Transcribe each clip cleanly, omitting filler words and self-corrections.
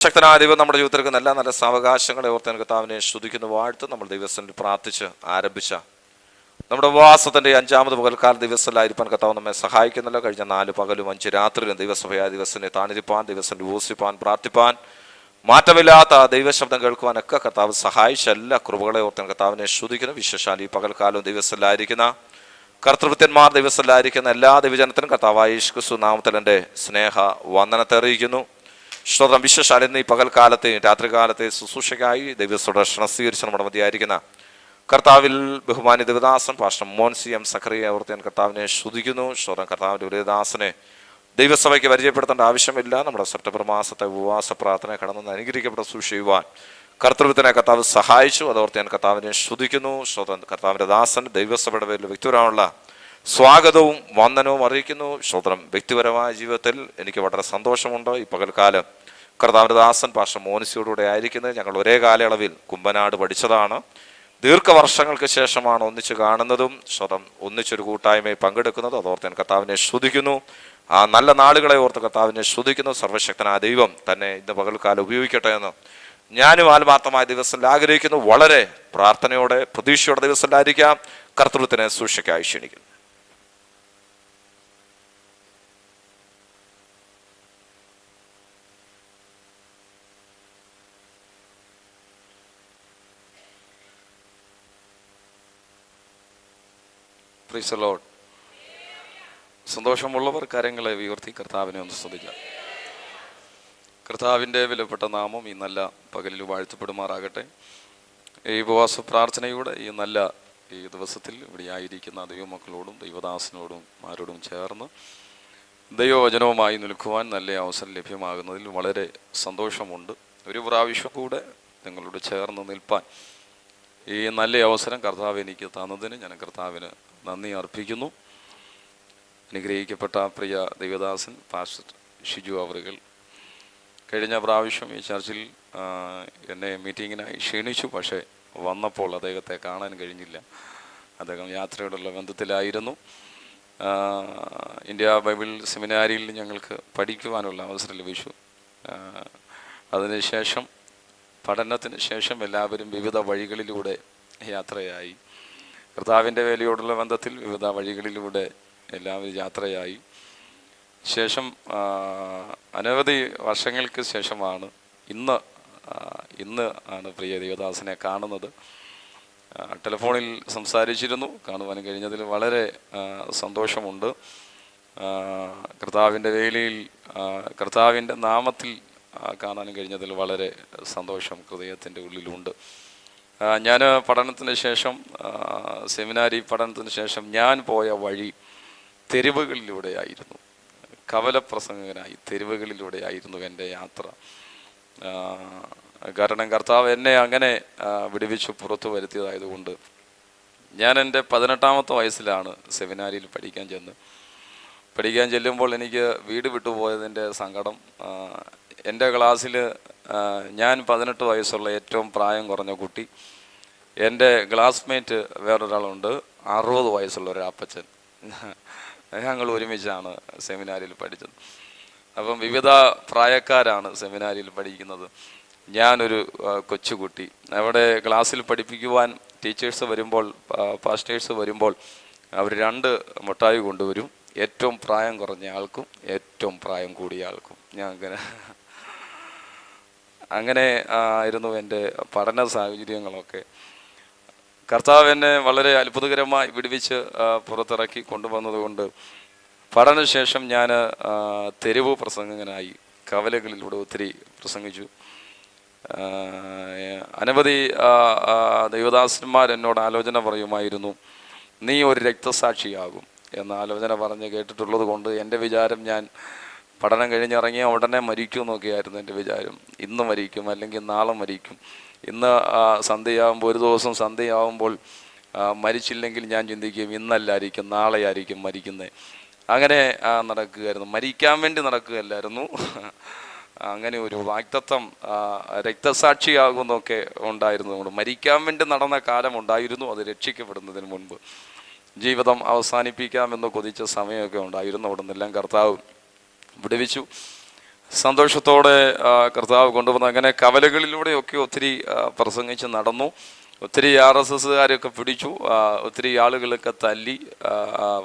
ശക്തനായ ദൈവം നമ്മുടെ ജീവിതത്തിലേക്ക് നല്ല നല്ല സാവകാശങ്ങളെ ഓർത്ത് കർത്താവിനെ സ്തുതിക്കുന്ന വാഴ്ത്ത് നമ്മൾ ദൈവത്തിൽ പ്രാർത്ഥിച്ച് ആരംഭിച്ച നമ്മുടെ ഉപവാസത്തിൻ്റെ 5ാമത് പകൽക്കാല ദിവസത്തിലായിരിക്കാൻ കർത്താവ് നമ്മെ സഹായിക്കുന്നല്ലോ. കഴിഞ്ഞ 4 പകലും 5 രാത്രിയിലും ദൈവസഭയായ ദിവസത്തിനെ താണിരിപ്പാൻ, ദിവസത്തിൽ ഉപവസിപ്പാൻ, പ്രാർത്ഥിപ്പാൻ, മാറ്റമില്ലാത്ത ദൈവശബ്ദം കേൾക്കുവാനൊക്കെ കർത്താവ് സഹായിച്ച എല്ലാ കൃപകളെ ഓർത്ത് കർത്താവിനെ സ്തുതിക്കുന്നു. വിശേഷാൽ ഈ പകൽക്കാലവും ദിവസത്തിലായിരിക്കുന്ന കർത്തൃഭൃത്യന്മാർ, ദിവസത്തിലായിരിക്കുന്ന എല്ലാ ദൈവജനത്തിനും കർത്താവായ യേശു ക്രിസ്തു നാമത്തിൽ എൻ്റെ സ്നേഹ വന്ദനത്തെ അറിയിക്കുന്നു. സ്തോത്രം. വിശേഷാൽ ഇന്ന് ഈ പകൽക്കാലത്തെ രാത്രികാലത്തെ ശുശ്രൂഷയ്ക്കായി ദൈവത്തോടെ സ്വീകരിച്ച് നമ്മുടെ മതിയായിരിക്കുന്ന കർത്താവിൽ ബഹുമാനി ദേവദാസൻ പാസ്റ്റർ മോൻസി എം സഖറിയെ ഓർത്ത് ഞാൻ കർത്താവിനെ സ്തുതിക്കുന്നു. സ്തോത്രം. കർത്താവിൻ്റെ ഒരു ദാസനെ ദൈവസഭയ്ക്ക് പരിചയപ്പെടുത്തേണ്ട ആവശ്യമില്ല. നമ്മുടെ സെപ്റ്റംബർ മാസത്തെ ഉപവാസ പ്രാർത്ഥന കടന്ന് അനുഗ്രഹിക്കപ്പെട്ട സൂക്ഷിക്കുവാൻ കർത്തൃത്വത്തിനെ കർത്താവ് സഹായിച്ചു. അതോർത്ത് ഞാൻ കർത്താവിനെ സ്തുതിക്കുന്നു. സ്തോത്രം. കർത്താവിൻ്റെ ദാസൻ ദൈവസഭയുടെ പേരിൽ വ്യക്തിപരമുള്ള സ്വാഗതവും വന്ദനവും അറിയിക്കുന്നു. സ്തോത്രം. വ്യക്തിപരമായ ജീവിതത്തിൽ എനിക്ക് വളരെ സന്തോഷമുണ്ട്. ഈ പകൽക്കാലം കർത്താവിൻ്റെ ദാസൻ പാസ്റ്റർ മോനിസിയോടുകൂടെ ആയിരിക്കുന്നത്. ഞങ്ങൾ ഒരേ കാലയളവിൽ കുമ്പനാട് പഠിച്ചതാണ്. ദീർഘവർഷങ്ങൾക്ക് ശേഷമാണ് ഒന്നിച്ച് കാണുന്നതും സ്വതം ഒന്നിച്ചൊരു കൂട്ടായ്മയിൽ പങ്കെടുക്കുന്നതും. അതോർത്ത് ഞാൻ കർത്താവിനെ സ്തുതിക്കുന്നു. ആ നല്ല നാളുകളെ ഓർത്ത് കർത്താവിനെ സ്തുതിക്കുന്നു. സർവശക്തനായ ദൈവം തന്നെ ഇന്ന് പകൽക്കാലം ഉപയോഗിക്കട്ടെ എന്ന് ഞാനും ആത്മാർത്ഥമായ ദിവസത്തിൽ ആഗ്രഹിക്കുന്നു. വളരെ പ്രാർത്ഥനയോടെ പ്രതീക്ഷയോടെ ദിവസത്തിലായിരിക്കാം. കർത്തൃത്വത്തിനെ സൂക്ഷിക്കായി ക്ഷണിക്കുന്നു. Praise the Lord. സന്തോഷമുള്ളവർ കരങ്ങളെ ഉയർത്തി കർത്താവിനെ ഒന്ന് സ്തുതിക്കാം. കർത്താവിൻ്റെ വിലപ്പെട്ട നാമം ഈ നല്ല പകലിൽ വാഴ്ത്തപ്പെടുമാറാകട്ടെ. ഈ ഉപവാസ പ്രാർത്ഥനയുടെ ഈ നല്ല ഈ ദിവസത്തിൽ ഇവിടെ ആയിരിക്കുന്ന ദൈവമക്കളോടും ദൈവദാസനോടും ആരോടും ചേർന്ന് ദൈവവചനവുമായി നിൽക്കുവാൻ നല്ല അവസരം ലഭ്യമാകുന്നതിൽ വളരെ സന്തോഷമുണ്ട്. ഒരു പ്രാവശ്യം കൂടെ നിങ്ങളോട് ചേർന്ന് നിൽപ്പാൻ ഈ നല്ല അവസരം കർത്താവ് എനിക്ക് തന്നതിന് ഞാൻ കർത്താവിന് നന്ദി അർപ്പിക്കുന്നു. അനുഗ്രഹിക്കപ്പെട്ട പ്രിയ ദൈവദാസൻ പാസ്റ്റർ ഷിജു അവറുകൾ കഴിഞ്ഞ പ്രാവശ്യം ഈ ചർച്ചിൽ എന്നെ മീറ്റിങ്ങിനായി ക്ഷണിച്ചു. പക്ഷേ വന്നപ്പോൾ അദ്ദേഹത്തെ കാണാൻ കഴിഞ്ഞില്ല. അദ്ദേഹം യാത്രയോടുള്ള ബന്ധത്തിലായിരുന്നു. ഇന്ത്യ ബൈബിൾ സെമിനാരിയിൽ ഞങ്ങൾക്ക് പഠിക്കുവാനുള്ള അവസരം ലഭിച്ചു. അതിനുശേഷം പഠനത്തിന് ശേഷം എല്ലാവരും വിവിധ വഴികളിലൂടെ യാത്രയായി. കർത്താവിൻ്റെ വേലയോടുള്ള ബന്ധത്തിൽ വിവിധ വഴികളിലൂടെ എല്ലാവരും യാത്രയായി. ശേഷം അനവധി വർഷങ്ങൾക്ക് ശേഷമാണ് ഇന്ന് ആണ് പ്രിയ ദേവദാസനെ കാണുന്നത്. ടെലിഫോണിൽ സംസാരിച്ചിരുന്നു. കാണുവാൻ കഴിഞ്ഞതിൽ വളരെ സന്തോഷമുണ്ട്. കർത്താവിൻ്റെ വേലയിൽ കർത്താവിൻ്റെ നാമത്തിൽ കാണാൻ കഴിഞ്ഞതിൽ വളരെ സന്തോഷം ഹൃദയത്തിൻ്റെ ഉള്ളിലുണ്ട്. ഞാൻ പഠനത്തിന് ശേഷം സെമിനാരി പഠനത്തിന് ശേഷം ഞാൻ പോയ വഴി തെരുവുകളിലൂടെയായിരുന്നു. കവലപ്രസംഗകനായി തെരുവുകളിലൂടെയായിരുന്നു എൻ്റെ യാത്ര. കാരണം കർത്താവ് എന്നെ അങ്ങനെ വിടുവിച്ചു പുറത്തു വരുത്തിയതായതുകൊണ്ട് ഞാൻ എൻ്റെ 18ാമത്തെ വയസ്സിലാണ് സെമിനാരിയിൽ പഠിക്കാൻ ചെല്ലുമ്പോൾ എനിക്ക് വീട് വിട്ടുപോയതിൻ്റെ സങ്കടം. എൻ്റെ ക്ലാസ്സിൽ ഞാൻ 18 വയസ്സുള്ള ഏറ്റവും പ്രായം കുറഞ്ഞ കുട്ടി. എൻ്റെ ക്ലാസ്മേറ്റ് വേറൊരാളുണ്ട്, 60 വയസ്സുള്ള ഒരു അപ്പച്ചൻ. ഞങ്ങൾ ഒരുമിച്ചാണ് സെമിനാരിയിൽ പഠിച്ചത്. അപ്പം വിവിധ പ്രായക്കാരാണ് സെമിനാരിയിൽ പഠിക്കുന്നത്. ഞാനൊരു കൊച്ചുകുട്ടി. അവിടെ ക്ലാസ്സിൽ പഠിപ്പിക്കുവാൻ ടീച്ചേഴ്സ് വരുമ്പോൾ, പാസ്റ്റേഴ്സ് വരുമ്പോൾ അവർ 2 മുട്ടായി കൊണ്ടുവരും. ഏറ്റവും പ്രായം കുറഞ്ഞ ആൾക്കും ഏറ്റവും പ്രായം കൂടിയ ആൾക്കും. അങ്ങനെ ആയിരുന്നു എൻ്റെ പഠന സാഹചര്യങ്ങളൊക്കെ. കർത്താവ് എന്നെ വളരെ അത്ഭുതകരമായി വിടുവിച്ച് പുറത്തിറക്കി കൊണ്ടുവന്നതുകൊണ്ട് പഠനശേഷം ഞാൻ തെരുവ് പ്രസംഗകനായി കവലകളിലൂടെ ഒത്തിരി പ്രസംഗിച്ചു. അനവധി ദൈവദാസന്മാർ എന്നോട് ആലോചന പറയുമായിരുന്നു, നീ ഒരു രക്തസാക്ഷിയാകും എന്ന ആലോചന പറഞ്ഞ് കേട്ടിട്ടുള്ളത് കൊണ്ട് എൻ്റെ വിചാരം ഞാൻ പഠനം കഴിഞ്ഞിറങ്ങിയ ഉടനെ മരിക്കും എന്നൊക്കെയായിരുന്നു എൻ്റെ വിചാരം. ഇന്ന് മരിക്കും, അല്ലെങ്കിൽ നാളെ മരിക്കും. ഇന്ന് സന്ധ്യയാകുമ്പോൾ, ഒരു ദിവസം സന്ധ്യയാകുമ്പോൾ മരിച്ചില്ലെങ്കിൽ ഞാൻ ചിന്തിക്കും ഇന്നല്ലായിരിക്കും നാളെ ആയിരിക്കും മരിക്കുന്നത്. അങ്ങനെ നടക്കുകയായിരുന്നു. മരിക്കാൻ വേണ്ടി നടക്കുകയല്ലായിരുന്നു. അങ്ങനെ ഒരു വാഗ്ദത്തം രക്തസാക്ഷിയാകുന്നൊക്കെ ഉണ്ടായിരുന്നതുകൊണ്ട് മരിക്കാൻ വേണ്ടി നടന്ന കാലം ഉണ്ടായിരുന്നു. അത് രക്ഷിക്കപ്പെടുന്നതിന് മുൻപ് ജീവിതം അവസാനിപ്പിക്കാമെന്ന് കൊതിച്ച സമയമൊക്കെ ഉണ്ടായിരുന്നു. അവിടെ നിന്നെല്ലാം കർത്താവ് വിടുവിച്ചു. സന്തോഷത്തോടെ കർത്താവ് കൊണ്ടുവന്നു. അങ്ങനെ കവലകളിലൂടെയൊക്കെ ഒത്തിരി പ്രസംഗിച്ച് നടന്നു. ഒത്തിരി RSSകാരെയൊക്കെ പിടിച്ചു, ഒത്തിരി ആളുകളൊക്കെ തല്ലി.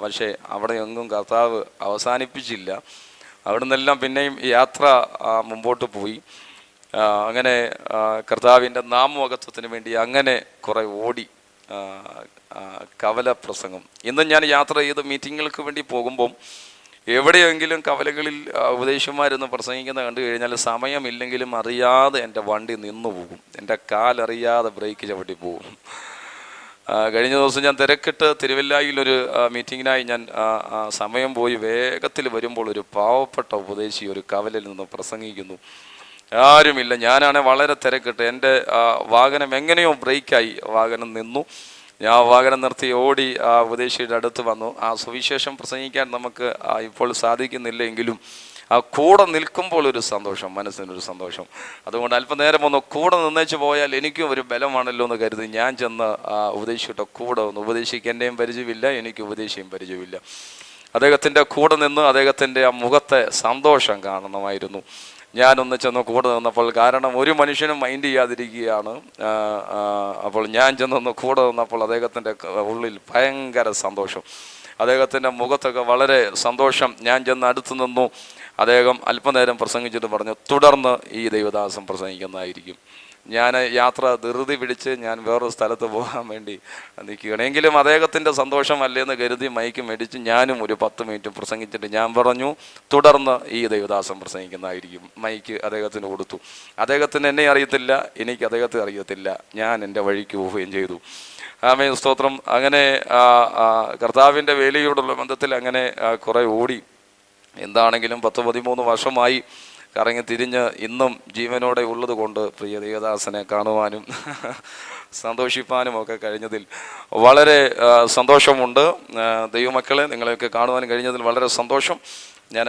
പക്ഷേ അവിടെ എങ്ങും കർത്താവ് അവസാനിപ്പിച്ചില്ല. അവിടെ നിന്നെല്ലാം പിന്നെയും യാത്ര മുമ്പോട്ട് പോയി. അങ്ങനെ കർത്താവിൻ്റെ നാമമഹത്വത്തിന് വേണ്ടി അങ്ങനെ കുറേ ഓടി കവല പ്രസംഗം. ഇന്നും ഞാൻ യാത്ര ചെയ്ത് മീറ്റിങ്ങുകൾക്ക് വേണ്ടി പോകുമ്പം എവിടെയെങ്കിലും കവലകളിൽ ഉപദേശന്മാരൊന്ന് പ്രസംഗിക്കുന്ന കണ്ടു കഴിഞ്ഞാൽ സമയമില്ലെങ്കിലും അറിയാതെ എൻ്റെ വണ്ടി നിന്നു പോകും, എൻ്റെ കാലറിയാതെ ബ്രേക്ക് ചവിട്ടി പോകും. കഴിഞ്ഞ ദിവസം ഞാൻ തിരക്കിട്ട് തിരുവല്ലായിലൊരു മീറ്റിങ്ങിനായി ഞാൻ സമയം പോയി വേഗത്തിൽ വരുമ്പോൾ ഒരു പാവപ്പെട്ട ഉപദേശി ഒരു കവലയിൽ നിന്ന് പ്രസംഗിക്കുന്നു. ആരുമില്ല. ഞാനാണെങ്കിൽ വളരെ തിരക്കിട്ട് എൻ്റെ വാഹനം എങ്ങനെയോ ബ്രേക്കായി വാഹനം നിന്നു. ഞാൻ വാഹനം നിർത്തി ഓടി ഉപദേശിയുടെ അടുത്ത് വന്നു. സുവിശേഷം പ്രസംഗിക്കാൻ നമുക്ക് ഇപ്പോൾ സാധിക്കുന്നില്ലെങ്കിലും കൂടെ നിൽക്കുമ്പോൾ ഒരു സന്തോഷം, മനസ്സിനൊരു സന്തോഷം. അതുകൊണ്ട് അല്പനേരം ഒന്ന് കൂടെ നിന്നേച്ച് പോയാൽ എനിക്കും ഒരു ബലമാണല്ലോ എന്ന് കരുതി ഞാൻ ചെന്ന് ഉപദേശിയുടെ കൂടെ ഒന്ന്. ഉപദേശിക്ക് എൻ്റെയും പരിചയമില്ല, എനിക്ക് ഉപദേശിയും പരിചയമില്ല. അദ്ദേഹത്തിൻ്റെ കൂടെ നിന്ന് അദ്ദേഹത്തിൻ്റെ ആ മുഖത്തെ സന്തോഷം കാണണമായിരുന്നു. ഞാനൊന്ന് ചെന്ന് കൂടെ നിന്നപ്പോൾ, കാരണം ഒരു മനുഷ്യനും മൈൻഡ് ചെയ്യാതിരിക്കുകയാണ്. അപ്പോൾ ഞാൻ ചെന്നൊന്ന് കൂടെ നിന്നപ്പോൾ അദ്ദേഹത്തിൻ്റെ ഉള്ളിൽ ഭയങ്കര സന്തോഷം, അദ്ദേഹത്തിൻ്റെ മുഖത്തൊക്കെ വളരെ സന്തോഷം. ഞാൻ ചെന്ന് അടുത്ത് നിന്നു. അദ്ദേഹം അല്പനേരം പ്രസംഗിച്ചിട്ട് പറഞ്ഞു, തുടർന്ന് ഈ ദൈവദാസൻ പ്രസംഗിക്കുന്നതായിരിക്കും. ഞാൻ യാത്ര ധൃതി പിടിച്ച് ഞാൻ വേറൊരു സ്ഥലത്ത് പോകാൻ വേണ്ടി നിൽക്കുകയാണ്. എങ്കിലും അദ്ദേഹത്തിൻ്റെ സന്തോഷമല്ലേന്ന് കരുതി മൈക്ക് മേടിച്ച് ഞാനും ഒരു 10 മിനിറ്റ് പ്രസംഗിച്ചിട്ട് ഞാൻ പറഞ്ഞു, തുടർന്ന് ഈ ദൈവദാസൻ പ്രസംഗിക്കുന്നതായിരിക്കും. മൈക്ക് അദ്ദേഹത്തിന് കൊടുത്തു. അദ്ദേഹത്തിന് എന്നെ അറിയത്തില്ല, എനിക്ക് അദ്ദേഹത്തെ അറിയത്തില്ല. ഞാൻ എൻ്റെ വഴിക്ക് പോവുകയും ചെയ്തു. ആമേൻ, സ്തോത്രം. അങ്ങനെ കർത്താവിൻ്റെ വേലയോടുള്ള ബന്ധത്തിൽ അങ്ങനെ കുറേ ഓടി. എന്താണെങ്കിലും 10-13 വർഷമായി കറങ്ങി തിരിഞ്ഞ് ഇന്നും ജീവനോടെ ഉള്ളത് കൊണ്ട് പ്രിയ ദൈവദാസനെ കാണുവാനും സന്തോഷിപ്പാനും ഒക്കെ കഴിഞ്ഞതിൽ വളരെ സന്തോഷമുണ്ട്. ദൈവമക്കളെ, നിങ്ങളെയൊക്കെ കാണുവാനും കഴിഞ്ഞതിൽ വളരെ സന്തോഷം. ഞാൻ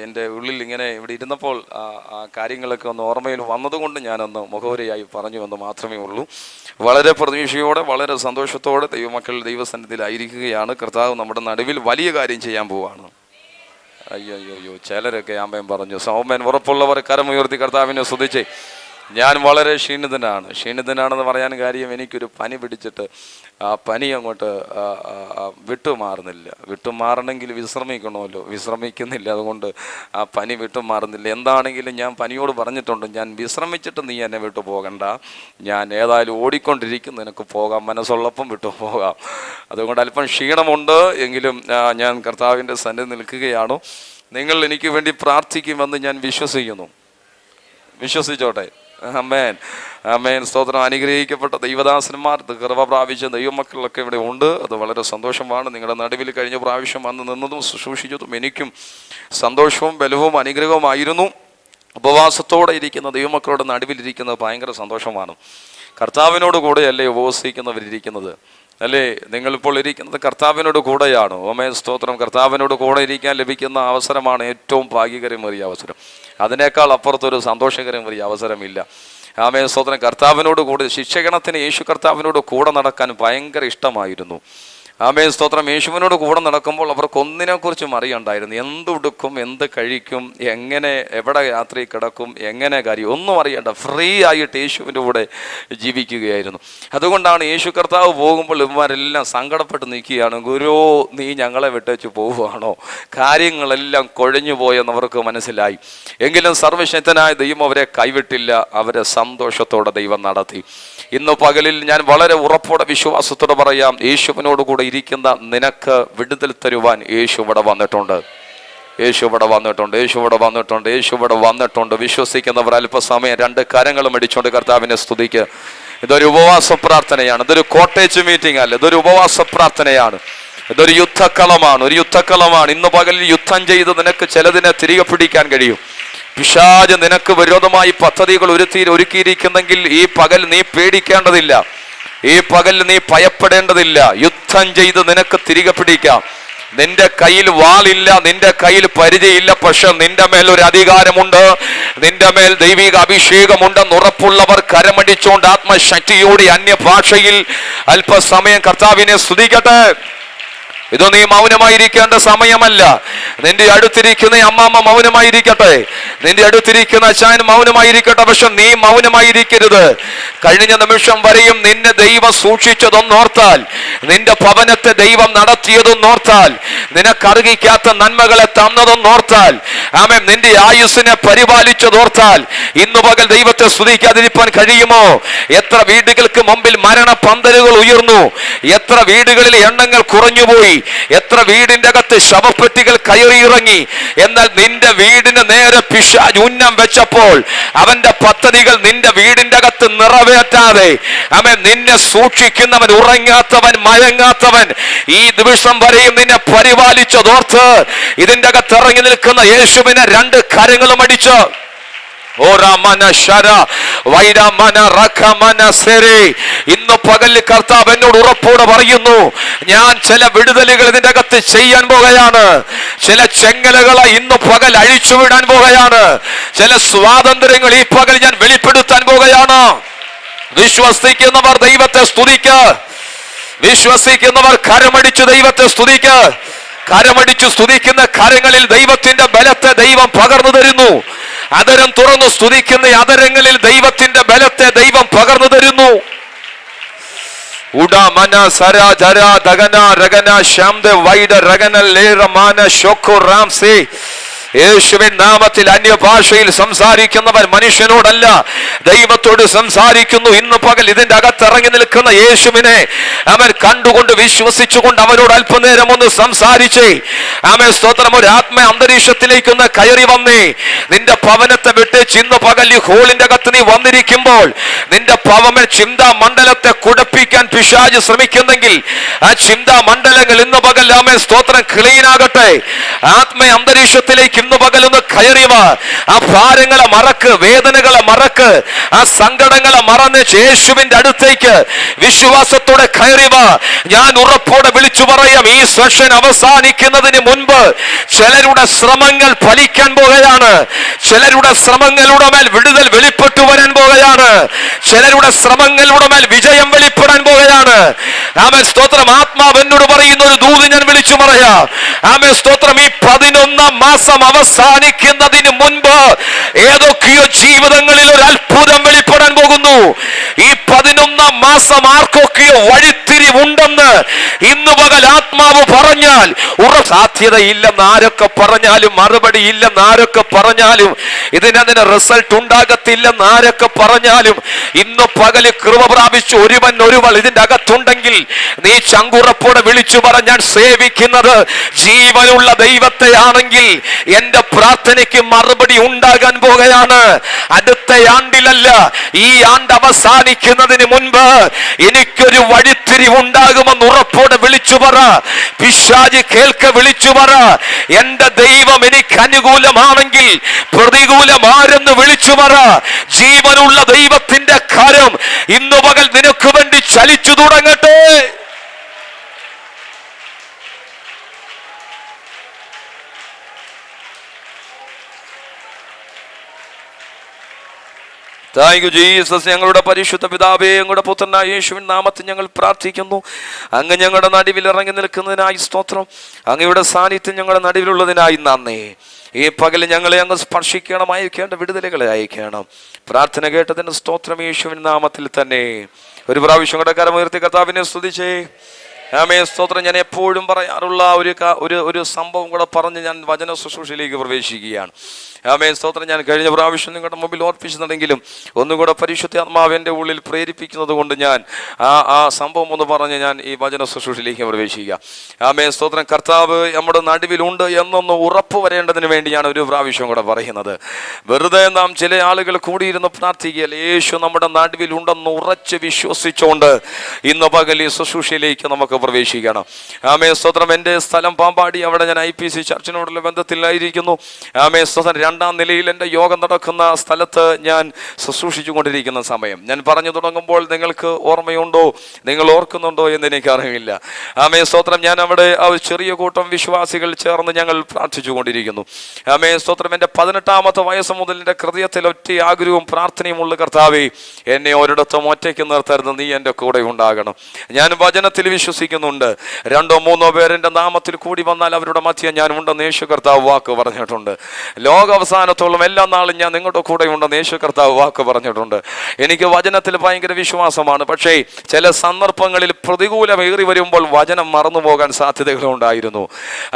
എൻ്റെ ഉള്ളിൽ ഇങ്ങനെ ഇവിടെ ഇരുന്നപ്പോൾ കാര്യങ്ങളൊക്കെ ഒന്ന് ഓർമ്മയിൽ വന്നതുകൊണ്ട് ഞാനൊന്ന് മുഖവരയായി പറഞ്ഞു എന്ന് മാത്രമേ ഉള്ളൂ. വളരെ പ്രതീക്ഷയോടെ വളരെ സന്തോഷത്തോടെ ദൈവമക്കൾ ദൈവസന്നിധിയിലായിരിക്കുകയാണ്. കർത്താവ് നമ്മുടെ നടുവിൽ വലിയ കാര്യം ചെയ്യാൻ പോവുകയാണ്. അയ്യോ, ചിലരൊക്കെ ആമ്പയം പറഞ്ഞു. സൗമ്യൻ ഉറപ്പുള്ളവർ കരമുയർത്തി കർത്താവിനെ സ്തുതിച്ചേ. ഞാൻ വളരെ ക്ഷീണിതനാണെന്ന് പറയാൻ കാര്യം, എനിക്കൊരു പനി പിടിച്ചിട്ട് ആ പനി അങ്ങോട്ട് വിട്ടുമാറണമെങ്കിൽ വിശ്രമിക്കണമല്ലോ, വിശ്രമിക്കുന്നില്ല. അതുകൊണ്ട് ആ പനി വിട്ടുമാറുന്നില്ല. എന്താണെങ്കിലും ഞാൻ പനിയോട് പറഞ്ഞിട്ടുണ്ട്, ഞാൻ വിശ്രമിച്ചിട്ട് നീ എന്നെ വിട്ടു പോകണ്ട, ഞാൻ ഏതായാലും ഓടിക്കൊണ്ടിരിക്കും, നിനക്ക് പോകാം, മനസ്സുള്ളപ്പം വിട്ടു പോകാം. അതുകൊണ്ട് അല്പം ക്ഷീണമുണ്ട്, എങ്കിലും ഞാൻ കർത്താവിൻ്റെ സന്നിധി നിൽക്കുകയാണ്. നിങ്ങൾ എനിക്ക് വേണ്ടി പ്രാർത്ഥിക്കുമെന്ന് ഞാൻ വിശ്വസിച്ചോട്ടെ. ആമേൻ, ആമേൻ, സ്തോത്രം. അനുഗ്രഹിക്കപ്പെട്ട ദൈവദാസന്മാർ, കൃപ പ്രാപിച്ച ദൈവമക്കളൊക്കെ ഇവിടെ ഉണ്ട്. അത് വളരെ സന്തോഷമാണ്. നിങ്ങളുടെ നടുവിൽ കഴിഞ്ഞ പ്രാവശ്യം വന്ന് നിന്നതും ശുശ്രൂഷിച്ചതും എനിക്കും സന്തോഷവും ബലവും അനുഗ്രഹവുമായിരുന്നു. ഉപവാസത്തോടെ ഇരിക്കുന്ന ദൈവമക്കളുടെ നടുവിലിരിക്കുന്നത് ഭയങ്കര സന്തോഷമാണ്. കർത്താവിനോട് കൂടെയല്ലേ ഉപവസിക്കുന്നവരിയ്ക്കുന്നത്, അല്ലേ? നിങ്ങളിപ്പോൾ ഇരിക്കുന്നത് കർത്താവിനോട് കൂടെയാണ്. ആമേൻ, സ്തോത്രം. കർത്താവിനോട് കൂടെ ഇരിക്കാൻ ലഭിക്കുന്ന അവസരമാണ് ഏറ്റവും ഭാഗ്യകരമേറിയ അവസരം. അതിനേക്കാൾ അപ്പുറത്തൊരു സന്തോഷകരമേറിയ അവസരമില്ല. ആമേൻ, സ്തോത്രം. കർത്താവിനോട് കൂടെ, ശിക്ഷകണത്തിന് യേശു കർത്താവിനോട് കൂടെ നടക്കാൻ ഭയങ്കര ഇഷ്ടമായിരുന്നു. ആമേൻ, സ്തോത്രം. യേശുവിനോട് കൂടെ നടക്കുമ്പോൾ അവർക്ക് ഒന്നിനെക്കുറിച്ചും അറിയണ്ടായിരുന്നു. എന്തുടുക്കും, എന്ത് കഴിക്കും, എങ്ങനെ എവിടെ യാത്രയിൽ കിടക്കും, എങ്ങനെ കാര്യം ഒന്നും അറിയണ്ട, ഫ്രീ ആയിട്ട് യേശുവിൻ്റെ കൂടെ ജീവിക്കുകയായിരുന്നു. അതുകൊണ്ടാണ് യേശു കർത്താവ് പോകുമ്പോൾ ഇവന്മാരെല്ലാം സങ്കടപ്പെട്ട് നിൽക്കുകയാണ്. ഗുരു, നീ ഞങ്ങളെ വിട്ടേച്ച് പോവുകയാണോ? കാര്യങ്ങളെല്ലാം കൊഴിഞ്ഞു പോയെന്നവർക്ക് മനസ്സിലായി. എങ്കിലും സർവശക്തനായ ദൈവം അവരെ കൈവിട്ടില്ല. അവരെ സന്തോഷത്തോടെ ദൈവം നടത്തി. ഇന്ന് പകലിൽ ഞാൻ വളരെ ഉറപ്പോടെ വിശ്വാസത്തോടെ പറയാം, യേശുവിനോട് കൂടെ ഇരിക്കുന്ന നിനക്ക് വിടുതൽ തരുവാൻ യേശു ഇവിടെ വന്നിട്ടുണ്ട്. വിശ്വസിക്കുന്നവർ അല്പസമയം 2 കരങ്ങളും അടിച്ചുകൊണ്ട് കർത്താവിനെ സ്തുതിക്ക്. ഇതൊരു ഉപവാസ പ്രാർത്ഥനയാണ്. ഇതൊരു കോട്ടേജ് മീറ്റിംഗ് അല്ല, ഇതൊരു ഉപവാസ പ്രാർത്ഥനയാണ്. ഇതൊരു യുദ്ധക്കളമാണ്. ഇന്ന് പകലിൽ യുദ്ധം ചെയ്ത് നിനക്ക് ചിലതിനെ തിരികെ പിടിക്കാൻ കഴിയും. പിശാച് നിനക്ക് വിരോധമായി പദ്ധതികൾ ഒരുക്കിയിരിക്കുന്നെങ്കിൽ ഈ പകൽ നീ പേടിക്കേണ്ടതില്ല, ഈ പകൽ നീ ഭയപ്പെടേണ്ടതില്ല. യുദ്ധം ചെയ്ത് നിനക്ക് തിരികെ പിടിക്കാം. നിന്റെ കയ്യിൽ വാളില്ല, നിന്റെ കയ്യിൽ പരിചയമില്ല, പക്ഷെ നിന്റെ മേൽ ഒരു അധികാരമുണ്ട്, നിന്റെ മേൽ ദൈവിക അഭിഷേകമുണ്ടെന്ന് ഉറപ്പുള്ളവർ കരമടിച്ചുകൊണ്ട് ആത്മശക്തിയോടെ അന്യഭാഷയിൽ അല്പസമയം കർത്താവിനെ സ്തുതിക്കട്ടെ. ഇത് നീ മൗനമായിരിക്കേണ്ട സമയമല്ല. നിന്റെ അടുത്തിരിക്കുന്ന അമ്മാമ്മ മൗനമായിരിക്കട്ടെ, നിന്റെ അടുത്തിരിക്കുന്ന അച്ചായൻ മൗനമായിരിക്കട്ടെ, പക്ഷെ നീ മൗനമായിരിക്കരുത്. കഴിഞ്ഞ നിമിഷം വരെയും നിന്നെ ദൈവം സൂക്ഷിച്ചതൊന്നോർത്താൽ, നിന്റെ ഭവനത്തെ ദൈവം നടത്തിയതൊന്നോർത്താൽ, നിനക്കറിയിക്കാത്ത നന്മകളെ തന്നതൊന്നോർത്താൽ, ആമേൻ, നിന്റെ ആയുസ്സിനെ പരിപാലിച്ചതോർത്താൽ ഇന്നു പകൽ ദൈവത്തെ സ്തുതിക്കാതിരിക്കാൻ കഴിയുമോ? എത്ര വീടുകൾക്ക് മുമ്പിൽ മരണ പന്തലുകൾ ഉയർന്നു, എത്ര വീടുകളിൽ എണ്ണങ്ങൾ കുറഞ്ഞുപോയി, എത്ര വീടിന്റെ അകത്ത് ശവപ്പെട്ടികൾ കയറിയിറങ്ങി. എന്നാൽ നിന്റെ വീടിന് നേരെ പിശാച് ഉന്നം വെച്ചപ്പോൾ അവന്റെ പദ്ധതികൾ നിന്റെ വീടിന്റെ അകത്ത് നിറവേറ്റാതെ, അവൻ നിന്നെ സൂക്ഷിക്കുന്നവൻ, ഉറങ്ങാത്തവൻ, മയങ്ങാത്തവൻ, ഈ ദിവസം വരെയും നിന്നെ പരിപാലിച്ചതോർത്ത് ഇതിന്റെ അകത്ത് ഇറങ്ങി നിൽക്കുന്ന യേശുവിനെ രണ്ട് കരങ്ങളും അടിച്ച് ഇന്ന് പകലിൽ കർത്താവ് എന്നോട് ഉറപ്പോടെ പറയുന്നു, ഞാൻ ചില വിടുതലുകൾ ഇതിന്റെ അകത്ത് ചെയ്യാൻ പോകുകയാണ്. ചില ചെങ്ങലകളെ ഇന്ന് പകൽ അഴിച്ചുവിടാൻ പോകുകയാണ്. ചില സ്വാതന്ത്ര്യങ്ങൾ ഈ പകൽ ഞാൻ വെളിപ്പെടുത്താൻ പോകുകയാണ്. വിശ്വസിക്കുന്നവർ ദൈവത്തെ സ്തുതിക്ക്, വിശ്വസിക്കുന്നവർ കരമടിച്ചു ദൈവത്തെ സ്തുതിക്ക്. കരമടിച്ചു സ്തുതിക്കുന്ന കരങ്ങളിൽ ദൈവത്തിന്റെ ബലത്തെ ദൈവം പകർന്നു തരുന്നു. അതരം തുറന്നു സ്തുതിക്കുന്ന അതരങ്ങളിൽ ദൈവത്തിന്റെ ബലത്തെ ദൈവം പകർന്നു തരുന്നു. ഉഡാമന സരാ ജരാ ദഗന രഗന ശ്യാംദ വൈഡ രഗന ലേറമാന ഷോക്കോ റാംസേ. യേശുവിൻ നാമത്തിൽ അന്യഭാഷയിൽ സംസാരിക്കുന്നവൻ മനുഷ്യനോടല്ല, ദൈവത്തോട് സംസാരിക്കുന്നു. ഇന്ന് പകൽ ഇതിന്റെ അകത്തിറങ്ങി നിൽക്കുന്ന യേശുവിനെ അവൻ കണ്ടുകൊണ്ട് വിശ്വസിച്ചുകൊണ്ട് അവനോട് അല്പനേരം ഒന്ന് സംസാരിച്ചേ. ആമേൻ, സ്തോത്രം. ഒരു ആത്മ അന്തരീക്ഷത്തിലേക്കൊന്ന് കയറി വന്നേ. നിന്റെ ഭവനത്തെ വിട്ട് ഇന്ന് പകൽ ഈ ഹോളിന്റെ അകത്ത് നീ വന്നിരിക്കുമ്പോൾ നിന്റെ ഭവന ചിന്താ മണ്ഡലത്തെ കുഴപ്പിക്കാൻ പിശാച് ശ്രമിക്കുന്നെങ്കിൽ ആ ചിന്താ മണ്ഡലങ്ങൾ ഇന്ന് പകൽ ആമേൻ, സ്തോത്രം, ക്ലീൻ ആകട്ടെ. ആത്മ അന്തരീക്ഷത്തിലേക്ക് ഇന്ന് പകലൊന്ന് കയറി വാ. ആ ഭാരങ്ങളെ മറക്ക്, വേദനകളെ മറക്ക്, ആ സങ്കടങ്ങളെ മറന്ന് യേശുവിന്റെ അടുത്തേക്ക് വിശ്വാസത്തോടെ കയറി വാ. ഞാൻ ഉറപ്പോടെ വിളിച്ചു പറയാം, ഈ സെഷൻ അവസാനിക്കുന്നതിന് മുൻപ് ചിലരുടെ ശ്രമങ്ങൾ ഫലിക്കാൻ പോകുകയാണ്. ചിലരുടെ ശ്രമങ്ങളുടെ മേൽ വിടുതൽ വെളിപ്പെട്ടു വരാൻ പോകുകയാണ്. ചിലരുടെ ശ്രമങ്ങളുടെ മേൽ വിജയം വെളിപ്പെടാൻ പോകുകയാണ്. ആമേൻ, സ്തോത്രം. ആത്മാവ് എന്നോട് പറയുന്ന ഒരു ദൂത് ഞാൻ വിളിച്ചു പറയാം. ആമേൻ, സ്തോത്രം. ഈ 11ാം മാസം അവസാനിക്കുന്നതിന് മുൻപ് ഏതൊക്കെയോ ജീവിതങ്ങളിൽ ഒരു അത്ഭുതം വെളിപ്പെടാൻ പോകുന്നു. ഈ 11ാം മാസം ആർക്കൊക്കെയോ വഴിത്തിരിവുണ്ടെന്ന് ഇന്ന് പകൽ ആത്മാവ് പറഞ്ഞാൽ, സാധ്യതയില്ലെന്ന് ആരൊക്കെ പറഞ്ഞാലും, മറുപടി ഇല്ലെന്ന് ആരൊക്കെ പറഞ്ഞാലും, ഇതിനതിന് റിസൾട്ട് ഉണ്ടാകത്തില്ലെന്ന് ആരൊക്കെ പറഞ്ഞാലും, ഇന്ന് പകല് കൃപ പ്രാപിച്ചു ഒരുവൾ ഇതിന്റെ അകത്തുണ്ടെങ്കിൽ നീ ചങ്കുറപ്പോടെ വിളിച്ചു പറ, ഞാൻ സേവിക്കുന്നത് ജീവനുള്ള ദൈവത്തെയാണെങ്കിൽ എന്റെ പ്രാർത്ഥനയ്ക്ക് മറുപടി ഉണ്ടാകാൻ പോകുകയാണ്. അടുത്ത ആണ്ടിലല്ല, ഈ ആണ്ട് അവസാനിക്കുന്നതിന് മുൻപ് എനിക്കൊരു വഴിത്തിരിവുണ്ടാകുമെന്ന് ഉറപ്പോടെ വിളിച്ചു പറ. പിശാച് കേൾക്ക, വിളിച്ചു പറ, എന്റെ ദൈവം എനിക്ക് അനുകൂലമാണെങ്കിൽ പ്രതികൂലമാരെന്ന് വിളിച്ചു പറ. ജീവനുള്ള ദൈവത്തിന്റെ കരം ഇന്നു പകൽ നിനക്ക് വേണ്ടി ചലിച്ചു തുടങ്ങട്ടെ. Thank you Jesus. ഞങ്ങളുടെ പരിശുദ്ധ പിതാവേ, ഞങ്ങളുടെ പുത്രനായ യേശുവിൻ നാമത്തിൽ ഞങ്ങൾ പ്രാർത്ഥിക്കുന്നു. അങ്ങ് ഞങ്ങളുടെ നടുവിൽ ഇറങ്ങി നിൽക്കുന്നതിനായി സ്തോത്രം. അങ്ങയുടെ സാന്നിധ്യം ഞങ്ങളുടെ നടുവിലുള്ളതിനായി നന്ദി. ഈ പകൽ ഞങ്ങളെ അങ്ങ് സ്പർശിക്കണം, അയക്കേണ്ട വിടുതലുകളെ അയക്കണം. പ്രാർത്ഥന കേട്ടതിന് സ്തോത്രം, യേശുവിൻ നാമത്തിൽ തന്നെ. ഒരു പ്രാവശ്യം കൂടെ കരമുയർത്തി കർത്താവിനെ സ്തുതിച്ചേ. ആമേൻ, സ്തോത്രം. ഞാൻ എപ്പോഴും പറയാറുള്ള ഒരു സംഭവം കൂടെ പറഞ്ഞ് ഞാൻ വചന ശുശ്രൂഷയിലേക്ക് പ്രവേശിക്കുകയാണ്. ആമേൻ, സ്തോത്രം. ഞാൻ കഴിഞ്ഞ പ്രാവശ്യം നിങ്ങളുടെ മുമ്പിൽ ഓർപ്പിച്ചെന്നുണ്ടെങ്കിലും ഒന്നുകൂടെ പരിശുദ്ധ ആത്മാവിൻ്റെ ഉള്ളിൽ പ്രേരിപ്പിക്കുന്നത് കൊണ്ട് ഞാൻ ആ സംഭവം ഒന്ന് പറഞ്ഞ് ഞാൻ ഈ വചന ശുശ്രൂഷയിലേക്ക് പ്രവേശിക്കുക. ആമേൻ, സ്തോത്രം. കർത്താവ് നമ്മുടെ നടുവിലുണ്ട് എന്നൊന്ന് ഉറപ്പ് വരേണ്ടതിന് വേണ്ടിയാണ് ഒരു പ്രാവശ്യം കൂടെ പറയുന്നത്. വെറുതെ നാം ചില ആളുകൾ കൂടിയിരുന്ന് പ്രാർത്ഥിക്കുകയല്ല, യേശു നമ്മുടെ നടുവിലുണ്ടെന്ന് ഉറച്ച് വിശ്വസിച്ചുകൊണ്ട് ഇന്ന് പകൽ ഈ ശുശ്രൂഷയിലേക്ക് നമുക്ക് പ്രവേശിക്കണം. ആമേൻ, സ്തോത്രം. എൻ്റെ സ്ഥലം പാമ്പാടി, അവിടെ ഞാൻ IPC ചർച്ചിനോടുള്ള ബന്ധത്തിലായിരിക്കുന്നു. ആമേൻ, സ്തോത്രം. 2ാം നിലയിൽ എൻ്റെ യോഗം നടക്കുന്ന സ്ഥലത്ത് ഞാൻ ശുശ്രൂഷിച്ചു കൊണ്ടിരിക്കുന്ന സമയം ഞാൻ പറഞ്ഞു തുടങ്ങുമ്പോൾ നിങ്ങൾക്ക് ഓർമ്മയുണ്ടോ, നിങ്ങൾ ഓർക്കുന്നുണ്ടോ എന്ന് എനിക്കറിയില്ല. ആമേൻ, സ്തോത്രം. ഞാൻ അവിടെ ആ ഒരു ചെറിയ കൂട്ടം വിശ്വാസികൾ ചേർന്ന് ഞങ്ങൾ പ്രാർത്ഥിച്ചു കൊണ്ടിരിക്കുന്നു. ആമേൻ, സ്തോത്രം. എൻ്റെ 18ാമത്തെ വയസ്സ് മുതൽ എൻ്റെ ഹൃദയത്തിൽ ഒറ്റ ആഗ്രഹവും പ്രാർത്ഥനയുമുള്ള കർത്താവേ, എന്നെ ഒരിടത്തും ഒറ്റയ്ക്ക് നിർത്തരുത്, നീ എൻ്റെ കൂടെ ഉണ്ടാകണം. ഞാൻ വചനത്തിൽ വിശ്വസിക്കുന്നു. താമസിക്കുന്നുണ്ട്. 2-3 പേരെൻ്റെ നാമത്തിൽ കൂടി വന്നാൽ അവരുടെ മധ്യ ഞാൻ ഉണ്ടെന്ന് യേശു കർത്താവ് വാക്ക് പറഞ്ഞിട്ടുണ്ട്. ലോക അവസാനത്തോളം എല്ലാ നാളും ഞാൻ നിങ്ങളുടെ കൂടെ ഉണ്ടെന്ന് യേശു കർത്താവ് വാക്ക് പറഞ്ഞിട്ടുണ്ട്. എനിക്ക് വചനത്തിൽ ഭയങ്കര വിശ്വാസമാണ്. പക്ഷേ ചില സന്ദർഭങ്ങളിൽ പ്രതികൂലമേറി വരുമ്പോൾ വചനം മറന്നുപോകാൻ സാധ്യതകളുണ്ടായിരുന്നു.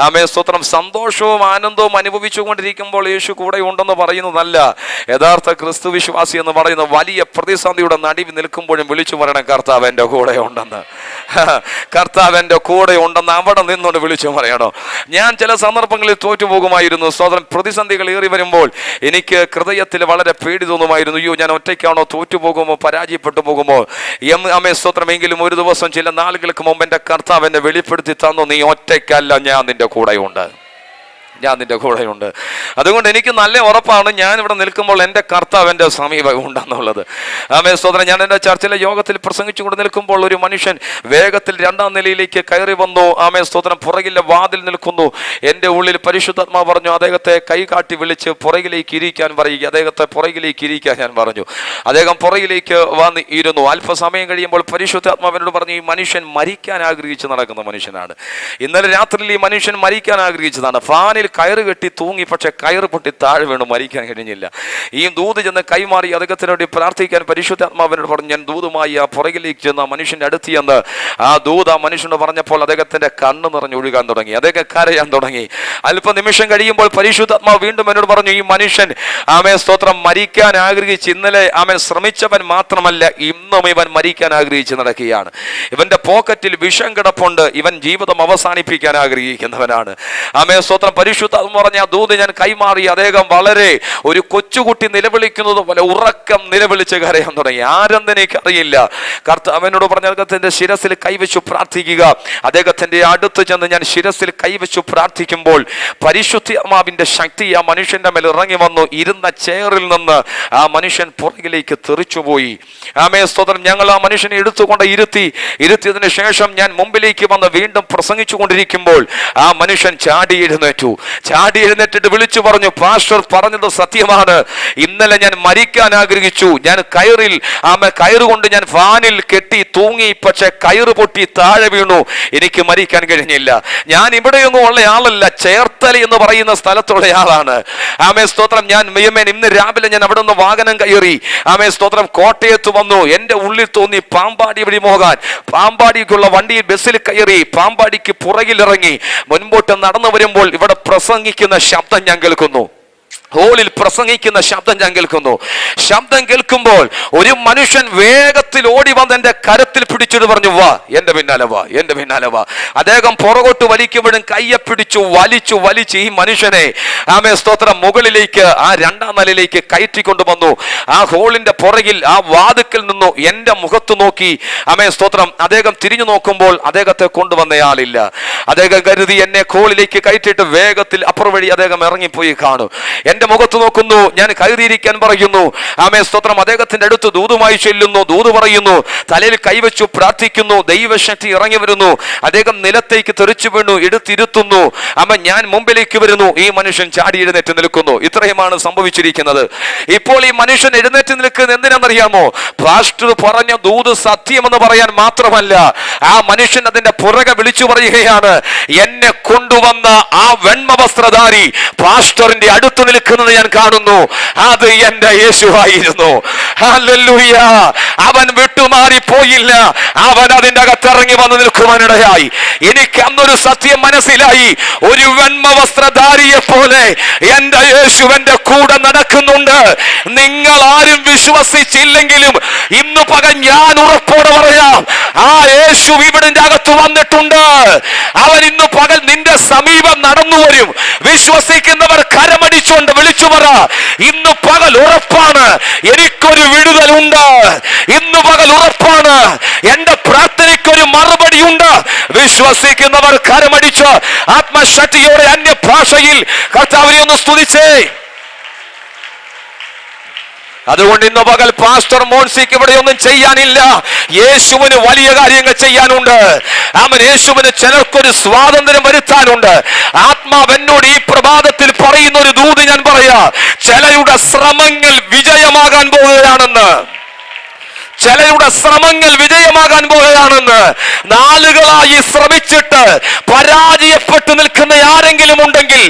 ആമേൻ, സ്തോത്രം. സന്തോഷവും ആനന്ദവും അനുഭവിച്ചുകൊണ്ടിരിക്കുമ്പോൾ യേശു കൂടെ ഉണ്ടെന്ന് പറയുന്നതല്ല. യഥാർത്ഥ ക്രിസ്തു വിശ്വാസി എന്ന് പറയുന്ന വലിയ പ്രതിസന്ധിയുടെ നടുവിൽ നിൽക്കുമ്പോഴും വിളിച്ചു പറയണം, കർത്താവ് എൻ്റെ കൂടെ ഉണ്ടെന്ന്. കർത്താവ് എൻ്റെ കൂടെ ഉണ്ടെന്ന് അവിടെ നിന്നുകൊണ്ട് വിളിച്ചു പറയണോ. ഞാൻ ചില സന്ദർഭങ്ങളിൽ തോറ്റുപോകുമായിരുന്നു. സ്തോത്രം. പ്രതിസന്ധികൾ ഏറി വരുമ്പോൾ എനിക്ക് ഹൃദയത്തിൽ വളരെ പേടി തോന്നുമായിരുന്നു. അയ്യോ, ഞാൻ ഒറ്റയ്ക്കാണോ, തോറ്റുപോകുമോ, പരാജയപ്പെട്ടു പോകുമോ? സ്തോത്രമെങ്കിലും ഒരു ദിവസം ചില നാളുകൾക്ക് മുമ്പ് എൻ്റെ കർത്താവ് എന്നെ വെളിപ്പെടുത്തി തന്നു, നീ ഒറ്റയ്ക്കല്ല, ഞാൻ നിന്റെ കൂടെയുണ്ട്, ഞാൻ നിന്റെ കൂടെയുണ്ട്. അതുകൊണ്ട് എനിക്ക് നല്ല ഉറപ്പാണ്, ഞാൻ ഇവിടെ നിൽക്കുമ്പോൾ എൻ്റെ കർത്താവ് എൻ്റെ സമീപം ഉണ്ടെന്നുള്ളത്. ആമേൻ, സ്തോത്രം. ഞാൻ എൻ്റെ ചർച്ചിലെ യോഗത്തിൽ പ്രസംഗിച്ചുകൊണ്ട് നിൽക്കുമ്പോൾ ഒരു മനുഷ്യൻ വേഗത്തിൽ 2ാം നിലയിലേക്ക് കയറി വന്നു. ആമേൻ, സ്തോത്രം. പുറകിലെ വാതിൽ നിൽക്കുന്നു. എൻ്റെ ഉള്ളിൽ പരിശുദ്ധാത്മാവ് പറഞ്ഞു, അദ്ദേഹത്തെ കൈ കാട്ടി വിളിച്ച് പുറകിലേക്ക് ഇരിക്കാൻ പറയുക. അദ്ദേഹത്തെ പുറകിലേക്ക് ഇരിക്കാൻ ഞാൻ പറഞ്ഞു. അദ്ദേഹം പുറകിലേക്ക് വന്ന് ഇരുന്നു. അല്പസമയം കഴിയുമ്പോൾ പരിശുദ്ധാത്മാവിനോട് പറഞ്ഞു, ഈ മനുഷ്യൻ മരിക്കാൻ ആഗ്രഹിച്ച് നടക്കുന്ന മനുഷ്യനാണ്. ഇന്നലെ രാത്രിയിൽ ഈ മനുഷ്യൻ മരിക്കാൻ ആഗ്രഹിച്ചതാണ്. ഫാനിൽ കയറ് കെട്ടി തൂങ്ങി, പക്ഷെ കയറ് പൊട്ടി താഴെ വീണു, മരിക്കാൻ കഴിഞ്ഞില്ല. ഈ ദൂത് ചെന്ന് കൈമാറി അദ്ദേഹത്തിന് വേണ്ടി പ്രാർത്ഥിക്കാൻ പരിശുദ്ധാത്മാവിനോട് പറഞ്ഞു. ഞാൻ ദൂതുമായി ആ പുറകിലേക്ക് ചെന്ന് ആ മനുഷ്യൻ്റെ അടുത്ത് ചെന്ന് ആ ദൂത് ആ മനുഷ്യനോട് പറഞ്ഞപ്പോൾ അദ്ദേഹത്തിൻ്റെ കണ്ണ് നിറഞ്ഞൊഴുകാൻ തുടങ്ങി, അദ്ദേഹം കരയാൻ തുടങ്ങി. അല്പനിമിഷം കഴിയുമ്പോൾ പരിശുദ്ധാത്മാവ് വീണ്ടും എന്നോട് പറഞ്ഞു, ഈ മനുഷ്യൻ ആമേൻ, സ്തോത്രം, മരിക്കാൻ ആഗ്രഹിച്ച് ഇന്നലെ ആമേൻ ശ്രമിച്ചവൻ മാത്രമല്ല, ഇന്നും ഇവൻ മരിക്കാൻ ആഗ്രഹിച്ച് നടക്കുകയാണ്. ഇവന്റെ പോക്കറ്റിൽ വിഷം കിടപ്പുണ്ട്, ഇവൻ ജീവിതം അവസാനിപ്പിക്കാൻ ആഗ്രഹിക്കുന്നവനാണ്. ആമേൻ, സ്തോത്രം. പരിശുദ്ധാത്മാവ് പറഞ്ഞ ആ ദൂത് ഞാൻ കൈമാറി. അദ്ദേഹം വളരെ ഒരു കൊച്ചുകുട്ടി നിലവിളിക്കുന്നത് പോലെ ഉറക്കം നിലവിളിച്ച് കരയാൻ തുടങ്ങി. ആരെന്ന് എനിക്കറിയില്ല. കർത്താവിനോട് പറഞ്ഞ അദ്ദേഹത്തിന്റെ ശിരസിൽ കൈവച്ചു പ്രാർത്ഥിക്കുക. അദ്ദേഹത്തിന്റെ അടുത്ത് ചെന്ന് ഞാൻ ശിരസിൽ കൈവച്ചു പ്രാർത്ഥിക്കുമ്പോൾ പരിശുദ്ധാത്മാവിന്റെ ശക്തി ആ മനുഷ്യന്റെ മേൽ ഇറങ്ങി വന്നു. ഇരുന്ന ചെയറിൽ നിന്ന് ആ മനുഷ്യൻ പുറകിലേക്ക് തെറിച്ചുപോയി. ആമേൻ, സ്തോത്രം. ഞങ്ങൾ ആ മനുഷ്യനെ എടുത്തുകൊണ്ട് ഇരുത്തിയതിനു ശേഷം ഞാൻ മുമ്പിലേക്ക് വന്ന് വീണ്ടും പ്രസംഗിച്ചു കൊണ്ടിരിക്കുമ്പോൾ ആ മനുഷ്യൻ ചാടി എഴുന്നേറ്റിട്ട് വിളിച്ചു പറഞ്ഞു, പാസ്റ്റർ പറഞ്ഞത് സത്യമാണ്. ഇന്നലെ ഞാൻ മരിക്കാൻ ആഗ്രഹിച്ചു. ഞാൻ കയറുകൊണ്ട് ഞാൻ ഫാനിൽ കെട്ടി തൂങ്ങി, പക്ഷെ കയറ് പൊട്ടി താഴെ വീണു, എനിക്ക് മരിക്കാൻ കഴിഞ്ഞില്ല. ഞാൻ ഇവിടെയൊന്നും ഉള്ള ആളല്ല, ചേർത്തല എന്ന് പറയുന്ന സ്ഥലത്തുള്ള ആളാണ്. ആമേൻ, സ്തോത്രം. ഞാൻ ഇന്ന് രാവിലെ ഞാൻ അവിടെ നിന്ന് വാഹനം കയറി. ആമേൻ, സ്തോത്രം. കോട്ടയത്ത് വന്നു. എൻ്റെ ഉള്ളിൽ തോന്നി പാമ്പാടി വഴി പോകാൻ. പാമ്പാടിക്കുള്ള വണ്ടിയിൽ ബസ്സിൽ കയറി. പാമ്പാടിക്ക് പുറകിലിറങ്ങി മുൻപോട്ട് നടന്നു വരുമ്പോൾ ഇവിടെ പ്രസംഗിക്കുന്ന ശബ്ദം ഞാൻ കേൾക്കുന്നു. ഹോളിൽ പ്രസംഗിക്കുന്ന ശബ്ദം ഞാൻ കേൾക്കുന്നു. ശബ്ദം കേൾക്കുമ്പോൾ ഒരു മനുഷ്യൻ വേഗത്തിൽ ഓടി വന്ന് എൻ്റെ കരത്തിൽ പിടിച്ചിട്ട് പറഞ്ഞു, വാ, എൻ്റെ പിന്നാലെ വാ, എൻ്റെ പിന്നാലെ വാ. അദ്ദേഹം പുറകോട്ട് വലിക്കുമ്പോഴും കയ്യെ പിടിച്ചു വലിച്ച് ഈ മനുഷ്യനെ ആമേൻ, സ്തോത്രം, മുകളിലേക്ക് ആ 2ാം നിലയിലേക്ക് കയറ്റിക്കൊണ്ടുവന്നു. ആ ഹോളിന്റെ പുറകിൽ ആ വാതിക്കൽ നിന്നു എൻ്റെ മുഖത്ത് നോക്കി. ആമേൻ, സ്തോത്രം. അദ്ദേഹം തിരിഞ്ഞു നോക്കുമ്പോൾ അദ്ദേഹത്തെ കൊണ്ടുവന്നയാളില്ല. അദ്ദേഹം കരുതി എന്നെ ഹോളിലേക്ക് കയറ്റിയിട്ട് വേഗത്തിൽ അപ്പുറം വഴി അദ്ദേഹം ഇറങ്ങിപ്പോയി കാണും. എൻ്റെ മുഖത്ത് നോക്കുന്നു. ഞാൻ കയറിയിരിക്കാൻ പറയുന്നു. ആമേൻ, സ്തോത്രം. അദ്ദേഹത്തിന്റെ അടുത്ത് ദൂതുമായി ചെല്ലുന്നു. ദൂത് പറയുന്നു. തലയിൽ കൈവച്ചു പ്രാർത്ഥിക്കുന്നു. ദൈവശക്തി ഇറങ്ങി വരുന്നു. അദ്ദേഹം നിലത്തേക്ക് തെറിച്ചു വീണു. എടുത്തിരുത്തുന്നു. ആമേൻ. ഞാൻ മുമ്പിലേക്ക് വരുന്നു. ഈ മനുഷ്യൻ ചാടി എഴുന്നേറ്റ് നിൽക്കുന്നു. ഇത്രയുമാണ് സംഭവിച്ചിരിക്കുന്നത്. ഇപ്പോൾ ഈ മനുഷ്യൻ എഴുന്നേറ്റ് നിൽക്കുന്നത് എന്തിനാണെന്നറിയാമോ? പാസ്റ്റർ പറഞ്ഞ ദൂത് സത്യമെന്ന് പറയാൻ മാത്രമല്ല, ആ മനുഷ്യൻ അതിന്റെ പുറകെ വിളിച്ചു പറയുകയാണ്, എന്നെ കൊണ്ടുവന്ന ആ വെണ്മ വസ്ത്രധാരി പാസ്റ്ററിന്റെ അടുത്ത് നിൽക്കുന്നത് ഞാൻ കാണുന്നു. അത് എന്റെ യേശുവായിരുന്നു. ഹല്ലേലൂയ. അവൻ വിട്ടുമാറി പോയില്ല. അവൻ അതിന്റെ അകത്തിറങ്ങി വന്ന് നിൽക്കുവാനിടയായി. എനിക്ക് അന്നൊരു സത്യം മനസ്സിലായി. ഒരു വെണ്മ വസ്ത്രധാരിയെ പോലെ എന്റെ യേശു എന്റെ കൂടെ നടക്കുന്നുണ്ട്. നിങ്ങൾ ആരും വിശ്വസിച്ചില്ലെങ്കിലും ഇന്ന് പകൽ ഞാൻ ഉറപ്പോടെ പറയാം, ആ യേശു ഇവിടിന്റെ അകത്ത് വന്നിട്ടുണ്ട്. അവൻ ഇന്ന് പകൽ നിന്റെ സമീപം നടന്നു വരും. വിശ്വസിക്കുന്നവർ കരമടിച്ചുകൊണ്ട് വിളിച്ചു പറ, ഇന്ന് പകൽ ഉറപ്പാണ് എനിക്കൊരു വിടുതലുണ്ട്. ഇന്ന് പകൽ ഉറപ്പാണ് എന്റെ പ്രാർത്ഥനയ്ക്കൊരു മറുപടിയുണ്ട്. വിശ്വസിക്കുന്നവർ കരമടിച്ച് ആത്മശക്തിയോടെ അന്യഭാഷയിൽ കർത്താവിനെ ഒന്ന് സ്തുതിച്ചേ. അതുകൊണ്ട് ഇന്ന് പകൽ പാസ്റ്റർ മോൻസിക്ക് ഇവിടെ ഒന്നും ചെയ്യാനില്ല. യേശുവിന് വലിയ കാര്യങ്ങൾ ചെയ്യാനുണ്ട്. ആമേൻ. യേശുവിന് ചിലർക്കൊരു സ്വാതന്ത്ര്യം വരുത്താനുണ്ട്. ആത്മാവ് എന്നോട് ഈ പ്രഭാതത്തിൽ പറയുന്ന ഒരു ദൂത് ഞാൻ പറയാ, ചിലരുടെ ശ്രമങ്ങൾ വിജയമാകാൻ പോവുകയാണെന്ന്. ചിലരുടെ ശ്രമങ്ങൾ വിജയമാകാൻ പോകുകയാണെന്ന്. നാളുകളായി ശ്രമിച്ചിട്ട് പരാജയപ്പെട്ടു നിൽക്കുന്ന ആരെങ്കിലും ഉണ്ടെങ്കിൽ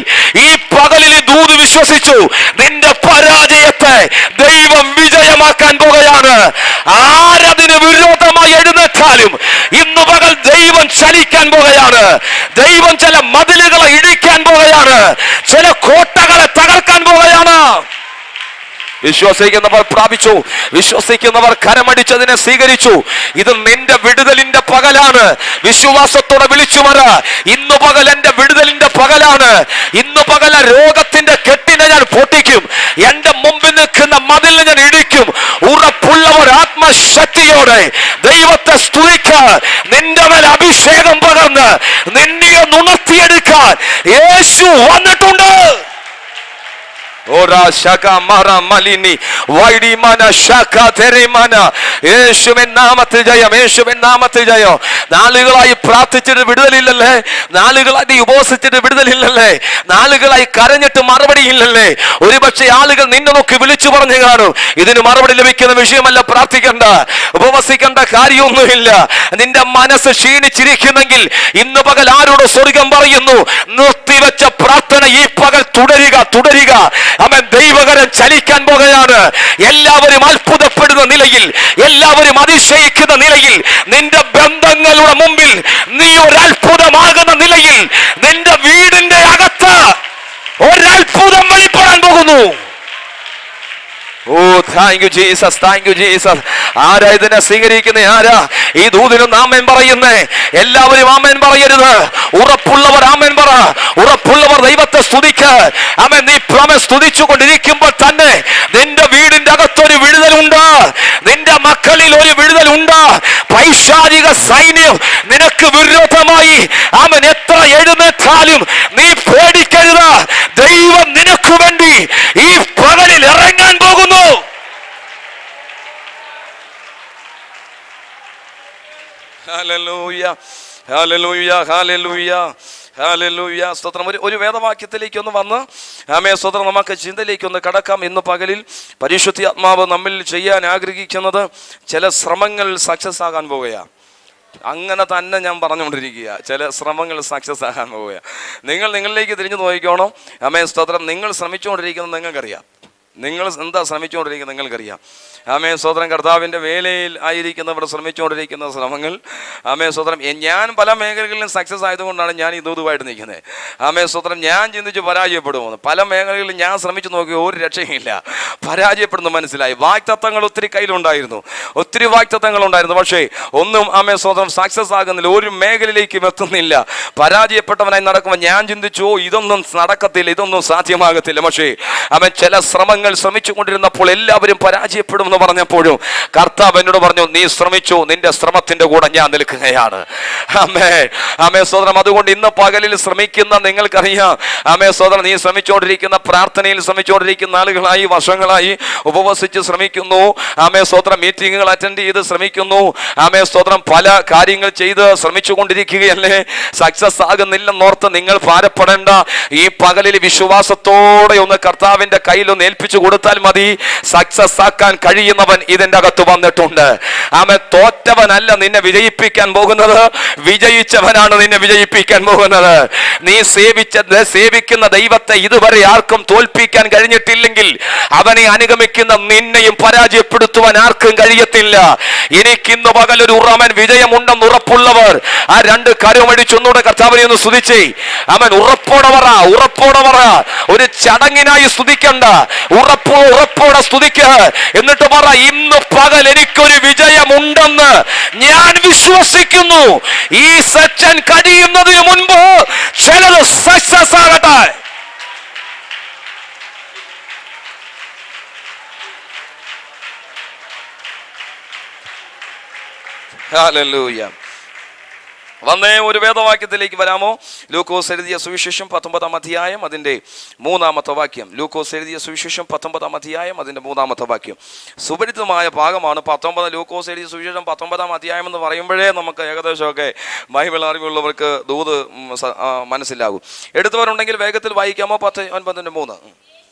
ഈ പകലിൽ ഈ ദൂത് വിശ്വസിച്ചു. നിന്റെ പരാജയത്തെ ദൈവം വിജയമാക്കാൻ പോകുകയാണ്. ആരതിന് വിരോധമായി എഴുന്നേറ്റാലും ഇന്ന് പകൽ ദൈവം ചലിക്കാൻ പോകുകയാണ്. ദൈവം ചില മതിലുകളെ ഇടിക്കാൻ പോകുകയാണ്. ചില കോട്ടകളെ തകർക്കാൻ പോകുകയാണ്. വിശ്വസിക്കുന്നവർ പ്രാപിച്ചു, വിശ്വസിക്കുന്നവർ കരമടിച്ചതിനെ സ്വീകരിച്ചു. ഇത് നിന്റെ വിടുതലിന്റെ പകലാണ്. വിശ്വാസത്തോടെ വിളിച്ചു പറ, ഇന്ന് പകൽ എന്റെ വിടുതലിന്റെ പകലാണ്. ഇന്ന് പകൽ രോഗത്തിന്റെ കെട്ടിനെ ഞാൻ പൊട്ടിക്കും. എന്റെ മുമ്പിൽ നിൽക്കുന്ന മതിലിനെ ഞാൻ ഇടിക്കും. ഉറപ്പുള്ളവർ ആത്മശക്തിയോടെ ദൈവത്തെ സ്തുതിക്കാൻ, നിന്റെ മേൽ അഭിഷേകം പകർന്ന് നിന്നെ ഉണർത്തിയെടുക്കാൻ യേശു വന്നിട്ടുണ്ട്. യേശുവിൻ നാമത്തിൽ ജയം, യേശുവിൻ നാമത്തിൽ ജയം. നാളുകളായി പ്രാർത്ഥിച്ചിട്ട് വിടുതലില്ലല്ലേ? നാളുകളായി ഉപവസിച്ചിട്ട് വിടുതലില്ലല്ലേ? നാളുകളായി കരഞ്ഞിട്ട് മറുപടി ഇല്ലല്ലേ? ഒരുപക്ഷെ ആളുകൾ നിന്നെ നോക്കി വിളിച്ചു പറഞ്ഞു കാണും, ഇതിന് മറുപടി ലഭിക്കുന്ന വിഷയമല്ല, പ്രാർത്ഥിക്കണ്ട, ഉപവസിക്കേണ്ട കാര്യമൊന്നുമില്ല. നിന്റെ മനസ്സ് ക്ഷീണിച്ചിരിക്കുന്നെങ്കിൽ ഇന്ന് പകൽ ആരോട് സ്വർഗം പറയുന്നു? നിർത്തിവെച്ച പ്രാർത്ഥന ഈ പകൽ തുടരുക, തുടരുക. അവൻ ദൈവകരം ചലിക്കാൻ പോകുകയാണ്. എല്ലാവരും അത്ഭുതപ്പെടുന്ന നിലയിൽ, എല്ലാവരും അതിശയിക്കുന്ന നിലയിൽ, നിന്റെ ബന്ധങ്ങളുടെ മുമ്പിൽ നീ ഒരത്ഭുതമാകുന്ന നിലയിൽ നിന്റെ വീടിന്റെ അകത്ത് ഒരത്ഭുതം വെളിപ്പെടാൻ പോകുന്നു. Oh thank you Jesus, thank you Jesus. ആരാ ഇതിനെ സ്വീകരിക്കുന്ന? ആരാ ഈ ദൂതിനും ആമേൻ പറയുന്നേ? എല്ലാവരും ആമേൻ പറയരുത്. ഉറപ്പുള്ളവർ ആമേൻ പറ. ഉറപ്പുള്ളവർ ദൈവത്തെ സ്തുതിക്ക്. ആമേൻ. നീ സ്തുതിച്ചു കൊണ്ടിരിക്കുമ്പോൾ തന്നെ നിന്റെ വീടിന്റെ അകത്തൊരു വിടുതലുണ്ട്. നിന്റെ മക്കളിൽ ഒരു വിടുതലുണ്ട്. പൈശാചിക സൈന്യം നിനക്ക് വിരോധമായി ആമേൻ എത്ര എഴുന്നേറ്റാലും നീ പേടിക്കരുത്. ദൈവം നിനക്ക് വേണ്ടി ഈ പകലിൽ ഇറങ്ങാൻ പോകുന്നു. ഹല്ലേലൂയ, ഹല്ലേലൂയ, ഹല്ലേലൂയ, ഹല്ലേലൂയ. സ്തോത്രം. ഒരു വേദവാക്യത്തിലേക്ക് ഒന്ന് വന്ന് ആമേൻ സ്തോത്രം നമുക്ക് ചിന്തയിലേക്ക് ഒന്ന് കടക്കാം. ഇന്ന് പകലിൽ പരിശുദ്ധ ആത്മാവ് നമ്മിൽ ചെയ്യാൻ ആഗ്രഹിക്കുന്നത് ചില ശ്രമങ്ങൾ സക്സസ് ആകാൻ പോവുകയാണ്. അങ്ങനെ തന്നെ ഞാൻ പറഞ്ഞുകൊണ്ടിരിക്കുക. ചില ശ്രമങ്ങൾ സക്സസ് ആകാൻ പോവുക. നിങ്ങളിലേക്ക് തിരിഞ്ഞു നോക്കിക്കോണം. ആമേൻ സ്തോത്രം. നിങ്ങൾ ശ്രമിച്ചുകൊണ്ടിരിക്കുന്നത് നിങ്ങൾക്കറിയാം. നിങ്ങൾ എന്താ ശ്രമിച്ചുകൊണ്ടിരിക്കുന്നത് നിങ്ങൾക്കറിയാം. ആമേൻ സ്തോത്രം. കർത്താവിൻ്റെ വേലയിൽ ആയിരിക്കുന്നവർ ശ്രമിച്ചുകൊണ്ടിരിക്കുന്ന ശ്രമങ്ങൾ, ആമേൻ സ്തോത്രം. ഞാൻ പല മേഖലകളിലും സക്സസ് ആയതുകൊണ്ടാണ് ഞാൻ ഈ ദൂതുവായിട്ട് നിൽക്കുന്നത്. ആമേൻ സ്തോത്രം. ഞാൻ ചിന്തിച്ച് പരാജയപ്പെടുമെന്ന്. പല മേഖലകളിലും ഞാൻ ശ്രമിച്ചു നോക്കി, ഒരു രക്ഷയില്ല, പരാജയപ്പെടുന്നു മനസ്സിലായി. വാഗ്ദത്തങ്ങൾ ഒത്തിരി കയ്യിലുണ്ടായിരുന്നു, ഒത്തിരി വാഗ്ദത്തങ്ങളുണ്ടായിരുന്നു. പക്ഷേ ഒന്നും ആമേൻ സ്തോത്രം സക്സസ് ആകുന്നില്ല, ഒരു മേഖലയിലേക്കും എത്തുന്നില്ല. പരാജയപ്പെട്ടവനായി നടക്കുമ്പോൾ ഞാൻ ചിന്തിച്ചു, ഇതൊന്നും നടക്കത്തില്ല, ഇതൊന്നും സാധ്യമാകത്തില്ല. പക്ഷേ അവൻ ചില ശ്രമങ്ങൾ ശ്രമിച്ചു കൊണ്ടിരുന്നപ്പോൾ എല്ലാവരും പരാജയപ്പെടുമെന്ന് പറഞ്ഞപ്പോഴും കർത്താവ് എന്നോട് പറഞ്ഞു, നീ ശ്രമിച്ചു, നിന്റെ ശ്രമത്തിന്റെ കൂടെ ഞാൻ നിൽക്കുകയാണ്. ആമേൻ, ആമേൻ സ്തോത്രം. അതുകൊണ്ട് ഇന്ന് പകലിൽ ശ്രമിക്കുന്ന നിങ്ങൾക്കറിയാം, ആമേൻ സ്തോത്രം, നീ ശ്രമിച്ചുകൊണ്ടിരിക്കുന്ന പ്രാർത്ഥനയിൽ ശ്രമിച്ചുകൊണ്ടിരിക്കുന്ന ആളുകളായി വർഷങ്ങളായി ഉപവസിച്ച് ശ്രമിക്കുന്നു. ആമേൻ സ്തോത്രം. മീറ്റിങ്ങുകൾ അറ്റൻഡ് ചെയ്ത് ശ്രമിക്കുന്നു. ആമേൻ സ്തോത്രം. പല കാര്യങ്ങൾ ചെയ്ത് ശ്രമിച്ചുകൊണ്ടിരിക്കുകയല്ലേ? സക്സസ് ആകുന്നില്ലെന്നോർത്ത് നിങ്ങൾ ഭാരപ്പെടേണ്ട. ഈ പകലിൽ വിശ്വാസത്തോടെ ഒന്ന് കർത്താവിന്റെ കയ്യിലൊന്ന് ഏൽപ്പിച്ചു കൊടുത്താൽ മതി. സക്സസ് ആക്കാൻ കഴിയുന്നവൻ ഇതിന്റെ അകത്ത് വന്നിട്ടുണ്ട്. ആമേൻ. തോറ്റവനല്ല നിന്നെ വിജയിപ്പിക്കാൻ പോകുന്നത്, വിജയിച്ചവനാണ് നിന്നെ വിജയിപ്പിക്കാൻ പോകുന്നത്. നീ സേവിക്കുന്ന ദൈവത്തെ ഇതുവരെ ആർക്കും തോൽപ്പിക്കാൻ കഴിഞ്ഞിട്ടില്ലെങ്കിൽ അവനെ അനുഗമിക്കുന്ന നിന്നെയും പരാജയപ്പെടുത്തുവാൻ ആർക്കും കഴിയത്തില്ല. എനിക്കിന്ന് പകൽ ഒരു ഉറമൻ വിജയമുണ്ടെന്ന് ഉറപ്പുള്ളവർ ആ രണ്ട് കരമടിച്ചൊന്നുകൂടെ കർത്താവിനെ ഒന്ന് സ്തുതിച്ചേ. അവൻ ഉറപ്പോടെ പറ, ഉറപ്പോടെ പറ. ഒരു ചടങ്ങിനായി സ്തുതിക്കണ്ട, ഉറപ്പോടെ സ്തുതിക്കുക. എന്നിട്ട് പറ, ഇന്ന് പകൽ എനിക്കൊരു വിജയമുണ്ടെന്ന് ഞാൻ വിശ്വസിക്കുന്നു. ഈ സെക്ഷൻ കഴിയുന്നതിന് മുൻപ് ചിലത് സക്സസ് ആകട്ടെ. ഹല്ലേലൂയ. വന്നേ ഒരു വേദവാക്യത്തിലേക്ക് വരാമോ? ലൂക്കോസ് എഴുതിയ സുവിശേഷം 19-ാം അധ്യായം അതിൻ്റെ 3-ാമത്തെ വാക്യം. ലൂക്കോസ് എഴുതിയ സുവിശേഷം 19-ാം അധ്യായം അതിൻ്റെ 3-ാമത്തെ വാക്യം. സുപരിചിതമായ ഭാഗമാണ് 19. ലൂക്കോസ് എഴുതിയ സുവിശേഷം 19-ാം അധ്യായം എന്ന് പറയുമ്പോഴേ നമുക്ക് ഏകദേശമൊക്കെ ബൈബിൾ അറിവുള്ളവർക്ക് ദൂത് മനസ്സിലാകും. എടുത്തവരുണ്ടെങ്കിൽ വേഗത്തിൽ വായിക്കാമോ? 10:9-3.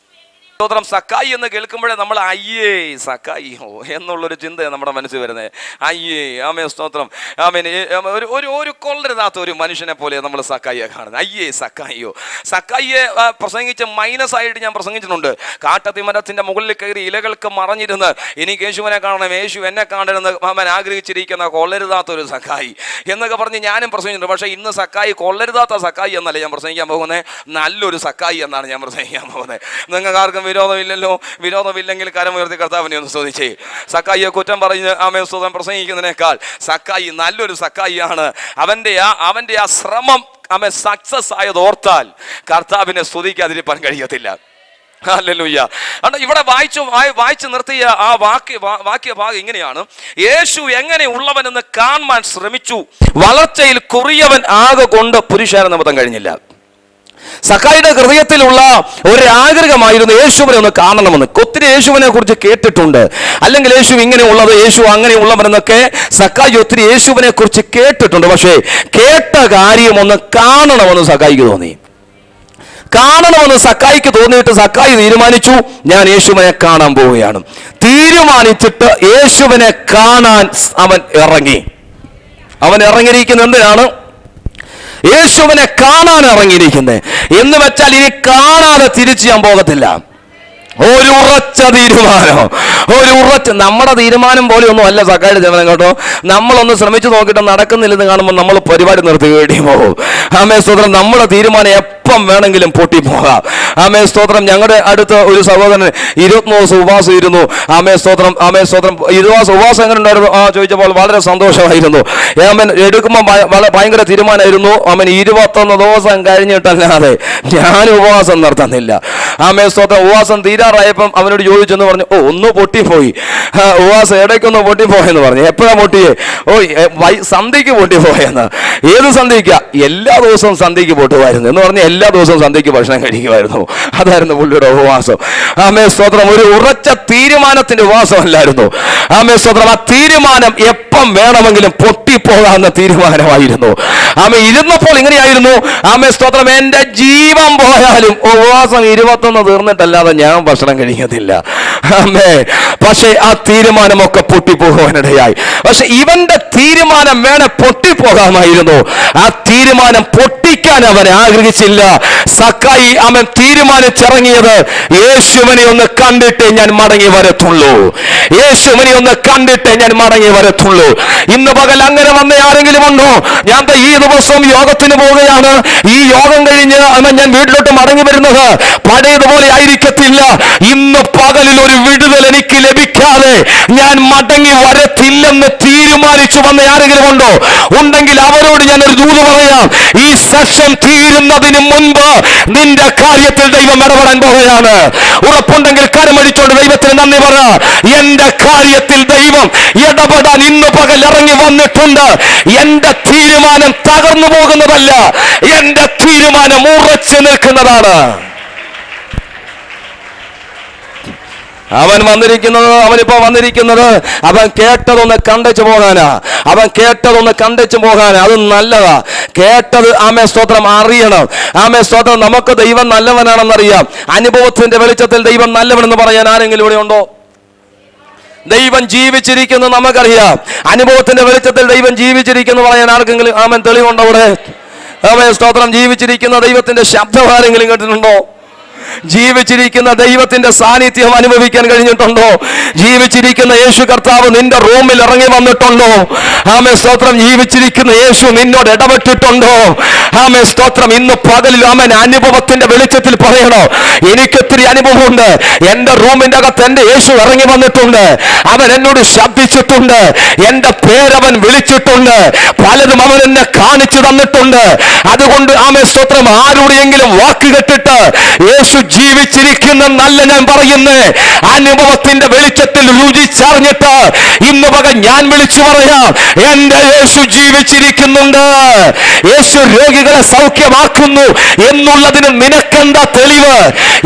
സ്തോത്രം. സക്കായി എന്ന് കേൾക്കുമ്പോഴേ നമ്മൾ അയ്യേ സക്കായിയോ എന്നുള്ളൊരു ചിന്ത നമ്മുടെ മനസ്സിൽ വരുന്നത്. അയ്യേ ആമേൻ സ്തോത്രം. ആമേൻ ഒരു കൊള്ളരുതാത്ത ഒരു മനുഷ്യനെ പോലെ നമ്മൾ സക്കായിയെ കാണുന്നത്. അയ്യേ സക്കായിയോ. സക്കായിയെ പ്രസംഗിച്ച് മൈനസ് ആയിട്ട് ഞാൻ പ്രസംഗിച്ചിട്ടുണ്ട്. കാട്ടത്തിമരത്തിന്റെ മുകളിൽ കയറി ഇലകൾക്ക് മറഞ്ഞിരുന്ന് എനിക്ക് യേശുവിനെ കാണണം, യേശു എന്നെ കാണണമെന്ന് അവൻ ആഗ്രഹിച്ചിരിക്കുന്ന കൊള്ളരുതാത്ത ഒരു സക്കായി എന്നൊക്കെ പറഞ്ഞ് ഞാനും പ്രസംഗിച്ചിട്ടുണ്ട്. പക്ഷേ ഇന്ന് സക്കായി കൊള്ളരുതാത്ത സക്കായി എന്നല്ല ഞാൻ പ്രസംഗിക്കാൻ പോകുന്നത്, നല്ലൊരു സക്കായി എന്നാണ് ഞാൻ പ്രസംഗിക്കാൻ പോകുന്നത്. നിങ്ങൾക്ക് ആർക്കും വിരോധമില്ലല്ലോ? വിരോധമില്ലെങ്കിൽ കരമുയർത്തി കർത്താവിനെ ഒന്ന് സ്തുതിച്ചേ. സക്കായിയെ കുറ്റം പറഞ്ഞ് ആമേൻ സ്തോത്രം പ്രസംഗിക്കുന്നതിനേക്കാൾ സക്കായി നല്ലൊരു സക്കായിയാണ്. അവന്റെ ആ ശ്രമം അവൻ സക്സസ് ആയത് ഓർത്താൽ കർത്താവിനെ സ്തുതിക്കാതിരിക്കാൻ കഴിയത്തില്ല. ഹല്ലേലൂയ. ഇവിടെ വായിച്ചു നിർത്തിയ ആ വാക്യഭാഗം ഇങ്ങനെയാണ്: യേശു എങ്ങനെ ഉള്ളവനെന്ന് കാണാൻ ശ്രമിച്ചു, വളർച്ചയിൽ കുറിയവൻ ആകെ കൊണ്ട് പുരുഷാരനിമിത്തം കഴിഞ്ഞില്ല. സക്കായിയുടെ ഹൃദയത്തിലുള്ള ഒരു ആഗ്രഹമായിരുന്നു യേശുവിനെ ഒന്ന് കാണണമെന്ന്. ഒത്തിരി യേശുവിനെ കുറിച്ച് കേട്ടിട്ടുണ്ട്, അല്ലെങ്കിൽ യേശു ഇങ്ങനെയുള്ളത്, യേശു അങ്ങനെയുള്ളവനെന്നൊക്കെ സക്കായി ഒത്തിരി യേശുവിനെ കുറിച്ച് കേട്ടിട്ടുണ്ട്. പക്ഷേ കേട്ട കാര്യം ഒന്ന് കാണണമെന്ന് സക്കായിക്ക് തോന്നി. കാണണമെന്ന് സക്കായിക്ക് തോന്നിയിട്ട് സക്കായി തീരുമാനിച്ചു, ഞാൻ യേശുവിനെ കാണാൻ പോവുകയാണ്. തീരുമാനിച്ചിട്ട് യേശുവിനെ കാണാൻ അവൻ ഇറങ്ങിയിരിക്കുന്നത് എന്തിനാണ്? യേശുവിനെ കാണാൻ ഇറങ്ങിയിരിക്കുന്നത് എന്ന് വെച്ചാൽ ഇനി കാണാതെ തിരിച്ചു ഞാൻ പോകത്തില്ല. ഒരു ഉറച്ച നമ്മുടെ തീരുമാനം പോലെ ഒന്നും അല്ല സക്കായിയുടെ തീരുമാനം കേട്ടോ. നമ്മളൊന്ന് ശ്രമിച്ചു നോക്കിയിട്ട് നടക്കുന്നില്ലെന്ന് കാണുമ്പോൾ നമ്മൾ പരിപാടി നിർത്തി വേണ്ടി പോകും. ആമേൻ സ്തോത്രം. നമ്മുടെ തീരുമാനം എപ്പം വേണമെങ്കിലും പൊട്ടിപ്പോകാം. ആമേൻ സ്തോത്രം. ഞങ്ങളുടെ അടുത്ത് ഒരു സഹോദരൻ 20 ദിവസം ഉപവാസം ഇരുന്നു. ആമേൻ സ്തോത്രം. 20 ഉപവാസം എങ്ങനെ ഉണ്ടായിരുന്നു ചോദിച്ചപ്പോൾ വളരെ സന്തോഷമായിരുന്നു. ആമേൻ എടുക്കുമ്പോൾ ഭയങ്കര തീരുമാനമായിരുന്നു. ആമേൻ 21 ദിവസം കഴിഞ്ഞിട്ടല്ലാതെ ഞാൻ ഉപവാസം നടത്തുന്നില്ല. ആമേൻ സ്തോത്രം. ഉപവാസം തീരാറായപ്പം അവനോട് ചോദിച്ചെന്ന് പറഞ്ഞു, ഒന്ന് പൊട്ടിപ്പോയി, ഉപവാസം ഇടയ്ക്കൊന്ന് പൊട്ടിപ്പോയെന്ന് പറഞ്ഞു. എപ്പോഴാ പൊട്ടിയേ? സന്ധ്യക്ക് പൊട്ടിപ്പോയെന്ന്. ഏത് സന്ധ്യക്ക? എല്ലാ ദിവസവും സന്ധ്യക്ക് പൊട്ടുമായിരുന്നു എന്ന് പറഞ്ഞ് എല്ലാ ദിവസവും സന്ധ്യക്ക് ഭക്ഷണം കഴിക്കുമായിരുന്നു. അതായിരുന്നു പുള്ളിയുടെ ഉപവാസം. ആമേൻ സ്തോത്രം. ഒരു ഉറച്ച തീരുമാനത്തിന്റെ ഉപവാസമല്ലായിരുന്നു. ആമേൻ സ്തോത്രം. ആ തീരുമാനം എപ്പം വേണമെങ്കിലും പൊട്ടിപ്പോകാവുന്ന തീരുമാനമായിരുന്നു. ആമേൻ ഇരുന്നപ്പോൾ ഇങ്ങനെയായിരുന്നു. ആമേൻ സ്തോത്രം. എന്റെ ജീവൻ പോയാലും ഉപവാസം 21 തീർന്നിട്ടല്ലാതെ ഞാൻ ഭക്ഷണം കഴിക്കത്തില്ല. ആമേൻ. പക്ഷേ ആ തീരുമാനമൊക്കെ പൊട്ടിപ്പോകാനിടയായി. പക്ഷെ ഇവന്റെ തീരുമാനം വേണേ പൊട്ടിപ്പോകാമായിരുന്നു. ആ തീരുമാനം പൊട്ടിക്കാൻ അവൻ ആഗ്രഹിച്ചില്ല. സക്കായി അവൻ തീരുമാനിച്ചിറങ്ങിയത്, യേശുവിനെ ഒന്ന് കണ്ടിട്ടേ ഞാൻ മടങ്ങി വരത്തുള്ളൂ, യേശുവിനെ ഒന്ന് കണ്ടിട്ടേ ഞാൻ മടങ്ങി വരത്തുള്ളൂ. ഇന്ന് പകൽ അങ്ങനെ വന്ന ആരെങ്കിലും ഉണ്ടോ? ഞാൻ ഈ ദിവസം യോഗത്തിന് പോവുകയാണ്, ഈ യോഗം കഴിഞ്ഞ് ഞാൻ വീട്ടിലോട്ട് മടങ്ങി വരുന്നത് പഴയതുപോലെ ആയിരിക്കത്തില്ല. ഇന്ന് പകലിൽ ഒരു വിടുതൽ എനിക്ക് ലഭിക്കാതെ ഞാൻ മടങ്ങി വരത്തില്ലെന്ന് തീരുമാനിച്ചു വന്ന ആരെങ്കിലും ഉണ്ടോ? ഉണ്ടെങ്കിൽ അവരോട് ഞാൻ ഒരു ദൂത് പറയാം. ഈ സെഷൻ തീരുന്നതിന് മുൻപ് നിന്റെ കാര്യത്തിൽ ദൈവം ഇടപെടാൻ പോവുകയാണ്. ഉറപ്പുണ്ടെങ്കിൽ കരമടിച്ചോണ്ട് ദൈവത്തിന് നന്ദി പറ. എന്റെ കാര്യത്തിൽ ദൈവം ഇടപെടാൻ ഇന്ന് പകൽ ഇറങ്ങി വന്നിട്ടുണ്ട്. എന്റെ തീരുമാനം തകർന്നു പോകുന്നതല്ല, എന്റെ തീരുമാനം ഉറച്ചു നിൽക്കുന്നതാണ്. അവനിപ്പോ വന്നിരിക്കുന്നത് അവൻ കേട്ടതൊന്ന് കണ്ടച്ചു പോകാനാ. അത് നല്ലതാ. കേട്ടത് ആമേ സ്തോത്രം അറിയണം. ആമേ സ്തോത്രം. നമുക്ക് ദൈവം നല്ലവനാണെന്നറിയാം. അനുഭവത്തിന്റെ വെളിച്ചത്തിൽ ദൈവം നല്ലവനെന്ന് പറയാൻ ആരെങ്കിലും ഇവിടെ ഉണ്ടോ? ദൈവം ജീവിച്ചിരിക്കുന്നു നമുക്കറിയാം. അനുഭവത്തിന്റെ വെളിച്ചത്തിൽ ദൈവം ജീവിച്ചിരിക്കുന്നു പറയാൻ ആർക്കെങ്കിലും ആമൻ തെളിവുണ്ടോ? ഇവിടെ ആമേ സ്തോത്രം. ജീവിച്ചിരിക്കുന്ന ദൈവത്തിന്റെ ശബ്ദം ആരെങ്കിലും കേട്ടിട്ടുണ്ടോ? ജീവിച്ചിരിക്കുന്ന ദൈവത്തിന്റെ സാന്നിധ്യം അനുഭവിക്കാൻ കഴിഞ്ഞിട്ടുണ്ടോ? ജീവിച്ചിരിക്കുന്ന യേശു കർത്താവ് നിന്റെ റൂമിൽ ഇറങ്ങി വന്നിട്ടുണ്ടോ? ആമേ സ്തോത്രം. ജീവിച്ചിരിക്കുന്ന യേശു നിന്നോട് ഇടപെട്ടിട്ടുണ്ടോ? ആമേ സ്തോത്രം. ഇന്ന് പകലിൽ അവൻ അനുഭവത്തിന്റെ വെളിച്ചത്തിൽ പറയണോ, എനിക്കൊത്തിരി അനുഭവമുണ്ട്. എന്റെ റൂമിന്റെ അകത്ത് എന്റെ യേശു ഇറങ്ങി വന്നിട്ടുണ്ട്. അവൻ എന്നോട് ശബ്ദിച്ചിട്ടുണ്ട്. എന്റെ പേരവൻ വിളിച്ചിട്ടുണ്ട്. പലതും അവൻ എന്നെ കാണിച്ചു തന്നിട്ടുണ്ട്. അതുകൊണ്ട് ആമേ സ്തോത്രം, ആരുടെയെങ്കിലും വാക്ക് കേട്ടിട്ട് യേശു ജീവിച്ചിരിക്കുന്നെന്നല്ല ഞാൻ പറയുന്നേ. അനുഭവത്തിന്റെ വെളിച്ചത്തിൽ രുചിച്ചറിഞ്ഞിട്ട് ഇന്ന് പകൽ ഞാൻ വിളിച്ചു പറയാം, എന്റെ യേശു ജീവിച്ചിരിക്കുന്നുണ്ട്. യേശു രോഗികളെ സൗഖ്യമാക്കുന്നു എന്നുള്ളതിന് നിനക്കെന്താ തെളിവ്?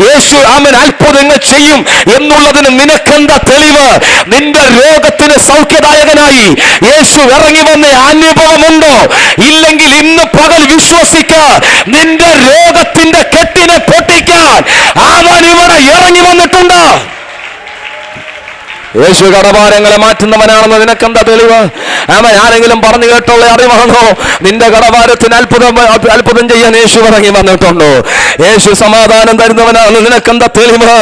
യേശു അവൻ അത്ഭുതങ്ങൾ ചെയ്യും എന്നുള്ളതിന് നിനക്കെന്താ തെളിവ്? നിന്റെ രോഗത്തിന് സൗഖ്യദായകനായി യേശു ഇറങ്ങി വന്ന അനുഭവമുണ്ടോ? ഇല്ലെങ്കിൽ ഇന്ന് പകൽ വിശ്വസിക്ക, നിന്റെ രോഗത്തിന്റെ കെട്ടിനെ പൊട്ടിക്കാൻ അവൻ ഇവിടെ ഇറങ്ങി വന്നിട്ടുണ്ട്. യേശു കടഭാരങ്ങളെ മാറ്റുന്നവനാണെന്ന് നിനക്കെന്താ തെളിവ്? അവൻ ആരെങ്കിലും പറഞ്ഞു കേട്ടുള്ള അറിവാണോ? നിന്റെ കടഭാരത്തിന് അത്ഭുതം ചെയ്യാൻ യേശു ഇറങ്ങി വന്നിട്ടുണ്ടോ? യേശു സമാധാനം തരുന്നവനാണെന്ന് നിനക്കെന്താ തെളിവ്?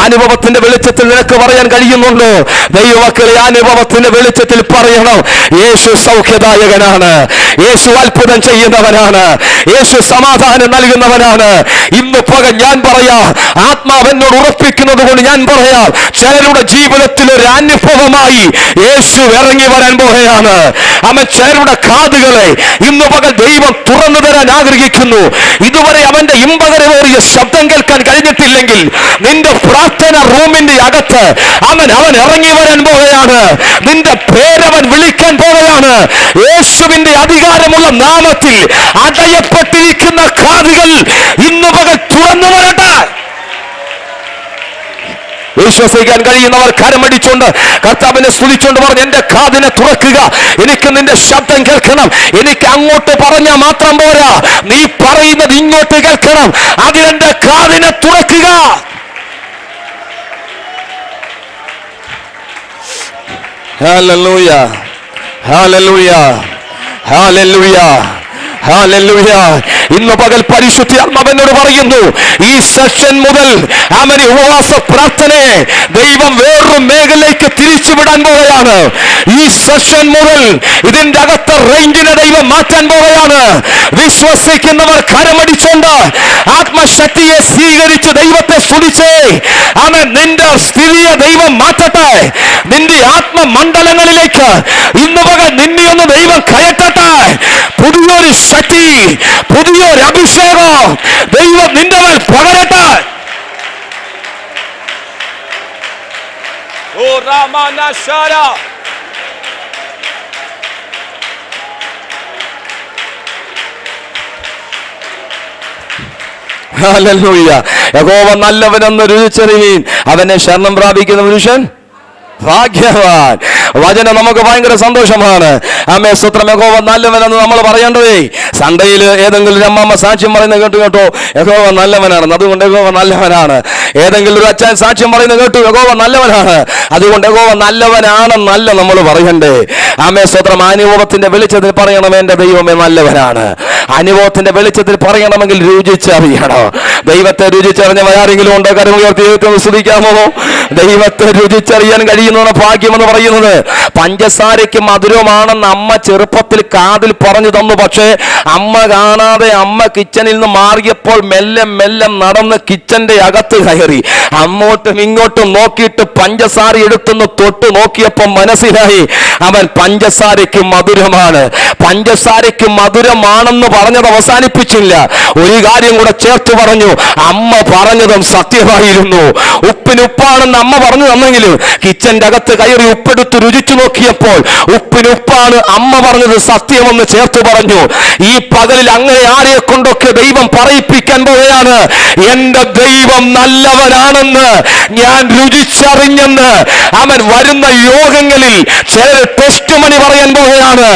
അനുഭവത്തിന്റെ വെളിച്ചത്തിൽ നിനക്ക് പറയാൻ കഴിയുന്നുണ്ടോ? ദൈവമക്കളെ, അനുഭവത്തിന്റെ വെളിച്ചത്തിൽ പറയണം, യേശു സൗഖ്യദായകനാണ്, യേശു അത്ഭുതം ചെയ്യുന്നവനാണ്, യേശു സമാധാനം നൽകുന്നവനാണ്. ഇന്ന് പകൽ ഞാൻ പറയാ, ആത്മാവ് എന്നോട് ഉറപ്പിക്കുന്നത് കൊണ്ട് ഞാൻ പറയാം, ചിലരുടെ ജീവിതത്തിൽ ഒരു അനുഭവമായി യേശു ഇറങ്ങി വരാൻ പോവുകയാണ്. അവൻ ചിലരുടെ കാതുകളെ ഇന്ന് പകൽ ദൈവം തുറന്നു തരാൻ ആഗ്രഹിക്കുന്നു. ഇതുവരെ അവന്റെ ഇമ്പകരമേറിയ ശബ്ദം കേൾക്കാൻ കഴിഞ്ഞിട്ടില്ലെങ്കിൽ നിന്റെ പ്രാർത്ഥന റൂമിന്റെ അകത്ത് അവൻ ഇറങ്ങി വരാൻ പോവുകയാണ്. നിന്റെ പേരവൻ വിളിക്കാൻ പോവുകയാണ്. യേശുവിന്റെ അധികാരമുള്ള നാമത്തിൽ അടയപ്പെട്ടിരിക്കുന്ന കാതുകൾ ഇന്ന് പകൽ തുറന്നു വരട്ടെ. വിശ്വസിക്കാൻ കഴിയുന്നവർ കരമടിച്ചുകൊണ്ട് കർത്താവിനെ സ്തുതിച്ചുകൊണ്ട് പറഞ്ഞു, എന്റെ കാതിനെ തുറക്കുക, എനിക്ക് നിന്റെ ശബ്ദം കേൾക്കണം. എനിക്ക് അങ്ങോട്ട് പറഞ്ഞാൽ മാത്രം പോരാ, നീ പറയുന്നത് ഇങ്ങോട്ട് കേൾക്കണം. അതിനെന്റെ കാതിനെ തുറക്കുക. ഹല്ലേലൂയ, ഹല്ലേലൂയ, ഹല്ലേലൂയ, ഹല്ലേലൂയ. ഇന്ന് പകൽ പരിശുദ്ധാത്മാവനോട് പറയുന്നു, ഈ സെഷൻ മുതൽ അവൻ ഉപവാസ പ്രാർത്ഥനയെ ദൈവം വേറൊരു മേഖലയിലേക്ക് തിരിച്ചുവിടാൻ പോവുകയാണ്. ഈ സെഷൻ മുതൽ ഇതിന്റെ അകത്തെ റേഞ്ചിനെ ദൈവം മാറ്റാൻ പോവുകയാണ്. വിശ്വസിക്കുന്നവർ കരമടിച്ചുകൊണ്ട് ആത്മശക്തിയെ സ്വീകരിച്ച് ദൈവത്തെ സ്തുതിച്ചേ. അവൻ നിന്റെ സ്ഥിതിയെ ദൈവം മാറ്റട്ടെ. നിന്റെ ആത്മമണ്ഡലങ്ങളിലേക്ക് ഇന്ന് പകൽ നിന്നെ ഒന്ന് ദൈവം കയറ്റട്ടെ. പുതിയൊരു ശക്തി, പുതിയൊരു അഭിഷേകം ദൈവം നിന്റെ മേൽ പകരട്ടെ. ഓ രാമനാശാര, ഹല്ലേലൂയ. യഹോവ നല്ലവനെന്ന് രുചിച്ചറിവീൻ, അവനെ ശരണം പ്രാപിക്കുന്ന പുരുഷൻ ഭാഗ്യവാൻ. വചനം നമുക്ക് ഭയങ്കര സന്തോഷമാണ്. ആമേ, സ്തോത്രം. യഹോവ നല്ലവനെന്ന് നമ്മൾ പറയേണ്ടതേ. സൺഡേയിൽ ഏതെങ്കിലും ഒരു അമ്മമ്മ സാക്ഷ്യം പറയുന്നത് കേട്ടോ, യഹോവ നല്ലവനാണെന്ന്, അതുകൊണ്ട് യഹോവ നല്ലവനാണ്. ഏതെങ്കിലും ഒരു അച്ഛൻ സാക്ഷ്യം പറയുന്നത് കേട്ടു, യഹോവ നല്ലവനാണ്, അതുകൊണ്ട് യഹോവ നല്ലവനാണെന്നല്ല നമ്മൾ പറയണ്ടേ. ആമേ, സ്തോത്രം. അനുഭവത്തിന്റെ വെളിച്ചത്തിൽ പറയണം, എന്റെ ദൈവമേ നല്ലവനാണ്. അനുഭവത്തിന്റെ വെളിച്ചത്തിൽ പറയണമെങ്കിൽ രുചിച്ചറിയണം. ദൈവത്തെ രുചിച്ചറിഞ്ഞവർ ആരെങ്കിലും ഉണ്ടോ? കരം ഉയർത്തി ദൈവത്തെ സ്തുതിക്കാമോ? ദൈവത്തെ രുചിച്ചറിയാൻ കഴിയുന്ന ഭാഗ്യമെന്ന് പറയുന്നത് പഞ്ചസാരയ്ക്ക് മധുരമാണെന്ന് അമ്മ ചെറുപ്പത്തിൽ കാതിൽ പറഞ്ഞു തന്നു. പക്ഷേ അമ്മ കാണാതെ അമ്മ കിച്ചണിൽ നിന്ന് മാറിയപ്പോൾ മെല്ലെ മെല്ലെ നടന്ന് കിച്ചന്റെ അകത്ത് കയറി അങ്ങോട്ടും ഇങ്ങോട്ടും നോക്കിയിട്ട് പഞ്ചസാര എടുത്തുനിന്ന് തൊട്ട് നോക്കിയപ്പോൾ മനസ്സിലായി അവൻ പഞ്ചസാരയ്ക്ക് മധുരമാണ്. പഞ്ചസാരയ്ക്ക് മധുരമാണെന്ന് പറഞ്ഞത് അവസാനിപ്പിച്ചില്ല, ഒരു കാര്യം കൂടെ ചേർത്ത് പറഞ്ഞു. അമ്മ പറഞ്ഞതും സത്യമായിരുന്നു. ഉപ്പിനുപ്പാണെന്ന് അമ്മ പറഞ്ഞു തന്നെങ്കിലും കിച്ചന്റെ അകത്ത് കയറി ഉപ്പെടുത്ത് രുചിച്ചു നോക്കിയപ്പോൾ ഉപ്പിനുപ്പാണ് അമ്മ പറഞ്ഞത് സത്യമെന്ന് ചേർത്ത് പറഞ്ഞു. ഈ പകലിൽ അങ്ങനെ ആരെ കൊണ്ടൊക്കെ ദൈവം പറയിപ്പിക്കാൻ പോവുകയാണ്, എന്റെ ദൈവം നല്ലവനാണെന്ന് ഞാൻ രുചിച്ചറിഞ്ഞെന്ന്. അവൻ വരുന്ന യോഗങ്ങളിൽ ചിലർ ടെസ്റ്റ് മണി പറയാൻ പോവുകയാണ്.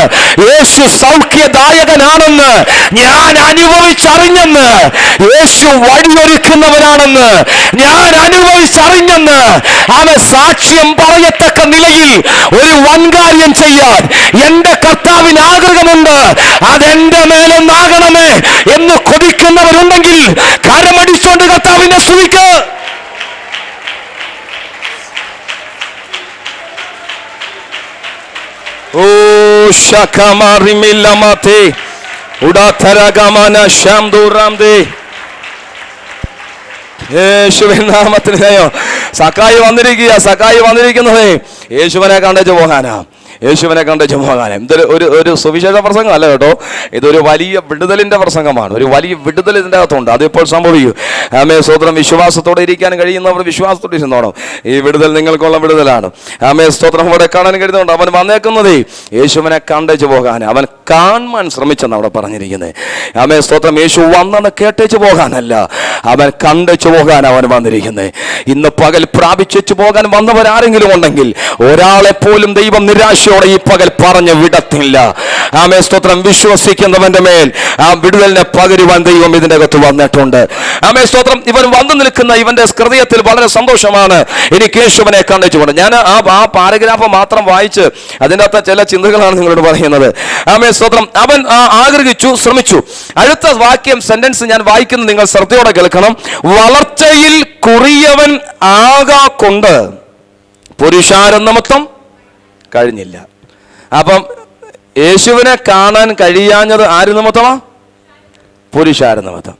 യേശു സൗഖ്യദായകനാണെന്ന് ഞാൻ അനുഭവിച്ചറിഞ്ഞെന്ന്. യേശു വഴിയൊരുക്കുന്നവനാണെന്ന് ഞാൻ അനുഭവിച്ചറിഞ്ഞെന്ന്. അവൻ സാക്ഷ്യം പറയത്തക്ക നിലയിൽ ഒരു വൻകാര്യം ചെയ്യാൻ എന്റെ കർത്താവിന് ആഗ്രഹമുണ്ട്. അതെന്റെ മേലൊന്നാകണമേ എന്ന് കൊതിക്കുന്നവരുണ്ടെങ്കിൽ കരമടിച്ചുകൊണ്ട് കർത്താവിനെ സ്തുതിക്ക്. ഓ ശകമാറിമില്ലമതേ ഉടാതരഗമന ശംദുറാംദേ. യേശുവിൻ നാമത്തിൽ സക്കായി വന്നിരിക്കുക. സക്കായി വന്നിരിക്കുന്നത് യേശുവിനെ കണ്ടു പോകാനാ. യേശുവിനെ കണ്ടേച്ച് പോകാൻ. ഇതൊരു ഒരു സുവിശേഷ പ്രസംഗം അല്ല കേട്ടോ, ഇതൊരു വലിയ വിടുതലിന്റെ പ്രസംഗമാണ്. ഒരു വലിയ വിടുതൽ ഇതിൻ്റെ അകത്തുണ്ട്. അതിപ്പോൾ സംഭവിക്കും. ആമേൻ സ്തോത്രം. വിശ്വാസത്തോടെ ഇരിക്കാൻ കഴിയുന്നവർ വിശ്വാസത്തോടെ ഇരുന്നോണം. ഈ വിടുതൽ നിങ്ങൾക്കുള്ള വിടുതലാണ്. ആമേൻ സ്തോത്രം. അവിടെ കാണാൻ കഴിയുന്നുണ്ട്. അവൻ വന്നേക്കുന്നതേ യേശുവിനെ കണ്ടേച്ച് പോകാൻ, അവൻ കാണാൻ ശ്രമിച്ചെന്ന് അവിടെ പറഞ്ഞിരിക്കുന്നത്. ആമേൻ സ്തോത്രം. യേശു വന്നെന്ന് കേട്ടേച്ച് പോകാനല്ല, അവൻ കണ്ടേച്ച് പോകാൻ അവൻ വന്നിരിക്കുന്നത്. ഇന്ന് പകൽ പ്രാപിച്ചു പോകാൻ വന്നവരാരെങ്കിലും ഉണ്ടെങ്കിൽ ഒരാളെ പോലും ദൈവം നിരാശയോടെ ഈ പകൽ പറഞ്ഞു വിടത്തില്ല. ആമേൻ സ്തോത്രം. വിശ്വസിക്കുന്നവന്റെ മേൽ ആ വിടുതലിനെ പകരുവാൻ ദൈവം ഇതിന്റെ അകത്ത് വന്നിട്ടുണ്ട്. ആമേൻ സ്തോത്രം. ഇവൻ വന്നു നിൽക്കുന്ന ഇവന്റെ ഹൃദയത്തിൽ വളരെ സന്തോഷമാണ്. എനിക്ക് യേശുവിനെ കണ്ടേച്ചുകൊണ്ട് ഞാൻ ആ പാരഗ്രാഫ് മാത്രം വായിച്ച് അതിൻ്റെ അകത്ത് ചില ചിന്തകളാണ് നിങ്ങളോട് പറയുന്നത്. ആമേൻ സ്തോത്രം. അവൻ ആഗ്രഹിച്ചു, ശ്രമിച്ചു. അടുത്ത വാക്യം സെന്റൻസ് ഞാൻ വായിക്കുന്നത് നിങ്ങൾ ശ്രദ്ധയോടെ കേൾക്കണം. വളർച്ചയിൽ കുറിയവൻ ആകാകൊണ്ട് പുരുഷാരം നിമിത്തം കഴിഞ്ഞില്ല. അപ്പം യേശുവിനെ കാണാൻ കഴിയാഞ്ഞത് ആര് നിമിത്തമാ? പുരുഷാര നിമിത്തം.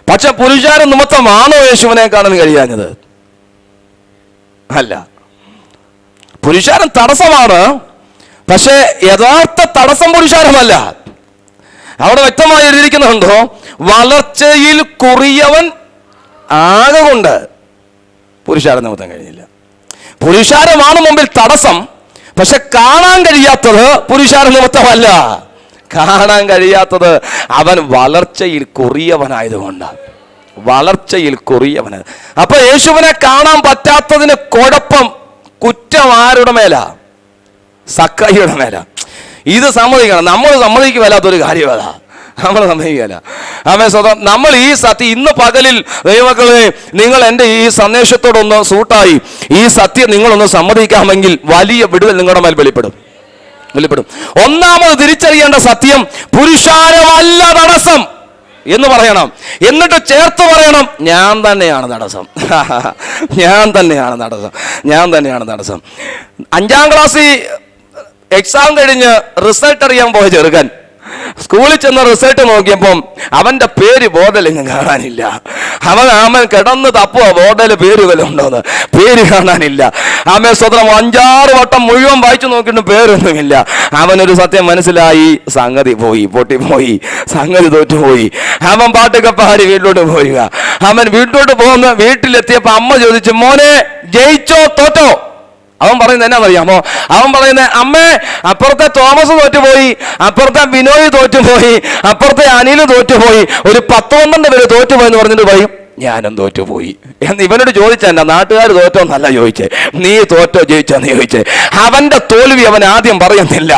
പക്ഷെ പുരുഷാര നിമിത്തമാണോ യേശുവിനെ കാണാൻ കഴിയാഞ്ഞത്? അല്ല. പുരുഷാരം തടസ്സമാണ്, പക്ഷെ യഥാർത്ഥ തടസ്സം പുരുഷാരമല്ല. അവിടെ വ്യക്തമായി എഴുതിയിരിക്കുന്നുണ്ടോ? വളർച്ചയിൽ കുറിയവൻ ആകൊണ്ട് പുരുഷാര നിമിത്തം കഴിഞ്ഞില്ല. പുരുഷാരമാണ് മുമ്പിൽ തടസ്സം, പക്ഷെ കാണാൻ കഴിയാത്തത് പുരുഷാര നിമിത്തമല്ല. കാണാൻ കഴിയാത്തത് അവൻ വളർച്ചയിൽ കുറിയവനായതുകൊണ്ട്. വളർച്ചയിൽ കുറിയവന്. അപ്പൊ യേശുവിനെ കാണാൻ പറ്റാത്തതിന് കുറ്റം ആരുടെ മേലാ? സക്കായിയുടെ മേലാ. ഇത് സമ്മതിക്കണം. നമ്മൾ സമ്മതിക്കുമല്ലാത്തൊരു കാര്യമല്ല. നമ്മൾ സമ്മതിക്കുകയല്ല. ആമേൻ സ്തോത്രം. നമ്മൾ ഈ സത്യം ഇന്ന് പകലിൽ ദൈവമക്കളെ നിങ്ങൾ എൻ്റെ ഈ സന്ദേശത്തോടൊന്ന് സൂട്ടായി ഈ സത്യം നിങ്ങളൊന്ന് സമ്മതിക്കാമെങ്കിൽ വലിയ വിടുതൽ നിങ്ങളുടെ മേൽ വെളിപ്പെടും. ഒന്നാമത് തിരിച്ചറിയേണ്ട സത്യം പുരുഷാരമല്ല തടസ്സം എന്ന് പറയണം. എന്നിട്ട് ചേർത്ത് പറയണം, ഞാൻ തന്നെയാണ് തടസ്സം. ഞാൻ തന്നെയാണ് തടസ്സം. 5ാം ക്ലാസ്സിൽ എക്സാം കഴിഞ്ഞ് റിസൾട്ട് അറിയാൻ പോയ ചെറുക്കൻ സ്കൂളിൽ ചെന്ന് റിസൾട്ട് നോക്കിയപ്പം അവന്റെ പേര് ബോർഡിലെങ്ങും കാണാനില്ല. അവൻ കിടന്ന് തപ്പുക ബോർഡിൽ പേര് വല്ല ഉണ്ടോന്ന്. പേര് കാണാനില്ല. ആമേൻ സ്തോത്രം. 5-6 വട്ടം മുഴുവൻ വായിച്ചു നോക്കിയിട്ട് പേരൊന്നുമില്ല. അവനൊരു സത്യം മനസ്സിലായി, സംഗതി പോയി, പൊട്ടിപ്പോയി, സംഗതി തോറ്റുപോയി. അവൻ പാട്ടൊക്കെ പാടി വീട്ടിലോട്ട് പോരുക. അവൻ വീട്ടിലോട്ട് പോകുന്ന വീട്ടിലെത്തിയപ്പോ അമ്മ ചോദിച്ചു, മോനെ ജയിച്ചോ തോറ്റോ? അവൻ പറയുന്നത് എന്നാന്നറിയാമോ? അവൻ പറയുന്നത്, അമ്മേ അപ്പുറത്തെ തോമസ് തോറ്റുപോയി, അപ്പുറത്തെ ബിനോയ് തോറ്റുപോയി, അപ്പുറത്തെ അനിൽ തോറ്റുപോയി, ഒരു 10-12 പേര് തോറ്റുപോയി എന്ന് പറഞ്ഞിട്ട് പറയും ഞാനും തോറ്റുപോയി എന്ന്. ഇവനോട് ചോദിച്ചാൽ നാട്ടുകാർ തോറ്റോന്നല്ല ചോദിച്ചേ, നീ തോറ്റോ ജയിച്ചോന്ന് ചോദിച്ചേ. അവന്റെ തോൽവി അവൻ ആദ്യം പറയുന്നില്ല,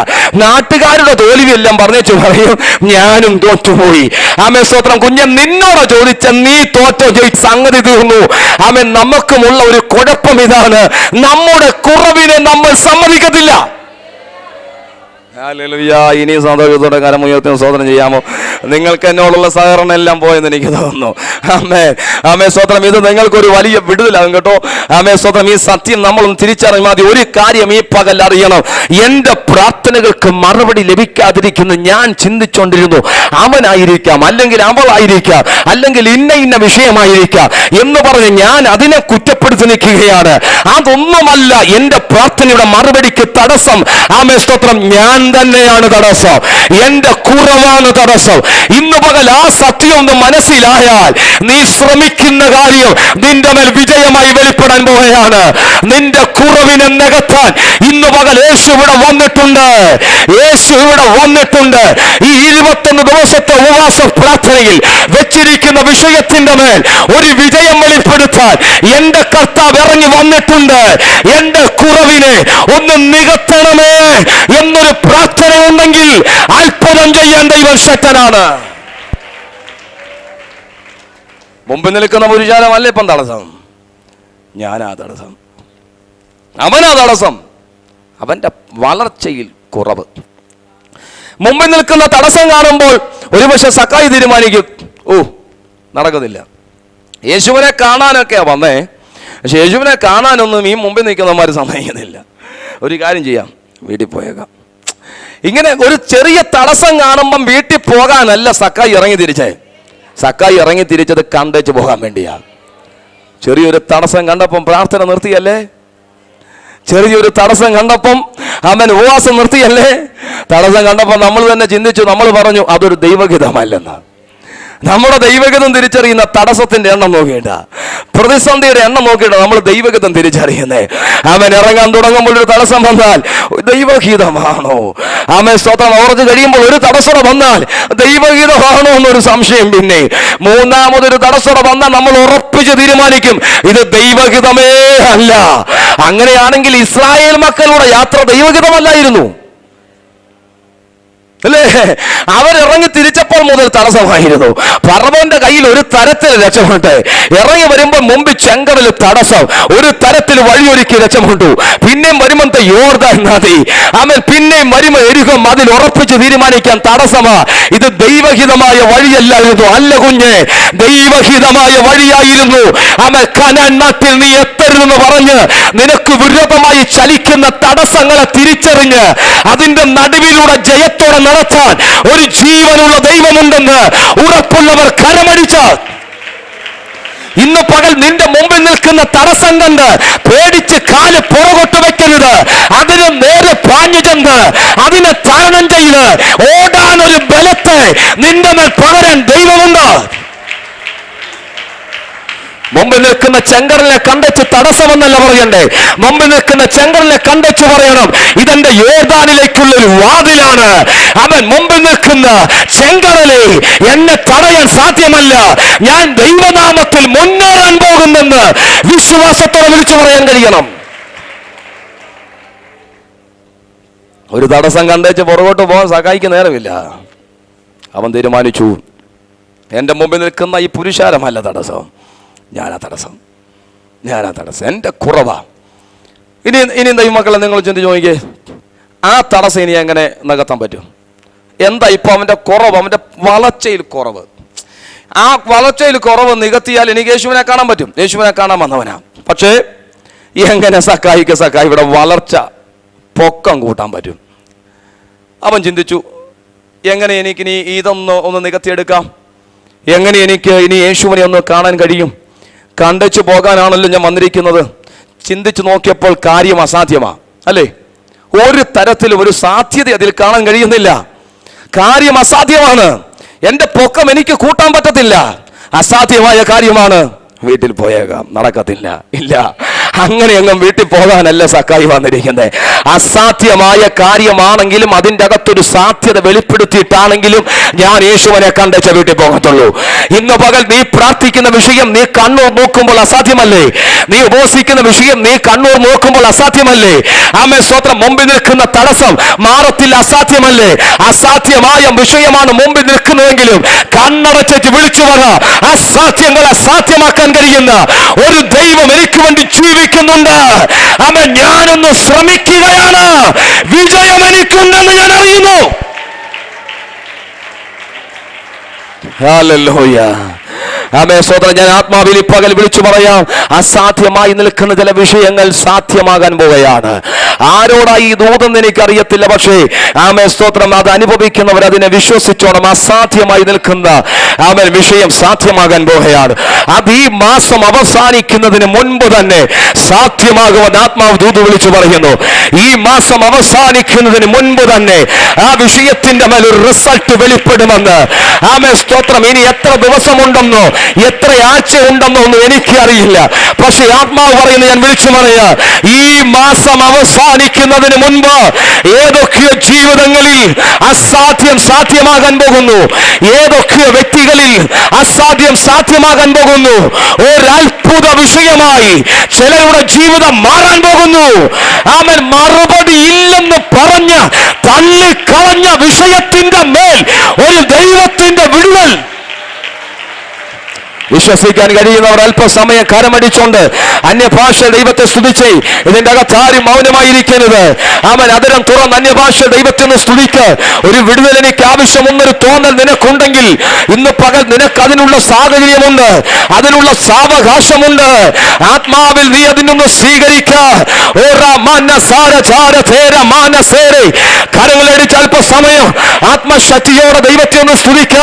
നാട്ടുകാരുടെ തോൽവി എല്ലാം പറഞ്ഞേച്ചു പറയും ഞാനും തോറ്റുപോയി. ആമേൻ സ്തോത്രം. കുഞ്ഞൻ നിന്നോട് ചോദിച്ച നീ തോറ്റോ ജയിച്ച സംഗതി തീർന്നു. ആമേൻ. നമുക്കുമുള്ള ഒരു കുഴപ്പം ഇതാണ്, നമ്മുടെ കുറവിനെ നമ്മൾ സമ്മതിക്കത്തില്ല. ഇനി സന്തോഷത്തോടെ കരം ഉയർത്തി സ്തോത്രം ചെയ്യാമോ? നിങ്ങൾക്ക് എന്നോടുള്ള സഹകരണം എല്ലാം പോയെന്ന് എനിക്ക് തോന്നുന്നു. ആമേൻ സ്തോത്രം. ഇത് നിങ്ങൾക്കൊരു വലിയ വിടുതലാകും കേട്ടോ. ആമേൻ സ്തോത്രം. ഈ സത്യം നമ്മളൊന്ന് തിരിച്ചറിഞ്ഞാൽ മതി. ഒരു കാര്യം ഈ പകൽ അറിയണം, എൻ്റെ പ്രാർത്ഥനകൾക്ക് മറുപടി ലഭിക്കാതിരിക്കുന്നു ഞാൻ ചിന്തിച്ചുകൊണ്ടിരുന്നു, അവനായിരിക്കാം, അല്ലെങ്കിൽ അവളായിരിക്കാം, അല്ലെങ്കിൽ ഇന്ന വിഷയമായിരിക്കാം എന്ന് പറഞ്ഞ് ഞാൻ അതിനെ കുറ്റപ്പെടുത്തി നിൽക്കുകയാണ്. അതൊന്നുമല്ല എൻ്റെ പ്രാർത്ഥനയുടെ മറുപടിക്ക് തടസ്സം. ആമേൻ സ്തോത്രം. ഞാൻ തന്നെയാണ് തടസ്സം. എന്റെ കുറവാണ് തടസ്സം. ഇന്ന് പകൽ ആ സത്യം ഒന്ന് മനസ്സിലായാൽ നീ ശ്രമിക്കുന്ന കാര്യം നിന്റെ മേൽ വിജയമായി വെളിപ്പെടാൻ പോവുകയാണ്. നിന്റെ കുറവിനെ നികത്താൻ ഇന്ന് പകൽ യേശു ഇവിടെ വന്നിട്ടുണ്ട്. ഈ 21 ദിവസത്തെ ഉപവാസ പ്രാർത്ഥനയിൽ വെച്ചിരിക്കുന്ന വിഷയത്തിന്റെ മേൽ ഒരു വിജയം വെളിപ്പെടുത്താൻ എന്റെ കർത്താവ് ഇറങ്ങി വന്നിട്ടുണ്ട്. എന്റെ കുറവിനെ ഒന്ന് നികത്തണമേ എന്നൊരു പ്രാർത്ഥന ഉണ്ടെങ്കിൽ അത്ഭുതം ചെയ്യാൻ ദൈവം ശക്തനാണ്. മുമ്പിൽ നിൽക്കുന്ന പുരുഷാരമല്ല ഇപ്പം തടസ്സം, ഞാനാ തടസ്സം, അവനാ തടസ്സം. അവന്റെ വളർച്ചയിൽ കുറവ്. മുമ്പിൽ നിൽക്കുന്ന തടസ്സം കാണുമ്പോൾ ഒരുപക്ഷെ സക്കായി തീരുമാനിക്കും, നടക്കത്തില്ല. യേശുവിനെ കാണാനൊക്കെയാ വന്നേ, പക്ഷെ യേശുവിനെ കാണാനൊന്നും ഈ മുമ്പിൽ നിൽക്കുന്നവന്മാർ സമ്മതിക്കുന്നില്ല. ഒരു കാര്യം ചെയ്യാം, വീട്ടിൽ പോയേക്കാം. ഇങ്ങനെ ഒരു ചെറിയ തടസ്സം കാണുമ്പം വീട്ടിൽ പോകാനല്ല സക്കായി ഇറങ്ങി തിരിച്ചേ. സക്കായി ഇറങ്ങി തിരിച്ചത് കണ്ടേച്ച് പോകാൻ വേണ്ടിയാ. ചെറിയൊരു തടസ്സം കണ്ടപ്പം പ്രാർത്ഥന നിർത്തിയല്ലേ? ചെറിയൊരു തടസ്സം കണ്ടപ്പം അവൻ ഉപവാസം നിർത്തിയല്ലേ? തടസ്സം കണ്ടപ്പോൾ നമ്മൾ തന്നെ ചിന്തിച്ചു, നമ്മൾ പറഞ്ഞു അതൊരു ദൈവഹിതമല്ലെന്ന്. നമ്മുടെ ദൈവഗതം തിരിച്ചറിയുന്ന തടസ്സത്തിന്റെ എണ്ണം നോക്കിയിട്ട, പ്രതിസന്ധിയുടെ എണ്ണം നോക്കിയിട്ട് നമ്മൾ ദൈവഗതം തിരിച്ചറിയുന്നേ. അവൻ ഇറങ്ങാൻ തുടങ്ങുമ്പോൾ ഒരു തടസ്സം വന്നാൽ ദൈവഗീതമാണോ? അവൻ സ്തോത്രം ഓർത്ത് കഴിയുമ്പോൾ ഒരു തടസ്സം വന്നാൽ ദൈവഗീതമാണോ എന്നൊരു സംശയം. പിന്നെ മൂന്നാമതൊരു തടസ്സം വന്നാൽ നമ്മൾ ഉറപ്പിച്ച് തീരുമാനിക്കും ഇത് ദൈവഗീതമേ അല്ല. അങ്ങനെയാണെങ്കിൽ ഇസ്രായേൽ മക്കളുടെ യാത്ര ദൈവഗീതമല്ലായിരുന്നു അല്ലേ? അവരിറങ്ങി തിരിച്ചപ്പോൾ മുതൽ തടസ്സമായിരുന്നു. ഫറവോന്റെ കയ്യിൽ ഒരു തരത്തിൽ രക്ഷപ്പെട്ടെ, ഇറങ്ങി വരുമ്പോൾ മുമ്പ് ചെങ്കടൽ തടസ്സം, ഒരു തരത്തിൽ വഴിയൊരുക്കി രക്ഷപ്പെട്ടു. പിന്നെയും വരുമ്പോൾ യോർദാൻ നദി, അവൻ പിന്നെയും വരുമ്പോൾ എരിഹോ മതിൽ ഉറപ്പിച്ച് തീരുമാനിക്കാൻ തടസ്സമാ. ഇത് ദൈവഹിതമായ വഴിയല്ലായിരുന്നു. അല്ല കുഞ്ഞെ, ദൈവഹിതമായ വഴിയായിരുന്നു. അവൻ കനാൻ നാട്ടിൽ നീ എത്തരുതെന്ന് പറഞ്ഞ് നിനക്ക് വിരോധമായി ചലിക്കുന്ന തടസ്സങ്ങളെ തിരിച്ചറിഞ്ഞ് അതിന്റെ നടുവിലൂടെ ജയത്തോടെ നടത്താൻ ഒരു ജീവനുള്ള ദൈവമുണ്ടെന്ന് ഉറപ്പുള്ളവർ കരമടിച്ച് ഇന്ന് പകൽ നിന്റെ മുമ്പിൽ നിൽക്കുന്ന തടസ്സം കണ്ട് പേടിച്ച് കാല് പുറകോട്ട് വെക്കരുത്. അതിന് നേരെ പാഞ്ഞു ചെന്ന് അതിനെ തരണം ചെയ്ത് ഓടാനൊരു ബലത്തെ നിന്റെ മേൽ പകരാൻ ദൈവമുണ്ട്. മുമ്പിൽ നിൽക്കുന്ന ചെങ്കടലിനെ കണ്ടെച്ച് തടസ്സമെന്നല്ല പറയണ്ടേ, മുമ്പിൽ നിൽക്കുന്ന ചെങ്കടലിനെ കണ്ടെച്ച് പറയണം ഇതെന്റെ യോർദാനിലേക്കുള്ള ഒരു വാതിലാണ്. അവൻ മുമ്പിൽ നിൽക്കുന്ന ചെങ്കടലെ എന്നെ തടയാൻ സാധ്യമല്ല, ഞാൻ ദൈവനാമത്തിൽ മുന്നേറാൻ പോകുന്നെന്ന് വിശ്വാസത്തോടെ വിളിച്ചു പറയാൻ കഴിയണം. ഒരു തടസ്സം കണ്ടേച്ച് പുറകോട്ട് പോകാൻ സഹായിക്ക് നേരമില്ല. അവൻ തീരുമാനിച്ചു എൻ്റെ മുമ്പിൽ നിൽക്കുന്ന ഈ പുരുഷാരമല്ല തടസ്സം, ഞാനാ തടസ്സം, എൻ്റെ കുറവാ. ഇനി ദൈവമക്കളെ നിങ്ങൾ ചിന്തിച്ച് നോക്കിയേ, ആ തടസ്സം ഇനി എങ്ങനെ നികത്താൻ പറ്റും? എന്താ ഇപ്പൊ അവന്റെ കുറവ്, അവന്റെ വളർച്ചയിൽ കുറവ്. ആ വളർച്ചയിൽ കുറവ് നികത്തിയാൽ എനിക്ക് യേശുവിനെ കാണാൻ പറ്റും. യേശുവിനെ കാണാൻ വന്നവനാ. പക്ഷേ എങ്ങനെ സക്കായിയുടെ വളർച്ച പൊക്കം കൂട്ടാൻ പറ്റും? അവൻ ചിന്തിച്ചു, എങ്ങനെ എനിക്കിനി ഒന്ന് നികത്തിയെടുക്കാം, എങ്ങനെ എനിക്ക് ഇനി യേശുവിനെ ഒന്ന് കാണാൻ കഴിയും? കണ്ടച്ചു പോകാനാണല്ലോ ഞാൻ വന്നിരിക്കുന്നത്. ചിന്തിച്ചു നോക്കിയപ്പോൾ കാര്യം അസാധ്യമാ അല്ലേ? ഒരു തരത്തിലും ഒരു സാധ്യത അതിൽ കാണാൻ കഴിയുന്നില്ല. കാര്യം അസാധ്യമാണ്. എൻ്റെ പൊക്കം എനിക്ക് കൂട്ടാൻ പറ്റത്തില്ല. അസാധ്യമായ കാര്യമാണ്. വീട്ടിൽ പോയേക്കാം, നടക്കത്തില്ല. ഇല്ല, അങ്ങനെ എങ്ങും വീട്ടിൽ പോകാനല്ല സക്കായി വന്നിരിക്കുന്നത്. അസാധ്യമായ കാര്യമാണെങ്കിലും അതിൻ്റെ അകത്തൊരു സാധ്യത വെളിപ്പെടുത്തിയിട്ടാണെങ്കിലും ഞാൻ യേശുവിനെ കണ്ടേച്ച വീട്ടിൽ പോകത്തുള്ളൂ. ഇന്ന് പകൽ നീ പ്രാർത്ഥിക്കുന്ന വിഷയം നീ കണ്ണൂർ നോക്കുമ്പോൾ അസാധ്യമല്ലേ? നീ ഉപവസിക്കുന്ന വിഷയം നീ കണ്ണൂർ നോക്കുമ്പോൾ അസാധ്യമല്ലേ? ആമേൻ സ്തോത്രം. മുമ്പിൽ നിൽക്കുന്ന തടസ്സം മാറത്തില്ല, അസാധ്യമല്ലേ? അസാധ്യമായ വിഷയമാണ് മുമ്പിൽ നിൽക്കുന്നതെങ്കിലും കണ്ണടച്ചു വിളിച്ചു പറ, അസാധ്യങ്ങളെ സാധ്യമാക്കാൻ കഴിയുന്ന ഒരു ദൈവം എനിക്ക് വേണ്ടി ജീവിക്കുന്നുണ്ട്. അവൻ ഞാനൊന്ന് ശ്രമിക്കുകയാണ്, വിജയം എനിക്കുണ്ടെന്ന് ഞാൻ അറിയുന്നു. ഹല്ലേലൂയ. ആമേൻ സ്തോത്രം. ഞാൻ ആത്മാവിൽ പകൽ വിളിച്ചു പറയാം, അസാധ്യമായി നിൽക്കുന്ന ചില വിഷയങ്ങൾ സാധ്യമാകാൻ പോവുകയാണ്. ആരോടായി ഈ ദൂതെന്ന് എനിക്കറിയത്തില്ല, പക്ഷേ ആമേൻ സ്തോത്രം അത് അനുഭവിക്കുന്നവർ അതിനെ വിശ്വസിച്ചോണം. അസാധ്യമായി നിൽക്കുന്ന ആമേൻ വിഷയം സാധ്യമാകാൻ പോവുകയാണ്. അത് ഈ മാസം അവസാനിക്കുന്നതിന് മുൻപ് തന്നെ സാധ്യമാകുമെന്ന് ആത്മാവ് ദൂത് വിളിച്ചു പറയുന്നു. ഈ മാസം അവസാനിക്കുന്നതിന് മുൻപ് തന്നെ ആ വിഷയത്തിന്റെ മേൽ ഒരു റിസൾട്ട് വെളിപ്പെടുമെന്ന്. ആമേൻ സ്തോത്രം. ഇനി എത്ര ദിവസമുണ്ടെന്നോ എത്ര ആഴ്ച ഉണ്ടെന്നോ ഒന്നും എനിക്കറിയില്ല, പക്ഷെ ആത്മാവ് പറയുന്നു, ഞാൻ വിളിച്ചു പറയാ, ഈ മാസം അവസാനിക്കുന്നതിന് മുൻപ് ഏതൊക്കെയോ ജീവിതങ്ങളിൽ അസാധ്യം സാധ്യമാകാൻ പോകുന്നു, ഏതൊക്കെയോ വ്യക്തികളിൽ അസാധ്യം സാധ്യമാകാൻ പോകുന്നു. ഒരത്ഭുത വിഷയമായി ചിലരുടെ ജീവിതം മാറാൻ പോകുന്നു. അവൻ മറുപടി ഇല്ലെന്ന് പറഞ്ഞ തള്ളിക്കളഞ്ഞ വിഷയത്തിന്റെ മേൽ ഒരു ദൈവത്തിന്റെ വിടുതൽ. വിശ്വസിക്കാൻ കഴിയുന്നവർ അല്പസമയം കരമടിച്ചുകൊണ്ട് അന്യഭാഷ ദൈവത്തെ സ്തുതിച്ച്. ഇതിന്റെ അകത്ത് ആരും മൗനമായിരിക്കരുത്. അവൻ അതിരം തുറന്ന് അന്യഭാഷ ദൈവത്തിന് സ്തുതിക്ക്. ഒരു വിടുതൽ എനിക്ക് ആവശ്യമെന്നൊരു തോന്നൽ നിനക്കുണ്ടെങ്കിൽ ഇന്ന് പകൽ നിനക്ക് അതിനുള്ള സാഹചര്യമുണ്ട്, അതിനുള്ള സാവകാശമുണ്ട്. ആത്മാവിൽ നീ അതിനൊന്ന് സ്വീകരിക്ക. കരങ്ങളടിച്ച് അല്പസമയം ആത്മശക്തിയോടെ ദൈവത്തെ ഒന്ന് സ്തുതിക്ക.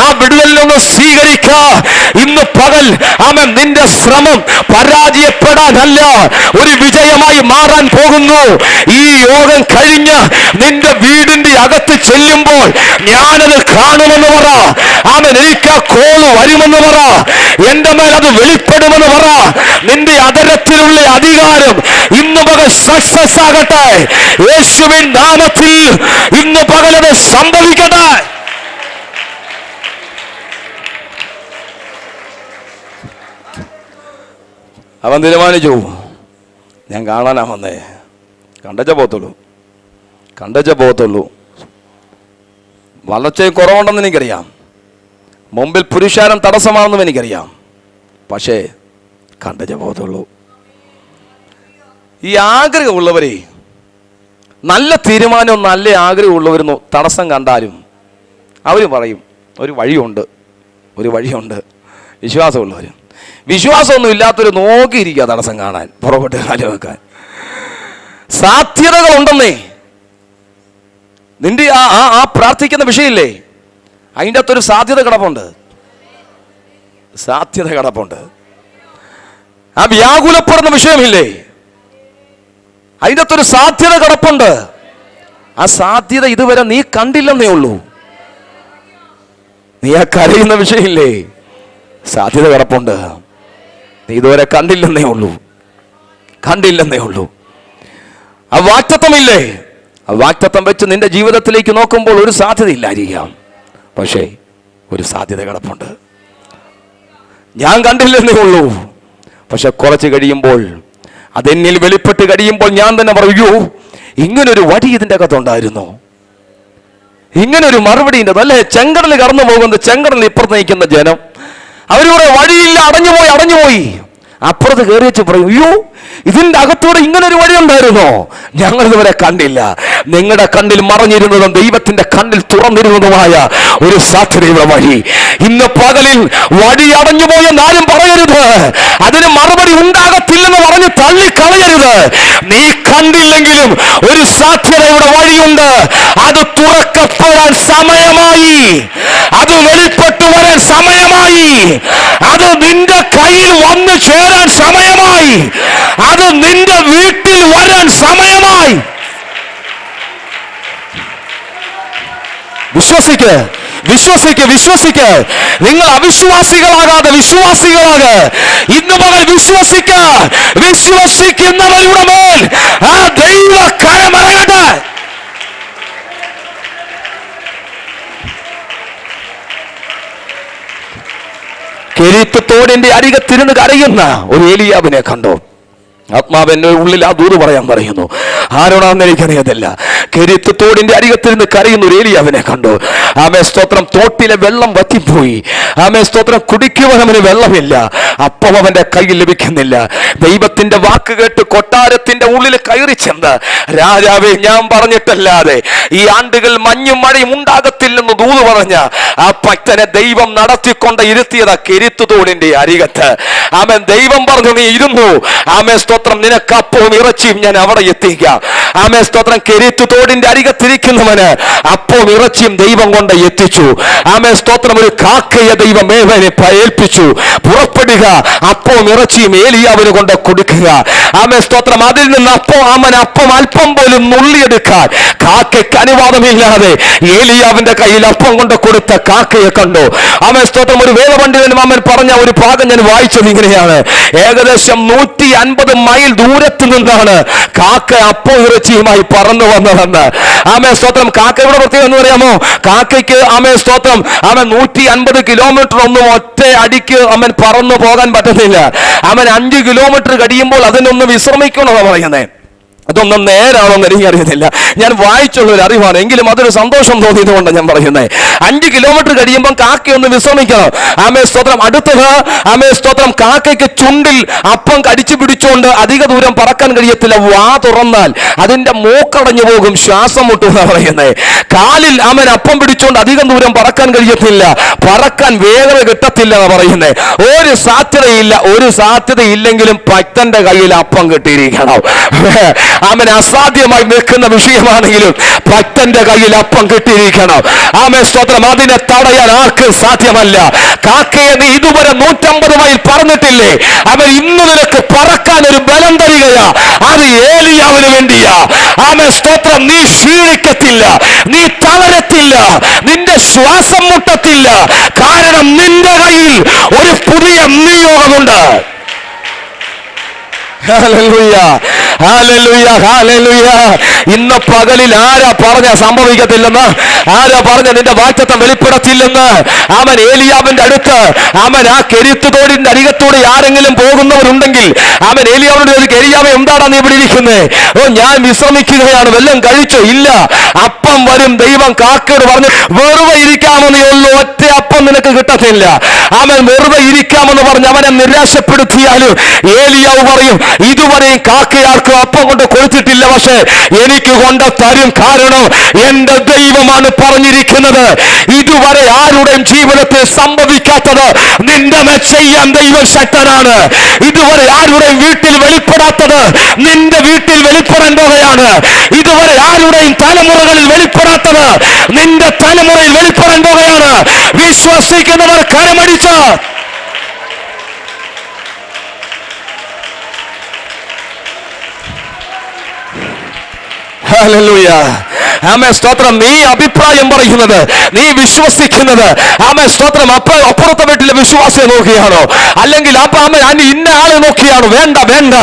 ആ വിടുതലിനൊന്ന് സ്വീകരിക്ക. ഇന്ന് പകൽ ആമേൻ നിന്റെ ശ്രമം പരാജയപ്പെടാനല്ല, ഒരു വിജയമായി മാറാൻ പോകുന്നു. ഈ യോഗം കഴിഞ്ഞ് നിന്റെ വീടിന്റെ അകത്ത് ചെല്ലുമ്പോൾ ഞാനത് കാണുമെന്ന് പറ. ആമേൻ, എനിക്ക് ആ കോള് വരുമെന്ന് പറ. എന്റെ മേൽ അത് വെളിപ്പെടുമെന്ന് പറ. നിന്റെ അതരത്തിലുള്ള അധികാരം ഇന്ന് പകൽ സക്സസ് ആകട്ടെ. യേശുവിൻ നാമത്തിൽ ഇന്ന് പകൽ അത് സംഭവിക്കട്ടെ. അവൻ തീരുമാനിച്ചു, ഞാൻ കാണാനാ വന്നേ, കണ്ടച്ച പോകത്തുള്ളൂ. വളർച്ചയിൽ കുറവുണ്ടെന്ന് എനിക്കറിയാം, മുമ്പിൽ പുരുഷാരം തടസ്സമാണെന്നും എനിക്കറിയാം, പക്ഷേ കണ്ടച്ച പോകത്തുള്ളൂ. ഈ ആഗ്രഹമുള്ളവരെ, നല്ല തീരുമാനവും നല്ല ആഗ്രഹമുള്ളവരും തടസ്സം കണ്ടാലും അവർ പറയും ഒരു വഴിയുണ്ട്. വിശ്വാസമുള്ളവർ, വിശ്വാസമൊന്നും ഇല്ലാത്തൊരു നോക്കിയിരിക്കുക തടസ്സം കാണാൻ, പുറകോട്ട് കാലം വെക്കാൻ. സാധ്യതകളുണ്ടെന്നേ. നിന്റെ ആ പ്രാർത്ഥിക്കുന്ന വിഷയമില്ലേ, അതിൻ്റെ അകത്തൊരു സാധ്യത കിടപ്പുണ്ട്. ആ വ്യാകുലപ്പെടുന്ന വിഷയമില്ലേ, അതിൻ്റെ അകത്തൊരു സാധ്യത കിടപ്പുണ്ട്. ആ സാധ്യത ഇതുവരെ നീ കണ്ടില്ലെന്നേ ഉള്ളൂ. നീ ആ കരയുന്ന വിഷയമില്ലേ, സാധ്യത കിടപ്പുണ്ട്. നീ ഇതുവരെ കണ്ടില്ലെന്നേ ഉള്ളൂ. ആ വാക്തത്വമില്ലേ, ആ വാക്തത്വം വെച്ച് നിന്റെ ജീവിതത്തിലേക്ക് നോക്കുമ്പോൾ ഒരു സാധ്യത ഇല്ലായിരിക്കാം, പക്ഷേ ഒരു സാധ്യത കിടപ്പുണ്ട്. ഞാൻ കണ്ടില്ലെന്നേ ഉള്ളൂ, പക്ഷെ കുറച്ച് കഴിയുമ്പോൾ, അതെന്നിൽ വെളിപ്പെട്ട് കഴിയുമ്പോൾ ഞാൻ തന്നെ പറയൂ, ഇങ്ങനൊരു വടി ഇതിൻ്റെ അകത്തുണ്ടായിരുന്നു, ഇങ്ങനൊരു മറുപടി ഉണ്ട് അല്ലേ. ചെങ്കടൽ കടന്നു പോകുന്ന, ചെങ്കടൽ ഇപ്പുറത്ത് നയിക്കുന്ന ജനം, അവരിവിടെ വഴിയില്ല, അടഞ്ഞുപോയി. അപ്പുറത്ത് കയറി വെച്ച് പറയും, അയ്യോ ഇതിൻ്റെ അകത്തൂടെ ഇങ്ങനൊരു വഴി ഉണ്ടായിരുന്നോ, ഞങ്ങൾ ഇതുവരെ കണ്ടില്ല. നിങ്ങളുടെ കണ്ണിൽ മറഞ്ഞിരുന്നതും ദൈവത്തിന്റെ കണ്ണിൽ തുറന്നിരുന്നതുമായ ഒരു സാധ്യതയുടെ വഴി ഇന്ന് പകലിൽ വഴി അടഞ്ഞുപോയെന്ന് ആരും പറയരുത്. അതിന് മറുപടി ഉണ്ടാകത്തില്ലെന്ന് പറഞ്ഞ് തള്ളിക്കളയരുത്. നീ കണ്ടില്ലെങ്കിലും ഒരു സാധ്യതയുടെ വഴിയുണ്ട്. അത് തുറക്കപ്പെടാൻ സമയമായി, അത് വെളിപ്പെട്ടു വരാൻ സമയമായി, അത് നിന്റെ കയ്യിൽ വന്നു ചേരാൻ സമയമായി, അത് നിന്റെ വീട്ടിൽ വരാൻ സമയമായി. വിശ്വസിക്ക്. നിങ്ങൾ അവിശ്വാസികളാകാതെ വിശ്വാസികളാക. ഇന്ന് മുതൽ വിശ്വസിക്കുന്നവരുടെ മേൽ ആ ദൈവ കരമിറങ്ങട്ടെ. കെരീത്ത് അരികത്തിരുന്ന് കരയുന്ന ഒരു ഏലിയാവിനെ കണ്ടു. ആത്മാവെന്റെ ഉള്ളിൽ ആ ദൂത് പറയാൻ പറയുന്നു. ആരോടാന്ന് എനിക്കറിയത്തില്ല. കെരീത്ത് തോടിന്റെ അരികത്തിരുന്ന് കരയുന്ന ഒരു ഏലിയാവിനെ കണ്ടു. ആമേ സ്തോത്രം. തോട്ടിലെ വെള്ളം വറ്റിപ്പോയി. ആമേ സ്തോത്രം. കുടിക്കുവാൻ അവന് വെള്ളമില്ല. അപ്പം അവന്റെ കയ്യിൽ ലഭിക്കുന്നില്ല. ദൈവത്തിന്റെ വാക്ക് കേട്ട് കൊട്ടാരത്തിന്റെ ഉള്ളിൽ കയറി ചെന്ന്, രാജാവേ, ഞാൻ പറഞ്ഞിട്ടല്ലാതെ ഈ ആണ്ടുകൾ മഞ്ഞും മഴയും ഉണ്ടാകത്തില്ലെന്ന് ദൂത് പറഞ്ഞ ആ ഭക്തനെ ദൈവം നടത്തിക്കൊണ്ട് ഇരുത്തിയതാ കെരീത്ത് തോടിന്റെ അരികത്ത്. ആമേൻ. ദൈവം പറഞ്ഞു, നീ ഇരുന്നു. ആമേ സ്തോത്രം. നിനക്ക് അപ്പവും ഇറച്ചിയും ഞാൻ അവിടെ എത്തിക്കാം. ആമേ സ്തോത്രം. കെരീത്ത് തോടിന്റെ അരികത്തിരിക്കുന്നവന് അപ്പവും ഇറച്ചിയും ദൈവം കൊണ്ട് എത്തിച്ചു. ആമേ സ്തോത്രം. ഒരു കാക്കയെ ദൈവം ഏവനെ ഏൽപ്പിച്ചു. പുറപ്പെടുക, അപ്പവും ഇറച്ചിയും ഏലിയാവിന് കൊണ്ട് കൊടുക്കുക. ആമേ സ്തോത്രം. അതിൽ നിന്ന് അപ്പം അല്പം പോലും നുള്ളിയെടുക്കാൻ കാക്കയ്ക്ക് അനുവാദമില്ലാതെ ഏലിയാവിന്റെ കയ്യിൽ അപ്പം കൊണ്ട് കൊടുത്ത കാക്കയെ കണ്ടു. ആമേ സ്തോത്രം. ഒരു വേദപണ്ഡിതനും അവൻ പറഞ്ഞ ഒരു ഭാഗം ഞാൻ വായിച്ചത് ഇങ്ങനെയാണ്. ഏകദേശം 150 മൈൽ ദൂരത്ത് നിന്നാണ് കാക്ക അപ്പം ഇറച്ചിയുമായി പറന്നു വന്നതെന്ന്. ആമേ സ്തോത്രം. കാക്കയുടെ പ്രത്യേകത എന്ന് പറയാമോ? കാക്കയ്ക്ക് ആമേ സ്തോത്രം 150 കിലോമീറ്റർ ഒന്നും ഒറ്റ അടിക്ക് അവൻ പറന്നു പോകാൻ പറ്റുന്നില്ല. അവൻ 5 കിലോമീറ്റർ കഴിയുമ്പോൾ അതിനൊന്ന് വിശ്രമിക്കണമെന്ന് പറയുന്നത്. അതൊന്നും നേരാണോന്ന് എനിക്കറിയത്തില്ല. ഞാൻ വായിച്ചുള്ള ഒരു അറിവാണ്, എങ്കിലും അതൊരു സന്തോഷം തോന്നിയതുകൊണ്ട് ഞാൻ പറയുന്നത്. 5 കിലോമീറ്റർ കഴിയുമ്പോൾ കാക്കയൊന്ന് വിശ്രമിക്കണം. ആമേ സ്തോത്രം. അടുത്തത് ആമേ സ്തോത്രം. കാക്കയ്ക്ക് ചുണ്ടിൽ അപ്പം കടിച്ചു പിടിച്ചുകൊണ്ട് അധിക ദൂരം പറക്കാൻ കഴിയത്തില്ല. വാ തുറന്നാൽ അതിന്റെ മൂക്കടഞ്ഞു പോകും, ശ്വാസം മുട്ടുന്ന പറയുന്നത്. കാലിൽ അവൻ അപ്പം പിടിച്ചുകൊണ്ട് അധികം ദൂരം പറക്കാൻ കഴിയത്തില്ല, പറക്കാൻ വേഗത കിട്ടത്തില്ല എന്ന് പറയുന്നത്. ഒരു സാധ്യതയില്ലെങ്കിലും ഭക്തന്റെ കയ്യിൽ അപ്പം കിട്ടിയിരിക്കണം. അവൻ അസാധ്യമായി നിൽക്കുന്ന വിഷയമാണെങ്കിലും ഭക്തന്റെ കയ്യിൽ അപ്പം കിട്ടിയിരിക്കണം. ആമേൻ സ്തോത്രം. അതിനെ തടയാൻ ആർക്കും സാധ്യമല്ല. കാക്കയെ നീ ഇതുവരെ 150 മൈൽ പറന്നിട്ടില്ലേ, അവൻ ഇന്ന് നിനക്ക് പറക്കാൻ ഒരു ബലം തരികയാ. അത് ഏലിയാവിന് വേണ്ടിയാ. ആമേൻ സ്തോത്രം. നീ ക്ഷീണിക്കത്തില്ല, നീ തളരത്തില്ല, നിന്റെ ശ്വാസം മുട്ടത്തില്ല. കാരണം നിന്റെ കയ്യിൽ ഒരു പുതിയ നിയോഗമുണ്ട്. ഹല്ലേലൂയ, ഹല്ലേലൂയ, ഹല്ലേലൂയ. ഇന്ന് പകലിൽ ആരാ പറഞ്ഞ സംഭവിക്കത്തില്ലെന്ന്? ആരാ പറഞ്ഞ നിന്റെ വാഗ്ദത്തം വെളിപ്പെടത്തില്ലെന്ന്? അവൻ ഏലിയാവിന്റെ അടുത്ത് അവൻ ആ കെരുത്തുതോടിന്റെ അരികത്തൂടെ ആരെങ്കിലും പോകുന്നവരുണ്ടെങ്കിൽ അവൻ ഏലിയാവിനോട് ചോദിക്കും, ഏലിയാവേ എന്താണ് നീ ഇവിടെ ഇരിക്കുന്നത്? ഓ, ഞാൻ വിശ്രമിക്കുകയാണ്. വല്ലതും കഴിച്ചോ? ഇല്ല. അപ്പം വരും. ദൈവം കാക്കയോട് പറഞ്ഞു, വെറുതെ ഇരിക്കാമെന്നേ ഉള്ളൂ, ഒറ്റ അപ്പം നിനക്ക് കിട്ടത്തില്ല. അവൻ വെറുതെ ഇരിക്കാമെന്ന് പറഞ്ഞ് അവനെ നിരാശപ്പെടുത്തിയാലും ഏലിയാവ് പറയും, ഇതുവരെ കാക്കയാർക്കും അപ്പം കൊണ്ട് കൊടുത്തിട്ടില്ല, പക്ഷെ എനിക്ക് കൊണ്ട് തരും. കാരണം എന്റെ ദൈവമാണ് പറഞ്ഞിരിക്കുന്നത്. ഇതുവരെ ആരുടെയും ജീവിതത്തിൽ സംഭവിക്കാത്തത് നിന്റെ മേൽ ചെയ്യാൻ ദൈവം ശക്തനാണ്. ഇതുവരെ ആരുടെയും വീട്ടിൽ വെളിപ്പെടാത്തത് നിന്റെ വീട്ടിൽ വെളിപ്പെടാൻ പോകുകയാണ്. ഇതുവരെ ആരുടെയും തലമുറകളിൽ വെളിപ്പെടാത്തത് നിന്റെ തലമുറയിൽ വെളിപ്പെടാൻ പോകുകയാണ്. വിശ്വസിക്കുന്നവർ കരമടിച്ച ഹല്ലേലൂയ. ആമേൻ സ്തോത്രം. നീ അഭിപ്രായം പറയുന്നത്, നീ വിശ്വസിക്കുന്നത്, ആമേൻ സ്തോത്രം, അപ്പുറത്തെ വീട്ടിലെ വിശ്വാസിയെ നോക്കിയാണോ? അല്ലെങ്കിൽ ഇന്ന ആളെ നോക്കിയാണോ? വേണ്ട, വേണ്ട.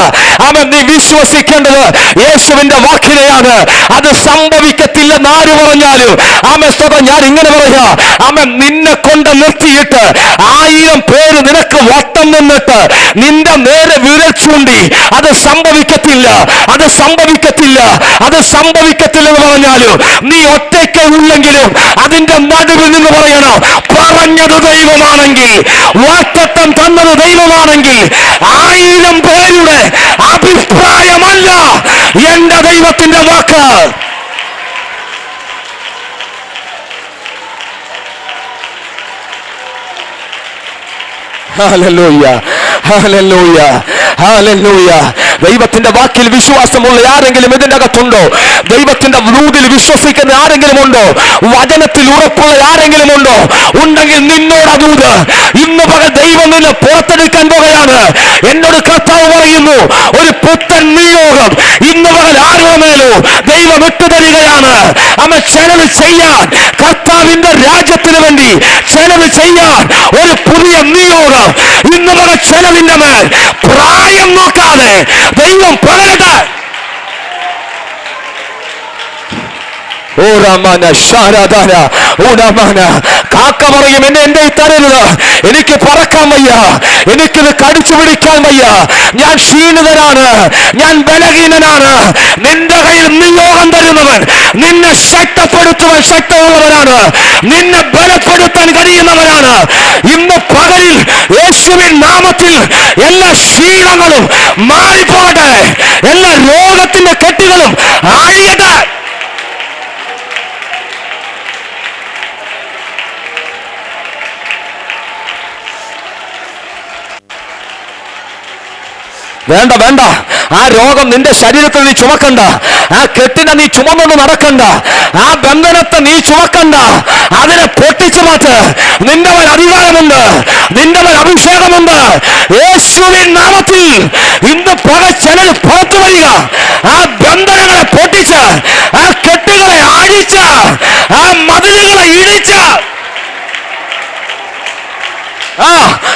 ആമേൻ, നീ വിശ്വസിക്കേണ്ടത് യേശുവിന്റെ വാക്കിനെയാണ്. അത് സംഭവിക്കത്തില്ലെന്ന് ആര് പറഞ്ഞാലും, ആമേൻ സ്തോത്രം, ഞാൻ ഇങ്ങനെ പറയാ, ആമേൻ, നിന്നെ കൊണ്ട് നിർത്തിയിട്ട് 1000 പേര് നിനക്ക് വട്ടം നിന്നിട്ട് നിന്റെ നേരെ വിരൽ ചൂണ്ടി അത് സംഭവിക്കത്തില്ല, അത് സംഭവിക്കത്തില്ല, അത് സംഭവിക്കത്തില്ലെന്ന് പറഞ്ഞാലും നീ ഒറ്റയ്ക്ക് ഉള്ളെങ്കിലും അതിന്റെ നടുവിൽ നിന്ന് പറയണം, പറഞ്ഞത് ദൈവമാണെങ്കിൽ, വാഗ്ദത്തം തന്നത് ദൈവമാണെങ്കിൽ 1000 പേരുടെ അഭിപ്രായമല്ല എന്റെ ദൈവത്തിന്റെ വാക്ക്. ഹല്ലേലൂയ, ഹല്ലേലൂയ, ഹല്ലേലൂയ. ദൈവത്തിന്റെ വാക്കിൽ വിശ്വാസമുള്ള ആരെങ്കിലും ഇതിന്റെ അകത്തുണ്ടോ? ദൈവത്തിന്റെ ദൂതിൽ വിശ്വസിക്കുന്ന ആരെങ്കിലും ഉണ്ടോ? വചനത്തിൽ ഉറപ്പുള്ള ആരെങ്കിലും ഉണ്ടോ? ഉണ്ടെങ്കിൽ നിന്നോട് ദൂത് ഇന്ന് പകൽ ദൈവം നിന്നെ പുറത്തെടുക്കാൻ പോകുകയാണ്. എന്നോട് കർത്താവ് പറയുന്നു, ഒരു പുത്തൻ നിയോഗം ഇന്ന് പകൽ ആരുടെ മേലോ ദൈവം ഇട്ടുതരികയാണ്. അവൻ ചെലവ് ചെയ്യാൻ, കർത്താവിന്റെ രാജ്യത്തിന് വേണ്ടി ചെലവ് ചെയ്യാൻ ഒരു പുതിയ നിയോഗം ഇന്ന് പകൽ ചെലവിന്റെ മേൽ പ്രായം നോക്കാതെ ദൈവം പകരട്ടെ. കാക്ക പറയും, എന്നെ തരരുത്, എനിക്ക് പറക്കാൻ വയ്യ, എനിക്കിത് കടിച്ചു പിടിക്കാൻ വയ്യ, ഞാൻ ക്ഷീണിതനാണ്, ഞാൻ ബലഹീനനാണ്. നിന്റെ കയ്യിൽ നിയോഗം തരുന്നവൻ നിന്നെ ശക്തപ്പെടുത്തുവാൻ ശക്തമുള്ളവരാണ്, നിന്നെ ബലപ്പെടുത്താൻ കഴിയുന്നവരാണ്. ഇന്ന് പകലിൽ യേശുവിൻ നാമത്തിൽ എല്ലാ ക്ഷീണങ്ങളും മാറിപ്പോകട്ടെ, എല്ലാ രോഗത്തിന്റെ കെട്ടുകളും അഴിയട്ടെ. വേണ്ട, വേണ്ട. ആ രോഗം നിന്റെ ശരീരത്തിൽ നീ ചുമക്കണ്ട, ആ കെട്ടിനെ നീ ചുമന്നൊന്ന് നടക്കണ്ട, ആ ബന്ധനത്തെ നീ ചുമക്കണ്ട, അതിനെ പൊട്ടിച്ചു മാറ്റ്. നിന്റെ മേൽ അധികാരമുണ്ട്, നിന്റെ മേൽ അഭിഷേകമുണ്ട്. യേശുവിൻ നാമത്തിൽ ഇന്ന് പകൽ ചിലർ പുറത്തു വരിക, ആ ബന്ധനങ്ങളെ പൊട്ടിച്ച്, ആ കെട്ടുകളെ അഴിച്ച്, ആ മതിലുകളെ ഇടിച്ച്,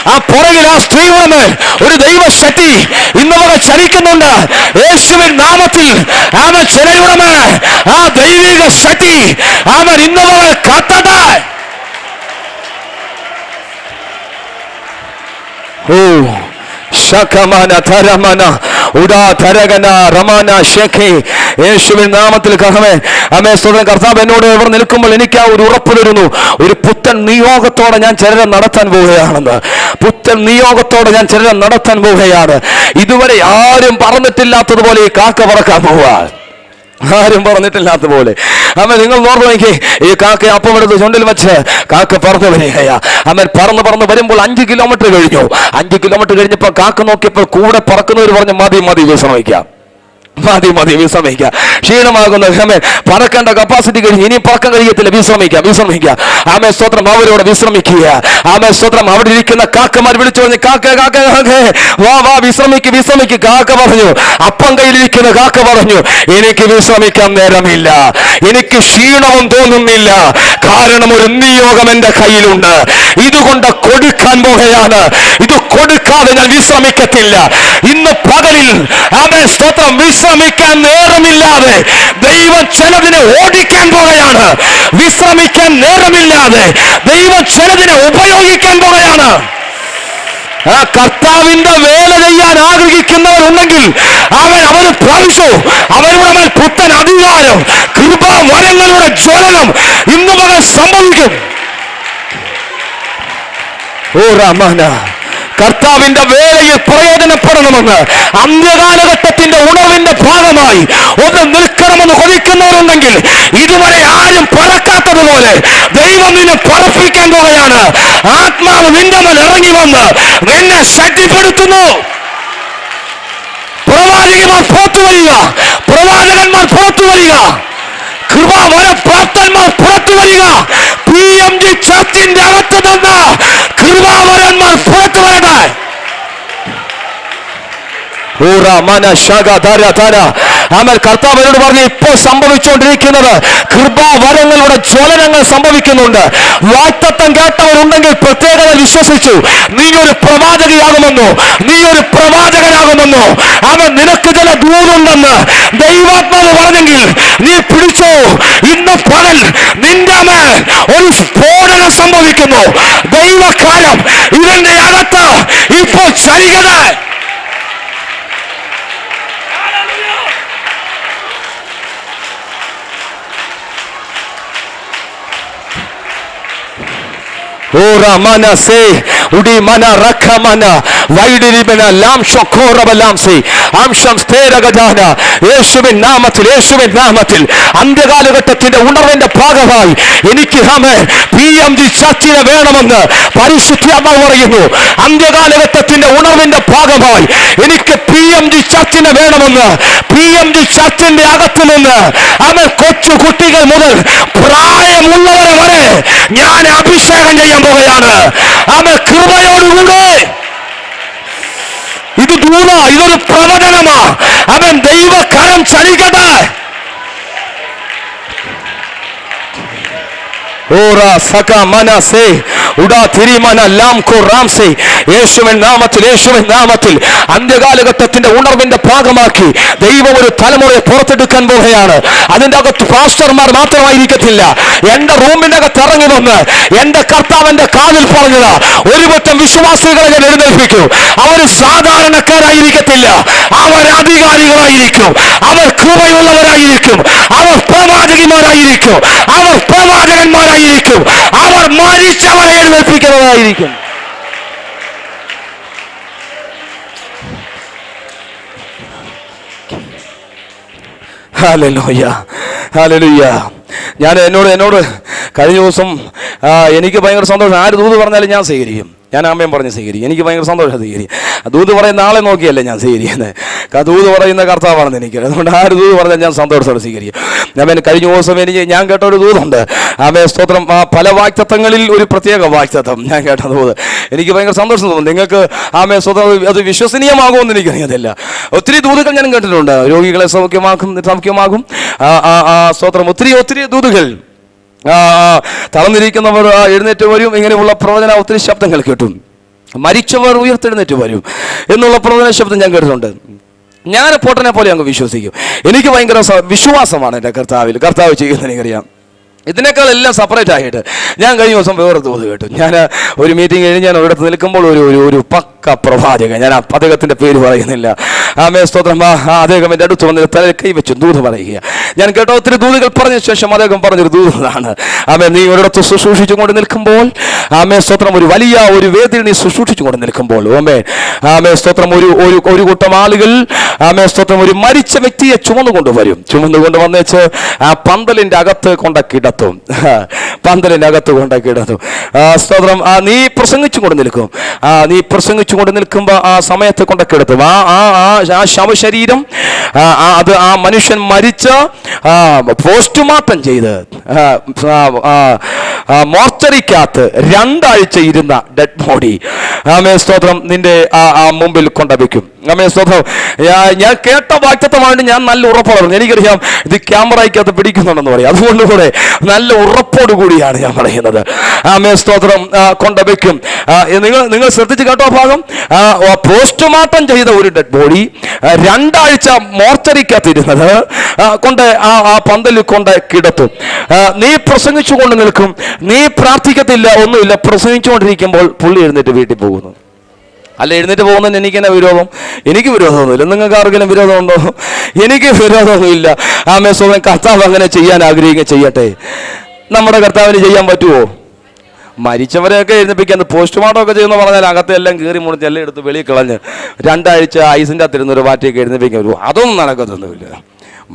ആ പുറകിൽ ആ സ്ത്രീയുടെ മേൽ ഒരു ദൈവശക്തി ഇന്ന് വരെ ചലിക്കുന്നുണ്ട്. യേശുവിൻ നാമത്തിൽ അവൻ ചിലരുടെ മേൽ ആ ദൈവിക ശക്തി അവൻ ഇന്ന് വരെ കത്തട്ടെ. ഓ യേശുവിൻ നാമത്തിൽ കർത്താവ് എന്നോട് ഇവിടെ നിൽക്കുമ്പോൾ എനിക്ക് ആ ഒരു ഉറപ്പ് തരുന്നു, ഒരു പുത്തൻ നിയോഗത്തോടെ ഞാൻ ചിലരെ നടത്താൻ പോവുകയാണെന്ന്. പുത്തൻ നിയോഗത്തോടെ ഞാൻ ചിലരെ നടത്താൻ പോവുകയാണ്. ഇതുവരെ ആരും പറഞ്ഞിട്ടില്ലാത്തതുപോലെ ഈ കാക്ക പറക്കാൻ പോവാ, ആരും പറഞ്ഞിട്ടില്ലാത്ത പോലെ. അവൻ നിങ്ങൾ നോർന്നു നോക്കി, ഈ കാക്ക അപ്പം എടുത്ത് ചുണ്ടിൽ വെച്ച് കാക്ക പറന്നു വരികയാ. അവൻ പറന്ന് വരുമ്പോൾ 5 കിലോമീറ്റർ കഴിഞ്ഞു. 5 കിലോമീറ്റർ കഴിഞ്ഞപ്പോൾ കാക്ക നോക്കിയപ്പോൾ കൂടെ പറക്കുന്നവർ പറഞ്ഞു, മതി വിശ്രമിക്കാം. മതി മതി, വിശ്രമിക്കുക. ക്ഷീണമാകുന്ന ആമേൻ പറക്കേണ്ട കപ്പാസിറ്റി കഴിഞ്ഞ് ഇനി പറക്കാൻ കഴിയത്തില്ല, വിശ്രമിക്കുക. ആമേൻ സ്തോത്രം, അവരോട് വിശ്രമിക്കുക. ആമേൻ സ്തോത്രം. അവിടെ ഇരിക്കുന്ന കാക്കമാർ വിളിച്ചു പറഞ്ഞു, കാക്ക കാക്ക കാക്ക വാ വാ, വിശ്രമിക്ക്. കാക്ക പറഞ്ഞു, അപ്പം കയ്യിലിരിക്കുന്ന കാക്ക പറഞ്ഞു, എനിക്ക് വിശ്രമിക്കാൻ നേരമില്ല, എനിക്ക് ക്ഷീണവും തോന്നുന്നില്ല, കാരണം ഒരു നിയോഗം എന്റെ കയ്യിലുണ്ട്, ഇതുകൊണ്ട് കൊടുക്കാൻ പോകുകയാണ്, ഇത് കൊടുക്കാതെ ഞാൻ വിശ്രമിക്കത്തില്ല. ഇന്ന് പകലിൽ ആമേൻ സ്തോത്രം, വിശ്രമിക്കാൻ നേരമില്ലാതെ ദൈവം ചിലതിനെ ഓടിക്കാൻ പോകുകയാണ്. വിശ്രമിക്കാൻ നേരമില്ലാതെ ദൈവം ചിലതിനെ ഉപയോഗിക്കാൻ പോകുകയാണ്. ആ കർത്താവിന്റെ വേല ചെയ്യാൻ ആഗ്രഹിക്കുന്നവരുണ്ടെങ്കിൽ അവർ പ്രാപിച്ചു. അവരുടെ പുത്തൻ അധികാരം, കൃപാവരങ്ങളുടെ ജ്വലനം ഇന്നു മുതൽ സംഭവിക്കും. ഓ രാമന, കർത്താവിന്റെ വേലയിൽ പ്രയോജനപ്പെടണമെന്ന് അന്ത്യകാലഘട്ടത്തിന്റെ ഉണർവിന്റെ ഭാഗമായി ഒന്ന് നിൽക്കണമെന്ന് കൊതിക്കുന്നവരുണ്ടെങ്കിൽ, ഇതുവരെ ആരും പറക്കാത്തതുപോലെ ദൈവം നിന്നെ പറപ്പിക്കാൻ പോകുകയാണ്. ആത്മാവ് നിന്റെ മേൽ ഇറങ്ങി വന്ന് നിന്നെ ശക്തിപ്പെടുത്തുന്നു. പ്രവാചകന്മാർ പുറത്തു വരിക, കൃപാവര പ്രാപ്തന്മാർ പുറത്തു വരിക. PMG ചർച്ചിന്റെ അകത്ത് നിന്ന് കൃപാവരന്മാർ പുറത്തു വരട്ടെ. കർത്താവരോട് പറഞ്ഞു, ഇപ്പോൾ സംഭവിച്ചുകൊണ്ടിരിക്കുന്നത് കൃപാവരങ്ങളുടെ ജ്വലനങ്ങൾ സംഭവിക്കുന്നുണ്ട്. വാഗ്ദത്തം കേട്ടവരുണ്ടെങ്കിൽ പ്രത്യേകത വിശ്വസിച്ചു. നീ ഒരു പ്രവാചകനാകുമെന്നോ, അവൻ നിനക്ക് ചില ദൂതുണ്ടെന്ന് ദൈവാത്മാവ് പറഞ്ഞെങ്കിൽ നീ പിടിച്ചോ. ഇന്ന് പകൽ നിന്റെ മേൽ ഒരു സ്ഫോടനം സംഭവിക്കുന്നു. ദൈവകാലം ഇതിന്റെ അകത്ത് ഇപ്പോൾ ചലിക്കട്ടെ. യേശുവിൻ നാമത്തിൽ അന്ത്യകാലഘട്ടത്തിന്റെ ഉണർവിന്റെ ഭാഗമായി എനിക്ക് PMG ചർച്ചിനെ വേണമെന്ന് പരിശുദ്ധാത്മാവ് പറയുന്നു. അന്ത്യകാലഘട്ടത്തിന്റെ ഉണർവിന്റെ ഭാഗമായി എനിക്ക് PMG ചർച്ചിനെ വേണമെന്ന് PMG ചർച്ചിന്റെ അകത്ത് നിന്ന് കൊച്ചു കുട്ടികൾ മുതൽ പ്രായമുള്ളവരെ വരെ ഞാൻ അഭിഷേകം ചെയ്യാൻ പോകുകയാണ്. കൃപയോടുകൂടെ. ഇത് ഇതൊരു പ്രവചനമാ. ദൈവകരം ചലിക്കട്ടെ. യേശുവിൻ നാമത്തിൽ അന്ത്യകാലഘട്ടത്തിന്റെ ഉണർവിന്റെ ഭാഗമാക്കി ദൈവം ഒരു തലമുറയെ പുറത്തെടുക്കാൻ പോവുകയാണ്. അതിന്റെ അകത്ത് പാസ്റ്റർമാർ മാത്രമായിരിക്കത്തില്ല. എന്റെ റൂമിന്റെ അകത്ത് ഇറങ്ങി വന്ന് എന്റെ കർത്താവിന്റെ കാതിൽ പറഞ്ഞതാ, ഒരു പറ്റം വിശ്വാസികളെ ഞാൻ എഴുന്നേൽപ്പിക്കും. അവർ സാധാരണക്കാരായിരിക്കത്തില്ല, അവർ അധികാരികളായിരിക്കും, അവർ കൃപയുള്ളവരായിരിക്കും, അവർ പ്രവാചകന്മാരായിരിക്കും, അവർ മരിച്ചവരെ എഴുന്നേൽപ്പിക്കുന്നവരായിരിക്കും. ഹല്ലേലൂയ. ഞാൻ എന്നോട് കഴിഞ്ഞ ദിവസം എനിക്ക് ഭയങ്കര സന്തോഷം. ആര് ദൂത് പറഞ്ഞാലും ഞാൻ സ്വീകരിക്കും. ഞാൻ ആമേൻ പറഞ്ഞ് സ്വീകരിക്കും. എനിക്ക് ഭയങ്കര സന്തോഷം സ്വീകരിക്കും. ദൂത് പറയുന്ന ആളെ നോക്കിയല്ലേ ഞാൻ സ്വീകരിക്കുന്നത്. ദൂത് പറയുന്ന കർത്താവാണെന്ന് എനിക്ക്. അതുകൊണ്ട് ആര് ദൂത് പറഞ്ഞാൽ ഞാൻ സന്തോഷത്തോടെ സ്വീകരിക്കും. ഞാൻ കഴിഞ്ഞ ദിവസം ഞാൻ കേട്ട ഒരു ദൂതുണ്ട്. ആമേൻ സ്തോത്രം. പല വാഗ്ദത്തങ്ങളിൽ ഒരു പ്രത്യേക വാഗ്ദത്തം ഞാൻ കേട്ട ദൂത് എനിക്ക് ഭയങ്കര സന്തോഷം തോന്നുന്നു. നിങ്ങൾക്ക് ആമേൻ സ്തോത്രം അത് വിശ്വസനീയമാകുമെന്ന് എനിക്കറിയത്തില്ല. ഒത്തിരി ദൂതുകൾ ഞാൻ കേട്ടിട്ടുണ്ട്. രോഗികളെ സൗഖ്യമാക്കും. സ്തോത്രം. ഒത്തിരി ദൂതുകൾ. തളർന്നിരിക്കുന്നവർ എഴുന്നേറ്റ് വരും. ഇങ്ങനെയുള്ള പ്രവചന ഒത്തിരി ശബ്ദങ്ങൾ കേട്ടു. മരിച്ചവർ ഉയർത്തെഴുന്നേറ്റ് വരും എന്നുള്ള പ്രവചന ശബ്ദം ഞാൻ കേട്ടിട്ടുണ്ട്. ഞാൻ പൊട്ടനെ പോലെ അങ്ങ് വിശ്വസിക്കും. എനിക്ക് ഭയങ്കര വിശ്വാസമാണ് എൻ്റെ കർത്താവ് ചെയ്യുന്നത്. എനിക്കറിയാം. ഇതിനേക്കാൾ എല്ലാം സെപ്പറേറ്റ് ആയിട്ട് ഞാൻ കഴിഞ്ഞ ദിവസം വേറെ തോത് കേട്ടു. ഞാൻ ഒരു മീറ്റിംഗ് കഴിഞ്ഞ് ഞാൻ ഒരിടത്ത് നിൽക്കുമ്പോൾ ഒരു പക്ക പ്രവാചകൻ, ഞാൻ അദ്ദേഹത്തിൻ്റെ പേര് പറയുന്നില്ല, ആമേൻ സ്തോത്രം, അദ്ദേഹം എൻ്റെ അടുത്ത് വന്നിട്ട് തലയിൽ കൈവച്ചു ദൂത് പറയുക. ഞാൻ കേട്ടോ ഒത്തിരി ദൂതുകൾ പറഞ്ഞ ശേഷം അദ്ദേഹം പറഞ്ഞൊരു ദൂതാണ്, ആമേൻ നീ ഒരിടത്ത് ശുശ്രൂഷിച്ചുകൊണ്ട് നിൽക്കുമ്പോൾ, ആമേൻ സ്തോത്രം, ഒരു വലിയ ഒരു വേദിയിൽ നീ ശുശ്രൂഷിച്ചുകൊണ്ട് നിൽക്കുമ്പോൾ, ആമേൻ സ്തോത്രം, ഒരു കൂട്ടം ആളുകൾ ആമേൻ സ്തോത്രം ഒരു മരിച്ച വ്യക്തിയെ ചുമന്നുകൊണ്ട് വന്നേച്ച് ആ പന്തലിൻ്റെ അകത്ത് കൊണ്ടക്കിട പന്തലിൻ്റെ അകത്ത് കൊണ്ടൊക്കിടുന്നു. സ്തോത്രം. നീ പ്രസംഗിച്ചു കൊണ്ട് നിൽക്കും. നീ പ്രസംഗിച്ചു കൊണ്ട് നിൽക്കുമ്പോൾ ആ സമയത്ത് കൊണ്ടൊക്കെടുത്തും ആ ശവശരീരം അത് ആ മനുഷ്യൻ മരിച്ച് പോസ്റ്റ്മോർട്ടം ചെയ്ത് മോർച്ചറിക്കകത്ത് 2 ആഴ്ച ഇരുന്ന ഡെഡ് ബോഡി സ്തോത്രം നിന്റെ മുമ്പിൽ കൊണ്ടുവയ്ക്കും. സ്തോത്രം. ഞാൻ കേട്ട വാക്തത്വമായിട്ട് ഞാൻ നല്ല ഉറപ്പോടെ പറഞ്ഞു. എനിക്കറിയാം ഇത് ക്യാമറയ്ക്കകത്ത് പിടിക്കുന്നുണ്ടെന്ന് പറയാം. അതുകൊണ്ട് കൂടെ നല്ല ഉറപ്പോട് കൂടിയാണ് ഞാൻ പറയുന്നത്. സ്തോത്രം. കൊണ്ടുവയ്ക്കും. നിങ്ങൾ ശ്രദ്ധിച്ച് കേട്ടോ ഭാഗം. പോസ്റ്റ്മോർട്ടം ചെയ്ത ഒരു ഡെഡ് ബോഡി 2 ആഴ്ച മോർച്ചറിക്കകത്തിരുന്നത് കൊണ്ട് ആ പന്തലിൽ കൊണ്ട് കിടത്തും. നീ പ്രസംഗിച്ചു കൊണ്ട് നിൽക്കും, നീ പ്രാർത്ഥിക്കത്തില്ല, ഒന്നുമില്ല. പ്രസംഗിച്ചുകൊണ്ടിരിക്കുമ്പോൾ പുള്ളി എഴുന്നേറ്റ് വീട്ടിൽ പോകുന്നു. അല്ല, എഴുന്നേറ്റ് പോകുന്നതിന് എനിക്കെന്നെ വിരോധം? എനിക്ക് വിരോധമൊന്നുമില്ല. നിങ്ങൾക്ക് ആർക്കെങ്കിലും വിരോധമുണ്ടോ? എനിക്ക് വിരോധമൊന്നുമില്ല. സ്വന്തം കർത്താവ് അങ്ങനെ ചെയ്യാൻ ആഗ്രഹിക്കുക, ചെയ്യട്ടെ. നമ്മുടെ കർത്താവിന് ചെയ്യാൻ പറ്റുമോ? മരിച്ചവരെയൊക്കെ എഴുന്നേൽപ്പിക്കാൻ പോസ്റ്റ്മോർട്ടം ഒക്കെ ചെയ്യുമെന്ന് പറഞ്ഞാൽ അകത്തെല്ലാം കീറി മുറിച്ച് എല്ലാം എടുത്ത് വെളിയിൽ കളഞ്ഞ് 2 ആഴ്ച ഐസിൻ്റെ അകത്തിരുന്നൊരു പാർട്ടിയൊക്കെ എഴുന്നേൽപ്പിക്കാൻ വരുമോ? അതൊന്നും നടക്കത്തൊന്നുമില്ല.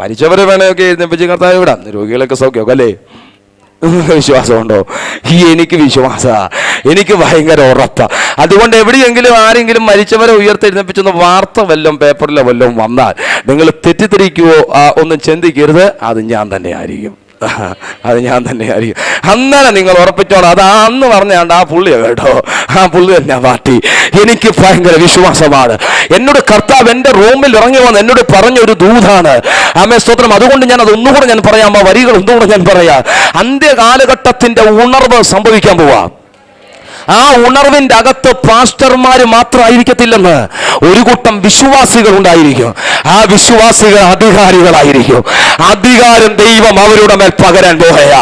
മരിച്ചവരെ വേണമെങ്കിൽ എഴുന്നേൽപ്പിച്ച് കർത്താവ് വിടാം. രോഗികളൊക്കെ സൗഖ്യമൊക്കെ അല്ലേ? വിശ്വാസമുണ്ടോ? എനിക്ക് വിശ്വാസമാണ്. എനിക്ക് ഭയങ്കര ഉറപ്പാണ്. അതുകൊണ്ട് എവിടെയെങ്കിലും ആരെങ്കിലും മരിച്ചവരെ ഉയർത്തെഴുന്നേൽപ്പിച്ചെന്ന് വാർത്ത വല്ലതും പേപ്പറിലോ വല്ലതും വന്നാൽ നിങ്ങൾ തെറ്റിദ്ധരിക്കുവോ ഒന്നും ചിന്തിക്കരുത്. അത് ഞാൻ തന്നെ ആയിരിക്കും. അന്നേരം നിങ്ങൾ ഉറപ്പിച്ചോണം. അത് അന്ന് പറഞ്ഞാണ്ട് ആ പുള്ളിയോ കേട്ടോ, ആ പുള്ളി തന്നെ പാർട്ടി. എനിക്ക് ഭയങ്കര വിശ്വാസമാണ്. എന്നോട് കർത്താവ് എൻ്റെ റൂമിൽ ഇറങ്ങി വന്ന് എന്നോട് പറഞ്ഞൊരു ദൂതാണ്. സ്തോത്രം. അതുകൊണ്ട് ഞാൻ അതൊന്നുകൂടെ ഞാൻ പറയാം. ആ വരികൾ ഒന്നുകൂടെ ഞാൻ പറയാം. അന്ത്യകാലഘട്ടത്തിന്റെ ഉണർവ് സംഭവിക്കാൻ പോവാ. ആ ഉണർവിന്റെ അകത്ത് പാസ്റ്റർമാര് മാത്രമായിരിക്കത്തില്ലെന്ന്, ഒരു കൂട്ടം വിശ്വാസികൾ ഉണ്ടായിരിക്കും. ആ വിശ്വാസികൾ അധികാരികളായിരിക്കും. അധികാരം ദൈവം അവരുടെ മേൽ പകരാൻ പോവുകയാ.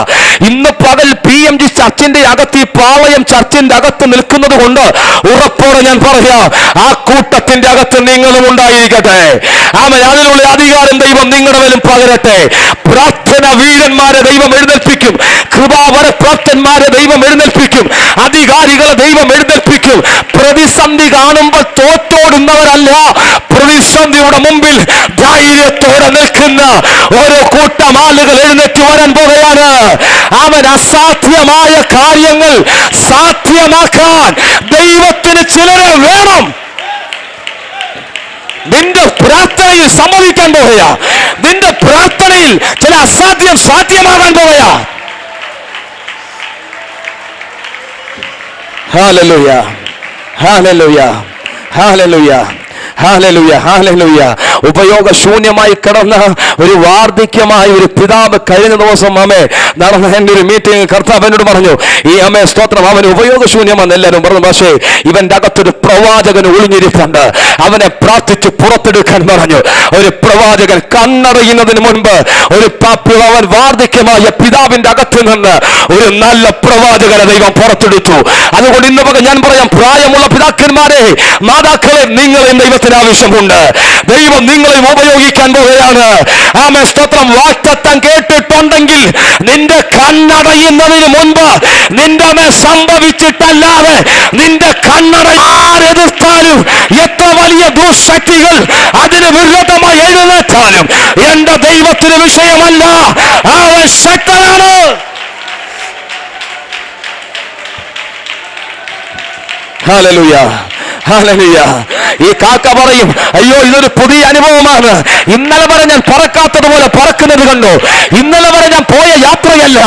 ഇന്ന് പകൽ PMG ചർച്ചിന്റെ അകത്ത്, ഈ പാളയം ചർച്ചിന്റെ അകത്ത് നിൽക്കുന്നത് കൊണ്ട് ഉറപ്പോടെ ഞാൻ പറയാം, ആ കൂട്ടത്തിന്റെ അകത്ത് നിങ്ങളും ഉണ്ടായിരിക്കട്ടെ. അതിനുള്ള അധികാരം ദൈവം നിങ്ങളുടെ മേലും പകരട്ടെ. പ്രാർത്ഥന വീരന്മാരെ ദൈവം എഴുന്നേൽപ്പിക്കും. കൃപാവര പ്രാപ്തന്മാരെ ദൈവം എഴുന്നേൽപ്പിക്കും. അധികാരികളെ ദൈവം എഴുന്നേൽപ്പിക്കും. പ്രതിസന്ധി കാണുമ്പോൾ തോറ്റോടുന്നവരല്ല, പ്രതിസന്ധിയുടെ മുമ്പിൽ ധൈര്യത്തോടെ നിൽക്കുന്ന ഓരോ കൂട്ടം ആളുകൾ എഴുന്നേറ്റ് വരാൻ പോവുകയാണ്. അസാധ്യമായ കാര്യങ്ങൾ സാധ്യമാക്കാൻ ദൈവത്തിന് ചിലരെ വേണം. നിന്റെ പ്രാർത്ഥനയിൽ സംഭവിക്കാൻ പോവുകയാ. നിന്റെ പ്രാർത്ഥനയിൽ ചില അസാധ്യം സാധ്യമാകാൻ പോവുകയാ. ഹല്ലേലൂയ, ഹല്ലേലൂയ, ഹല്ലേലൂയ, ഹല്ലേലൂയ, ഹല്ലേലൂയ. ഉപയോഗശൂന്യമായി കിടന്ന ഒരു വാർദ്ധക്യമായ ഒരു പിതാവ് കഴിഞ്ഞ ദിവസം നടന്ന എൻ്റെ ഒരു മീറ്റിംഗ് കർത്താവ് എന്നോട് പറഞ്ഞു, ഈ സ്തോത്രം, അവന് ഉപയോഗശൂന്യമെന്ന് എല്ലാവരും പറഞ്ഞു. പക്ഷേ ഇവന്റെ അകത്തൊരു പ്രവാചകൻ ഒളിഞ്ഞിരിപ്പുണ്ട്. അവനെ പ്രാർത്ഥിച്ച് പുറത്തെടുക്കാൻ പറഞ്ഞു. ഒരു പ്രവാചകൻ കണ്ണടയുന്നതിന് മുൻപ് അവൻ വാർദ്ധക്യമായ പിതാവിന്റെ അകത്ത് നിന്ന് ഒരു നല്ല പ്രവാചകനെ ദൈവം പുറത്തെടുത്തു. അതുകൊണ്ട് ഇന്ന് ഞാൻ പറയാം, പ്രായമുള്ള പിതാക്കന്മാരെ, മാതാക്കളെ, നിങ്ങളെയും ദൈവത്തിന് ആവശ്യമുണ്ട്. ദൈവം നിങ്ങളെ ഉപയോഗിക്കാൻ പോവുകയാണ്. സ്തോത്രം. വാക്തത്വം കേട്ടിട്ടുണ്ടെങ്കിൽ നിന്റെ കണ്ണടയുന്നതിന് മുൻപ് നിന്റെ മേൽ സംഭവിച്ചിട്ടല്ലാതെ നിന്റെ കണ്ണട ആരെതിർത്താലും എത്ര വലിയ ദുശക്തികൾ അതിന് വിരോധമായി എഴുന്നേറ്റാലും എന്റെ ദൈവത്തിന് വിഷയമല്ല. അവൻ ശക്തനാണ്. ഹല്ലേലൂയ, ഹല്ലേലൂയ. ഈ കാക്ക പറയും, അയ്യോ ഇതൊരു പുതിയ അനുഭവമാണ്. ഇന്നലെ വരെ ഞാൻ പറക്കാത്തതുപോലെ പറക്കുന്നത് കണ്ടു. ഇന്നലെ വരെ ഞാൻ പോയ യാത്രയല്ല.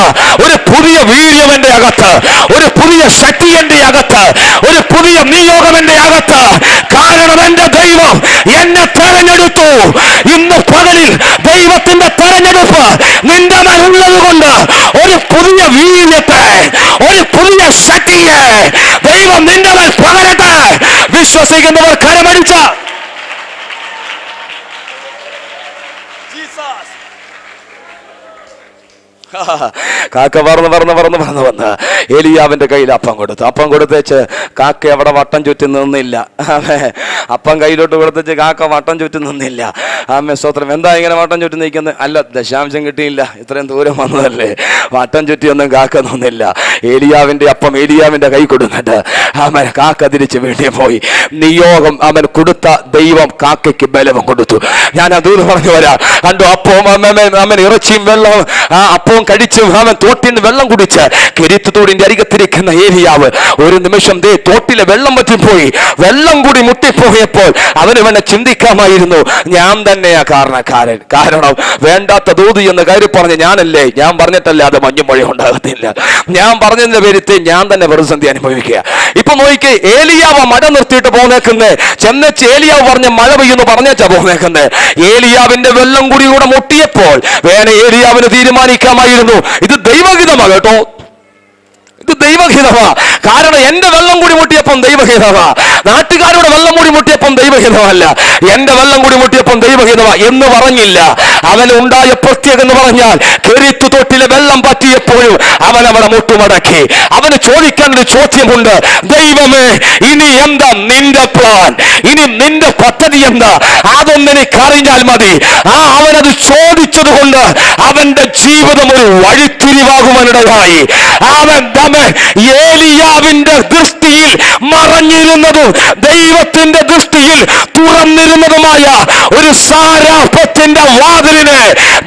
ഒരു പുതിയ വീര്യം എന്റെ അകത്ത്, ഒരു പുതിയ ശക്തി എന്റെ അകത്ത്, ഒരു പുതിയ നിയോഗം എന്റെ അകത്ത്. കാരണം എന്റെ ദൈവം എന്നെ തെരഞ്ഞെടുത്തു. ഇന്ന് പകലിൽ ദൈവത്തിന്റെ തെരഞ്ഞെടുപ്പ് നിന്റെ മേൽ ഉള്ളത് കൊണ്ട് ഒരു പുതിയ വീര്യത്തെ, ഒരു പുതിയ ശക്തിയെ ദൈവം നിന്റെ മേൽ പകരട്ടെ. വിശ്വസിക്കുന്നവർ കരമടിച്ച കാക്ക പറന്ന് വന്ന് ഏലിയാവിന്റെ കയ്യിൽ അപ്പം കൊടുത്തേച്ച് കാക്ക അവിടെ വട്ടം ചുറ്റി നിന്നില്ല. അപ്പം കയ്യിലോട്ട് കൊടുത്തേച്ച് കാക്ക വട്ടം ചുറ്റി നിന്നില്ല. സ്തോത്രം. എന്താ ഇങ്ങനെ വട്ടം ചുറ്റി നിൽക്കുന്നത്? അല്ല, ദശാംശം കിട്ടിയില്ല, ഇത്രയും ദൂരം വന്നതല്ലേ. വട്ടം ചുറ്റിയൊന്നും കാക്ക നിന്നില്ല. ഏലിയാവിന്റെ അപ്പം ഏലിയാവിന്റെ കൈ കൊടുത്തിട്ട് കാക്ക തിരിച്ച് വീട്ടിൽ പോയി. നിയോഗം അവൻ കൊടുത്ത ദൈവം കാക്കയ്ക്ക് ബലവും കൊടുത്തു. ഞാൻ അതൂന്ന് പറഞ്ഞു വരാം. കണ്ടു, അപ്പവും ഇറച്ചിയും വെള്ളവും, അപ്പവും ഭക്ഷണവും കഴിച്ച് അവൻ തോട്ടിൽ നിന്ന് വെള്ളം കുടിച്ച് കെരീത്ത് തോടിന്റെ അരികത്തിരിക്കുന്ന ഏലിയാവ് ഒരു നിമിഷം തോട്ടിലെ വെള്ളം വറ്റിപ്പോയി. വെള്ളം കൂടി മുട്ടിപ്പോയപ്പോൾ അവന് വേണ ചിന്തിക്കാമായിരുന്നു, ഞാൻ തന്നെയാ കാരണക്കാരൻ. കാരണം വേണ്ടാത്ത ദൂത് എന്ന് കയറി പറഞ്ഞ് ഞാനല്ലേ, ഞാൻ പറഞ്ഞിട്ടല്ലേ അത് മഞ്ഞുമഴ ഉണ്ടാകത്തില്ല, ഞാൻ പറഞ്ഞതിന്റെ പേരിൽ ഞാൻ തന്നെ പ്രതിസന്ധി അനുഭവിക്കുക. ഇപ്പൊ നോക്കിക്കേ, ഏലിയാവ് മഴ നിർത്തിയിട്ട് പോന്നേക്കുന്നേ, ചെന്നച്ച് ഏലിയാവ് പറഞ്ഞ് മഴ പെയ്യുന്നു പറഞ്ഞേച്ചാ പോന്നേക്കുന്നേ. ഏലിയാവിന്റെ വെള്ളം കൂടി മുട്ടിയപ്പോൾ വേണേ ഏലിയാവിന് തീരുമാനിക്കാമായിരുന്നു, ഇത് ദൈവഹിതമാ കേട്ടോ, ഇത് ദൈവഹിതമാ. കാരണം എന്റെ വെള്ളം കൂടി മുട്ടിയപ്പം ദൈവഹിതമാ, നാട്ടുകാരുടെ വെള്ളം കൂടി മുട്ടിയപ്പം ദൈവഹിതമല്ല, എന്റെ വെള്ളം കൂടി മുട്ടിയപ്പം ദൈവഹിതമാ എന്ന് പറഞ്ഞില്ല. അവന് ഉണ്ടായ പ്രത്യേകം എന്ന് പറഞ്ഞാൽ കെരീത്ത് തോട്ടിലെ വെള്ളം പറ്റിയപ്പോഴും അവൻ അവിടെ മുട്ടുമടക്കി. അവന് ചോദിക്കാൻ ഒരു ചോദ്യമുണ്ട്, ദൈവമേ ഇനി എന്താ നിന്റെ പ്ലാൻ, ഇനി നിന്റെ പദ്ധതി എന്താ, അതൊന്നെനിക്ക് അറിഞ്ഞാൽ മതി. അവനത് ചോദിച്ചത് കൊണ്ട് അവന്റെ ജീവിതം ഒരു വഴിത്തിരിവാകുവാനിടയായി. അവൻ ഏലിയാവിന്റെ ദൃഷ്ടിയിൽ മറഞ്ഞിരുന്നതും ദൈവത്തിന്റെ ദൃഷ്ടിയിൽ തുറന്നിരുന്നതുമായ ഒരു സാരാഫത്തിന്റെ വാതിലിനെ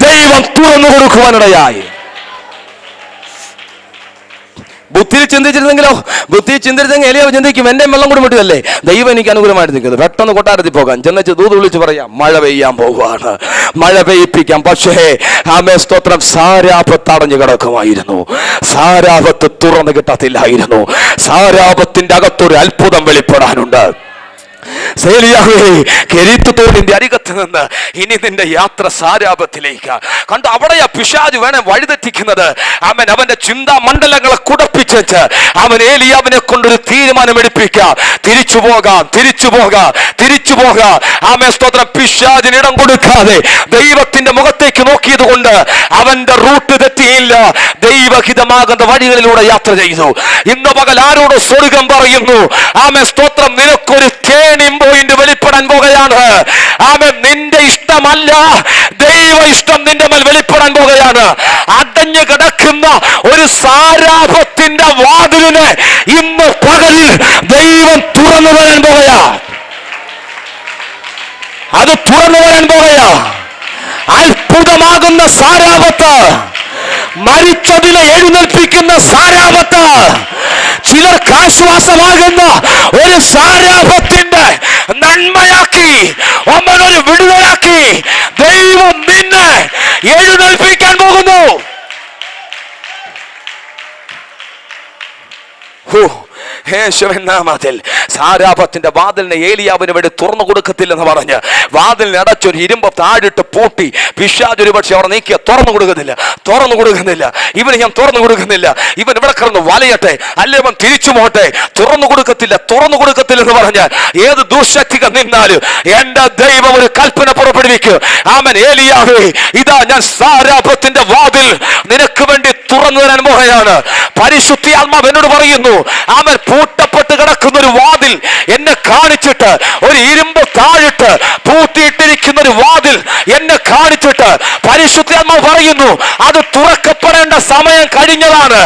ദൈവം തുറന്നു കൊടുക്കുവാനിടയായി. ബുദ്ധിയിൽ ചിന്തിച്ചിരുന്നെങ്കിൽ ഏലിയാവ് ചിന്തിക്കും, എന്റെ വെള്ളം കൂടി മുട്ടിയല്ലേ, ദൈവം എനിക്ക് അനുകൂലമായിട്ട് നിൽക്കുന്നത്, പെട്ടെന്ന് കൊട്ടാരത്തിൽ പോകാം, ചെന്നിച്ച് ദൂത് വിളിച്ച് പറയാം മഴ പെയ്യാൻ പോവുകയാണ്, മഴ പെയ്യിപ്പിക്കാം. പക്ഷേ ആമേൻ സ്തോത്രം, സാരാപത്ത് അടഞ്ഞു കിടക്കുമായിരുന്നു, സാരാപത്ത് തുറന്നു കിട്ടത്തില്ലായിരുന്നു. സാരാപത്തിന്റെ അകത്തൊരു അത്ഭുതം വെളിപ്പെടാനുണ്ട്. കെരീത്ത് തോടിന്റെ അരികത്ത് നിന്ന് ഇനി നിന്റെ യാത്ര സാരാപത്തിലേക്ക് കണ്ടു. അവിടെയാ പിശാച് വേണേ വഴിതെറ്റിക്കുന്നത്. അവന്റെ ചിന്താ മണ്ഡലങ്ങളെ കുടപ്പിച്ച് അവൻ ഏലിയാവിനെ കൊണ്ടൊരു തീരുമാനം എടുപ്പിക്കാം, തിരിച്ചു പോകാം. ആമേൻ സ്തോത്രം. പിശാചിന് ഇടം കൊടുക്കാതെ ദൈവത്തിന്റെ മുഖത്തേക്ക് നോക്കിയത് കൊണ്ട് അവന്റെ റൂട്ട് തെറ്റിയില്ല, ദൈവഹിതമാകുന്ന വഴികളിലൂടെ യാത്ര ചെയ്തു. ഇന്ന് പകൽ ആരോട് സ്വർഗം പറയുന്നു, ആമേൻ സ്തോത്രം, നിനക്കൊരു പോയിന്റ് വെളിപ്പെടാൻ പോകുകയാണ്. ആമേൻ, നിന്റെ ഇഷ്ടമല്ല, ദൈവ ഇഷ്ടം നിന്റെ മേൽ വെളിപ്പെടാൻ പോകുകയാണ്. അടഞ്ഞു കിടക്കുന്ന ഒരു സാരാപത്തിന്റെ വാതിലിനെ ഇന്ന് പകലിൽ ദൈവം തുറന്നു വരാൻ പോകുകയാ. അത് തുറന്നു വരാൻ പോകുകയാ. അത്ഭുതമാകുന്ന സാരാപത്ത്, മരിച്ചതിനെ എഴുന്നേൽപ്പിക്കുന്ന സാരാപത്ത്, ചിലർക്ക് ആശ്വാസമാകുന്ന ഒരു സാരാപത്തിന്റെ നന്മയാക്കി, ഒരു വിടുതലാക്കി ദൈവം നിന്നെ എഴുന്നേൽപ്പിക്കാൻ പോകുന്നു. യേശുവിൻ നാമത്തിൽ സാരാപത്തിന്റെ വാതിലിനെ ഏലിയാവിന് വേണ്ടി തുറന്നു കൊടുക്കത്തില്ലെന്ന് പറഞ്ഞ് വാതിലിനെ അടച്ചൊരു ഇരുമ്പ് താഴിട്ട് പൂട്ടി പിശാച് ഒരു പക്ഷെ അവിടെ നീക്കിയ തുറന്നു കൊടുക്കുന്നില്ല. ഇവന് ഞാൻ തുറന്നു കൊടുക്കുന്നില്ല, ഇവൻ ഇവിടെ കിടന്ന് വലയട്ടെ, അല്ലെ അവൻ തിരിച്ചു പോട്ടെ, തുറന്നു കൊടുക്കത്തില്ലെന്ന് പറഞ്ഞ് ഏത് ദുശക്തികൾ നിന്നാലും എന്റെ ദൈവം ഒരു കൽപ്പന പുറപ്പെടുവിക്കും. ആമേൻ. ഏലിയാവേ, ഇതാ ഞാൻ സാരാപത്തിന്റെ വാതിൽ നിനക്ക് വേണ്ടി തുറന്നു തരാൻ പോകുകയാണ്. പരിശുദ്ധാത്മാവ് എന്നോട് പറയുന്നു, ആമേൻ, പൂട്ടപ്പെട്ട് കിടക്കുന്ന ഒരു വാതിൽ എന്നെ കാണിച്ചിട്ട്, ഒരു ഇരുമ്പ് താഴിട്ട് പൂട്ടിയിട്ടിരിക്കുന്ന ഒരു വാതിൽ എന്നെ കാണിച്ചിട്ട് പരിശുദ്ധാത്മാവ് പറയുന്നു, അത് തുറക്കപ്പെടേണ്ട സമയം കഴിഞ്ഞതാണ്,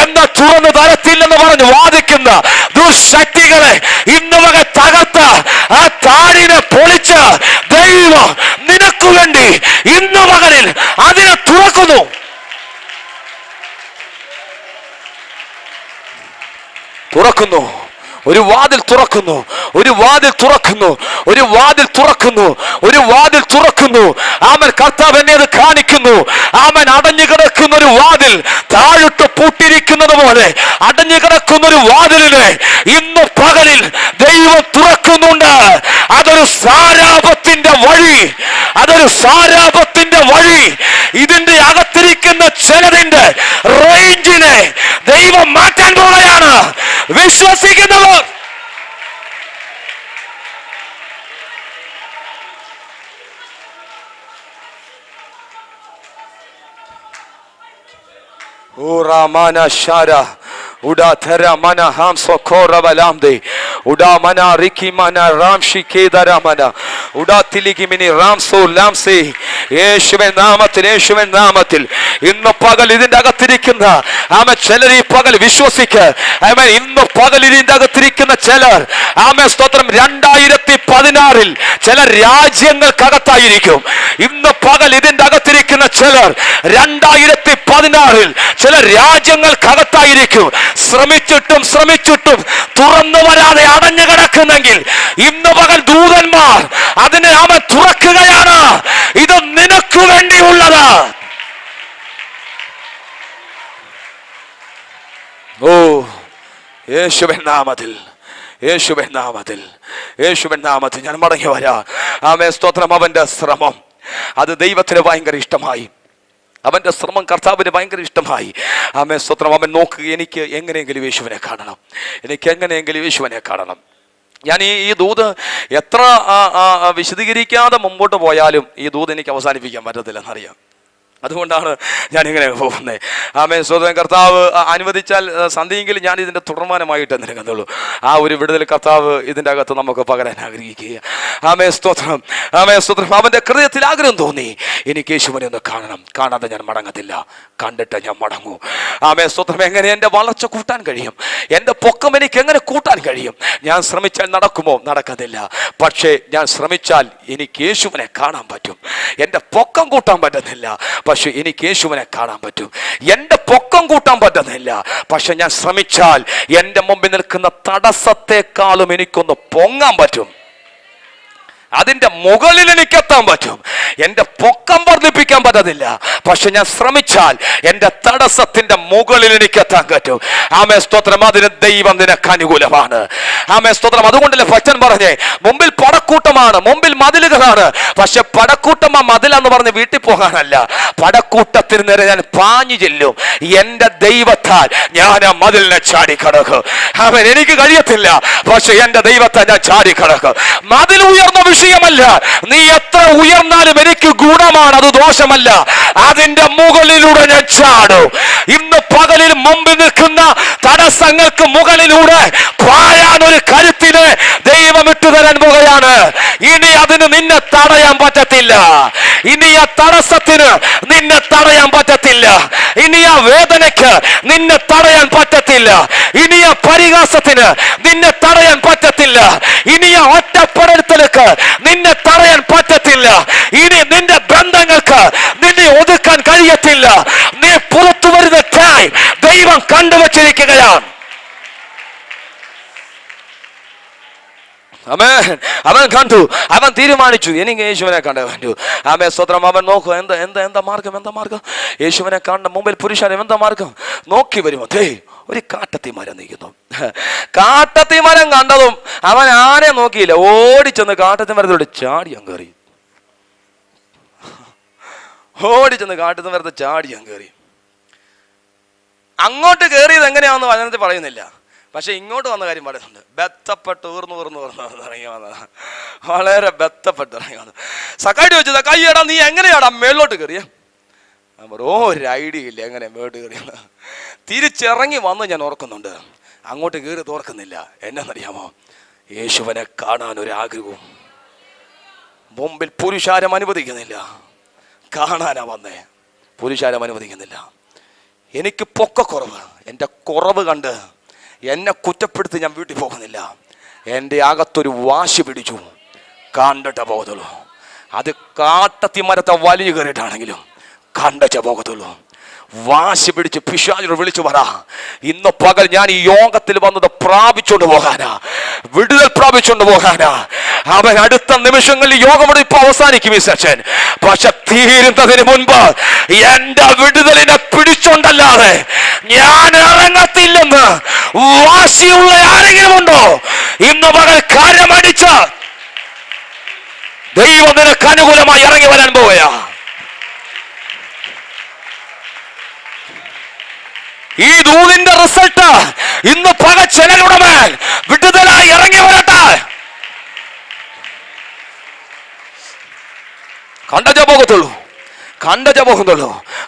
എന്നാൽ തുറന്നു തരത്തില്ലെന്ന് പറഞ്ഞ് വാദിക്കുന്ന ദുർശക്തികളെ ഇന്ന് വരെ തകർത്ത് ആ താഴിനെ പൊളിച്ച് ദൈവം നിനക്ക് വേണ്ടി ഇന്ന് പകലിൽ അതിനെ തുറക്കുന്നു. ഒരു വാതിൽ തുറക്കുന്നു. ആമൻ. കർത്താവ് എന്നെ അത് കാണിക്കുന്നു. ആമൻ. അടഞ്ഞു കിടക്കുന്ന ഒരു വാതിൽ, താഴിട്ട് പൂട്ടിയിരിക്കുന്നത് പോലെ അടഞ്ഞു കിടക്കുന്ന ഒരു വാതിലിനെ ഇന്ന് പകലിൽ ദൈവം തുറക്കുന്നുണ്ട്. അതൊരു സാരാപത്തിന്റെ വഴി, ഇതിന്റെ അകത്തിരിക്കുന്ന ചിലതിന്റെ റേഞ്ചിനെ ദൈവം മാറ്റാൻ പോവുകയാണ്. വിശ്വസിക്കുന്നവർ Uda mana ham sokora balamde. Uda mana riki mana ramshi kedara mana. Uda tiliki mini ramso lamse. യേശുവിൻ നാമത്തിൽ ഇന്ന് പകൽ ഇതിന്റെ അകത്തിരിക്കുന്ന ചിലർ ഈ പകൽ വിശ്വസിക്ക്. ഇന്ന് പകൽ ഇതിന്റെ അകത്തിരിക്കുന്ന ചിലർ സ്തോത്രം 2016 ചില രാജ്യങ്ങൾക്കകത്തായിരിക്കും. ഇന്ന് പകൽ ഇതിന്റെ അകത്ത് ചിലർ 2016 ചില രാജ്യങ്ങൾക്കകത്തായിരിക്കും ശ്രമിച്ചിട്ടും തുറന്നു വരാതെ അടഞ്ഞു കിടക്കുന്നെങ്കിൽ ഇന്ന് പകൽ ദൂതന്മാർ അതിനെ അവൻ തുറക്കുകയാണ്. ഇത് നിനക്ക് വേണ്ടിയുള്ളത്. ഓ യേശുവിൻ നാമത്തിൽ ഞാൻ മടങ്ങി വരാം. ആമേൻ, സ്തോത്രം. അവന്റെ ശ്രമം അത് ദൈവത്തിന് ഭയങ്കര ഇഷ്ടമായി. അവന്റെ ശ്രമം കർത്താവിന് ഭയങ്കര ഇഷ്ടമായി. ആമേൻ, സ്തോത്രം. അവൻ നോക്കുക, എനിക്ക് എങ്ങനെയെങ്കിലും യേശുവിനെ കാണണം. ഞാൻ ഈ ദൂത് എത്ര വിശദീകരിക്കാതെ മുമ്പോട്ട് പോയാലും ഈ ദൂത് എനിക്ക് അവസാനിപ്പിക്കാൻ പറ്റത്തില്ലെന്നറിയാം. അതുകൊണ്ടാണ് ഞാൻ ഇങ്ങനെ പോകുന്നത്. ആമേൻ, സ്തോത്രം. കർത്താവ് അനുവദിച്ചാൽ സന്ധ്യയെങ്കിലും ഞാൻ ഇതിൻ്റെ തുടർമാനമായിട്ട് നിൽക്കുന്നുള്ളൂ. ആ ഒരു വിടുതൽ കർത്താവ് ഇതിൻ്റെ അകത്ത് നമുക്ക് പകരാൻ ആഗ്രഹിക്കുക. ആമേൻ, സ്തോത്രം. അവൻ്റെ ഹൃദയത്തിൽ ആഗ്രഹം തോന്നി, എനിക്ക് യേശുവിനെ ഒന്ന് കാണണം. കാണാതെ ഞാൻ മടങ്ങത്തില്ല, കണ്ടിട്ട് ഞാൻ മടങ്ങൂ. ആമേൻ, സ്തോത്രം. എങ്ങനെ എൻ്റെ വളർച്ച കൂട്ടാൻ കഴിയും? എൻ്റെ പൊക്കം എനിക്ക് എങ്ങനെ കൂട്ടാൻ കഴിയും? ഞാൻ ശ്രമിച്ചാൽ നടക്കുമോ? നടക്കത്തില്ല. പക്ഷേ ഞാൻ ശ്രമിച്ചാൽ എനിക്ക് യേശുവിനെ കാണാൻ പറ്റും. എൻ്റെ പൊക്കം കൂട്ടാൻ പറ്റുന്നില്ല, പക്ഷെ എനിക്ക് യേശുവിനെ കാണാൻ പറ്റും. എൻ്റെ പൊക്കം കൂട്ടാൻ പറ്റുന്നില്ല, പക്ഷെ ഞാൻ ശ്രമിച്ചാൽ എൻ്റെ മുമ്പിൽ നിൽക്കുന്ന തടസ്സത്തെക്കാളും എനിക്കൊന്ന് പൊങ്ങാൻ പറ്റും. അതിൻ്റെ മുകളിൽ എനിക്ക് എത്താൻ പറ്റും. എൻ്റെ പൊക്കം വർദ്ധിപ്പിക്കാൻ പറ്റത്തില്ല, പക്ഷെ ഞാൻ ശ്രമിച്ചാൽ എൻ്റെ തടസ്സത്തിൻ്റെ മുകളിൽ എനിക്ക് എത്താൻ പറ്റും. ആമേൻ, സ്തോത്രം. അതിന് ദൈവം നിനക്ക് അനുകൂലമാണ്. ആമേൻ, സ്തോത്രം. അതുകൊണ്ടല്ലേ ഭക്തൻ പറഞ്ഞേ, മുമ്പിൽ പടക്കൂട്ടമാണ്, മുമ്പിൽ മതിലുകളാണ്, പക്ഷെ പടക്കൂട്ടം ആ മതിലെന്ന് പറഞ്ഞ് വീട്ടിൽ പോകാനല്ല. പടക്കൂട്ടത്തിന് നേരെ ഞാൻ പാഞ്ഞു ചെല്ലും. എൻ്റെ ദൈവത്താൽ ഞാൻ ആ മതിലിനെ ചാടിക്കടക്കും. ആമേൻ, എനിക്ക് കഴിയത്തില്ല, പക്ഷെ എൻ്റെ ദൈവത്താൽ ഞാൻ ചാടിക്കടക്കും. മതിൽ ഉയർന്ന വിഷയമല്ല, നീ എത്ര ഉയർന്നാലും എനിക്ക് ഗുണമാണ്, അത് ദോഷമല്ല. അതിന്റെ മുകളിലൂടെ ഞാൻ ചാടും. ഇന്ന് പകലിൽ മുമ്പിൽ നിൽക്കുന്ന തടസ്സങ്ങൾക്ക് മുകളിലൂടെ പായാൻ ഒരു കരുത്തിന് ദൈവം ഇട്ടുതരാൻ പോകുകയാണ്. ഇനി അതിന് നിന്നെ തടയാൻ പറ്റത്തില്ല. ഇനി ആ തടസ്സത്തിന് നിന്നെ തടയാൻ പറ്റത്തില്ല. ഇനി ആ വേദനയ്ക്ക് നിന്നെ തടയാൻ പറ്റത്തില്ല. ഇനി ആ പരിഹാസത്തിന് നിന്നെ തടയാൻ പറ്റത്തില്ല. ഇനി ആ ഒറ്റപ്പെടലുകൾക്ക് നിന്നെ തടയാൻ പറ്റത്തില്ല. ഇനി നിന്റെ ബന്ധങ്ങൾക്ക് നിന്നെ ഒതുക്കാൻ കഴിയത്തില്ല. നീ പുറത്തു വരുന്ന ടൈം ദൈവം കണ്ടുവച്ചിരിക്കുകയാണ്. അവൻ കണ്ടു, അവൻ തീരുമാനിച്ചു, എനിക്ക് യേശുവിനെ കണ്ടേ പറ്റൂ. ആമേൻ, സ്തോത്രം. അവൻ നോക്കുക, എന്താ മാർഗം? യേശുവിനെ കാണുന്ന മുമ്പിൽ പുരുഷനെ എന്താ മാർഗം? നോക്കി വരുമോ, ഒരു കാട്ടത്തി മരം നിൽക്കുന്നു. കാട്ടത്തി മരം കണ്ടതും അവൻ ആരെ നോക്കിയില്ല, ഓടിച്ചെന്ന് കാട്ടത്തി മരത്തോട് ചാടി അങ്ങേറി. അങ്ങോട്ട് കയറിയത് എങ്ങനെയാണെന്ന് വചനത്തിൽ പറയുന്നില്ല, പക്ഷെ ഇങ്ങോട്ട് വന്ന കാര്യം പറയുന്നുണ്ട്. ബന്ധപ്പെട്ട് ഊർന്നു ഇറങ്ങി വന്നതാണ്. വളരെ ബന്ധപ്പെട്ട് ഇറങ്ങി വന്നത്. സക്കായിട്ട് വെച്ചത്, കയ്യടാ നീ എങ്ങനെയാടാ മേലോട്ട് കയറിയ? ഒരു ഐഡിയ ഇല്ല എങ്ങനെ മേലോട്ട് കയറിയത്. തിരിച്ചിറങ്ങി വന്ന് ഞാൻ ഓർക്കുന്നുണ്ട്, അങ്ങോട്ട് കയറി തോർക്കുന്നില്ല. എന്നറിയാമോ? യേശുവിനെ കാണാൻ ഒരു ആഗ്രഹവും. മുമ്പിൽ പുരുഷാരം അനുവദിക്കുന്നില്ല, കാണാനാ വന്നേ, പുരുഷാരം അനുവദിക്കുന്നില്ല. എനിക്ക് പൊക്കക്കുറവ്, എൻ്റെ കുറവ് കണ്ട് എന്നെ കുറ്റപ്പെടുത്തി ഞാൻ വീട്ടിൽ പോകുന്നില്ല. എൻ്റെ അകത്തൊരു വാശി പിടിച്ചു, കണ്ടിട്ടേ പോകത്തുള്ളൂ. അത് കാട്ടത്തി മരത്തെ വലിഞ്ഞു കയറിയിട്ടാണെങ്കിലും കണ്ടിട്ടേ പോകത്തുള്ളൂ. വാശി പിടിച്ച് പിശാചിനോട് വിളിച്ചു പറ, ഇന്ന് പകൽ ഞാൻ ഈ യോഗത്തിൽ വന്നത് പ്രാപിച്ചുകൊണ്ട് പോകാനാ, വിടുതൽ പ്രാപിച്ചുകൊണ്ട് പോകാനാ. അവൻ അടുത്ത നിമിഷങ്ങളിൽ യോഗം ഇപ്പൊ അവസാനിക്കും ഈ സെഷൻ. പക്ഷെ തീരുന്നതിന് മുൻപ് എന്റെ വിടുതലിനെ പിടിച്ചോണ്ടല്ലാതെ ഞാൻ ഇറങ്ങത്തില്ലെന്ന് വാശിയുള്ള ആരെങ്കിലും ഉണ്ടോ? ഇന്ന് പകൽ കരമടിച്ച് ദൈവം നിനക്ക് അനുകൂലമായി ഇറങ്ങി വരാൻ പോവുകയാ. ഈ ദൂതിന്റെ റിസൾട്ട് ഇന്ന് പല ചിലരുടെ മേൽ വിടുതലായി ഇറങ്ങി വരട്ടെ. കണ്ടേ പോകത്തുള്ളൂ.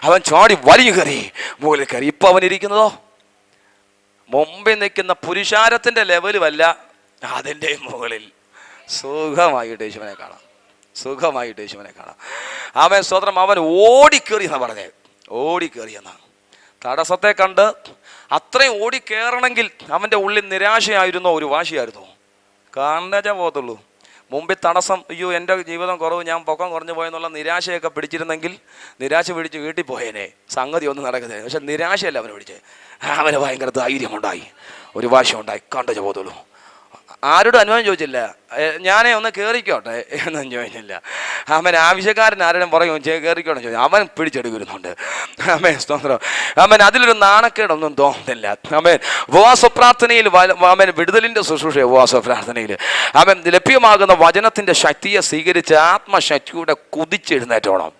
അവൻ ചാടി വലിയ കയറി, മുകളിൽ കയറി. ഇപ്പൊ അവൻ ഇരിക്കുന്നതോ മുമ്പിൽ നിൽക്കുന്ന പുരുഷാരത്തിന്റെ ലെവലുമല്ല, അതിൻ്റെ മുകളിൽ സുഖമായിട്ട് യേശുവിനെ കാണാം. അവൻ സ്വതന്ത്രം. അവൻ ഓടിക്കേറി എന്നാ പറഞ്ഞേ, ഓടിക്കേറിയെന്നാ. തടസ്സത്തെ കണ്ട് അത്രയും ഓടിക്കേറണമെങ്കിൽ അവൻ്റെ ഉള്ളിൽ നിരാശയായിരുന്നോ ഒരു വാശിയായിരുന്നോ? കണ്ടേ പോകത്തുള്ളൂ. മുമ്പിൽ തടസ്സം, അയ്യോ എൻ്റെ ജീവിതം കുറവ്, ഞാൻ പൊക്കം കുറഞ്ഞു പോയെന്നുള്ള നിരാശയൊക്കെ പിടിച്ചിരുന്നെങ്കിൽ നിരാശ പിടിച്ച് വീട്ടിൽ പോയേനെ, സംഗതി ഒന്നും നടക്കുന്നത്. പക്ഷെ നിരാശയല്ല അവനെ പിടിച്ച്, അവന് ഭയങ്കര ധൈര്യമുണ്ടായി, ഒരു വാശിയുണ്ടായി, കണ്ടു പോതുള്ളൂ. ആരോടും അനുഭവം ചോദിച്ചില്ല, ഞാനേ ഒന്ന് കയറിക്കോട്ടെ എന്നൊന്നും ചോദിച്ചില്ല. അവൻ ആവശ്യക്കാരൻ ആരോടും പറയും കയറിക്കോട്ടെ ചോദിച്ചു, അവൻ പിടിച്ചെടുക്കുന്നുണ്ട്. അവൻ സ്തോത്രം, അവൻ അതിലൊരു നാണക്കേടൊന്നും തോന്നുന്നില്ല. അവൻ ഉപവാസ പ്രാർത്ഥനയിൽ, അവൻ വിടുതലിൻ്റെ ശുശ്രൂഷ ഉപവാസ പ്രാർത്ഥനയിൽ അവൻ ലഭ്യമാകുന്ന വചനത്തിൻ്റെ ശക്തിയെ സ്വീകരിച്ച് ആത്മശക്തിയുടെ കുതിച്ചെഴുന്നേറ്റോണം.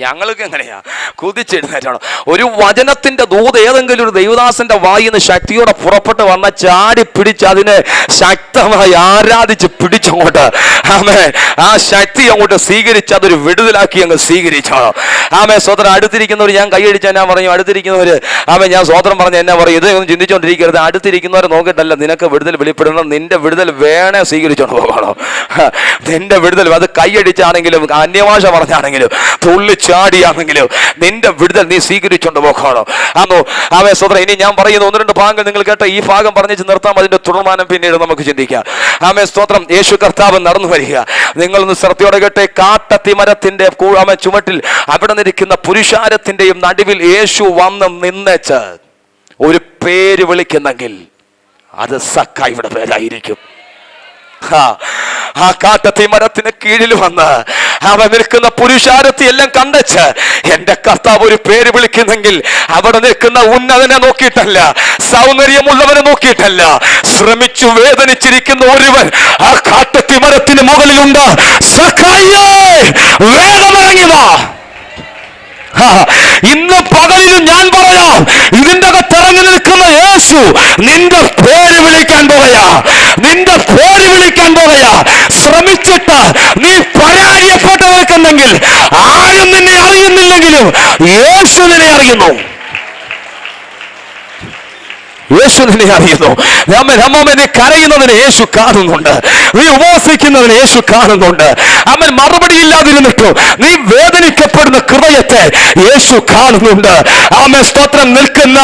ഞങ്ങൾക്ക് എങ്ങനെയാ കുതിച്ചെഴുന്നേറ്റാണ്? ഒരു വചനത്തിന്റെ ദൂത് ഏതെങ്കിലും ഒരു ദൈവദാസന്റെ വായിൽ നിന്ന് ശക്തിയോടെ പുറപ്പെട്ട് വന്ന ചാടി പിടിച്ച് അതിനെ ശക്തമായി ആരാധിച്ച് പിടിച്ചങ്ങോട്ട് ആമേൻ ആ ശക്തി അങ്ങോട്ട് സ്വീകരിച്ച് അതൊരു വിടുതലാക്കി അങ്ങ് സ്വീകരിച്ചോ. ആമേ സ്വതന്ത്രം. അടുത്തിരിക്കുന്നവർ, ഞാൻ കൈയടിച്ച് എന്നാ പറയും, അടുത്തിരിക്കുന്നവര് ആമേ ഞാൻ സ്വതന്ത്രം പറഞ്ഞ എന്നാ പറയും, ഇതൊന്നും ചിന്തിച്ചുകൊണ്ടിരിക്കരുത്. അടുത്തിരിക്കുന്നവരെ നോക്കിയിട്ടല്ല നിനക്ക് വിടുതൽ വെളിപ്പെടണം, നിന്റെ വിടുതൽ വേണേ സ്വീകരിച്ചോണ്ട് പോകണം. നിന്റെ വിടുതൽ അത് കൈയടിച്ചാണെങ്കിലും അന്യഭാഷ പറഞ്ഞാണെങ്കിലും തുള്ളി ചാടിയാണെങ്കിലും നിന്റെ വിടുതൽ നീ സ്വീകരിച്ചോണ്ട് പോകണം. ആണോ ആമേ സ്വതന്ത്രം. ഇനി ഞാൻ പറയുന്ന 1-2 ഭാഗങ്ങൾ നിങ്ങൾ കേട്ട ഈ ഭാഗം പറഞ്ഞു നിർത്താം, അതിന്റെ തുടർമാനം പിന്നീട് നമുക്ക് ചിന്തിക്കാം. ആമേ സ്തോത്രം. യേശു കർത്താവ് നടന്നു വരിക. നിങ്ങളൊന്ന് ശ്രദ്ധയോടെ കേട്ടെ. കാട്ടത്തിമരത്തിന്റെ ചുമട്ടിൽ അവിടെ നിൽക്കുന്ന പുരുഷാരത്തിന്റെയും നടുവിൽ യേശു വന്ന് നിന്നേച്ച് ഒരു പേര് വിളിക്കുന്നെങ്കിൽ അത് സക്കായിയുടെ പേരായിരിക്കും. ആ കാട്ടത്തി മരത്തിന് കീഴിൽ വന്ന് അവൻ നിൽക്കുന്ന പുരുഷാരത്തി എല്ലാം കണ്ടച്ച് എന്റെ കർത്താവ് ഒരു പേര് വിളിക്കുന്നെങ്കിൽ അവിടെ നിൽക്കുന്ന ഉന്നതനെ നോക്കിയിട്ടല്ല, സൗന്ദര്യമുള്ളവനെ നോക്കിയിട്ടല്ല, ശ്രമിച്ചു വേദനിച്ചിരിക്കുന്ന ഒരുവൻ ആ കാട്ടത്തി മരത്തിന് മുകളിലുണ്ട്. സക്കായിയേ, വേഗം ഇറങ്ങി വാ. ഇന്ന് പകലിലും ഞാൻ പറയാം, ഇതിന്റെ അകത്തിറങ്ങി നിൽക്കുന്ന യേശു നിന്റെ പേര് വിളിക്കാൻ പോകയാ, നിന്റെ പേര് വിളിക്കാൻ പോകയാ. ശ്രമിച്ചിട്ട് നീ പരാജയപ്പെട്ടു നിൽക്കുന്നെങ്കിൽ ആരും നിന്നെ അറിയുന്നില്ലെങ്കിലും യേശു നിന്നെ അറിയുന്നു. യേശു നിന്നെ അറിയുന്നു. നീ കരയുന്നതിന് യേശു കാണുന്നുണ്ട്, നീ ഉപവസിക്കുന്നതിന് യേശു കാണുന്നുണ്ട്. അവൻ മറുപടി ഇല്ലാതിരുന്നിട്ടു നീ വേദനിക്കപ്പെടുന്ന ഹൃദയത്തെ യേശു കാണുന്നുണ്ട്. ആമേൻ സ്തോത്രം. നിൽക്കുന്ന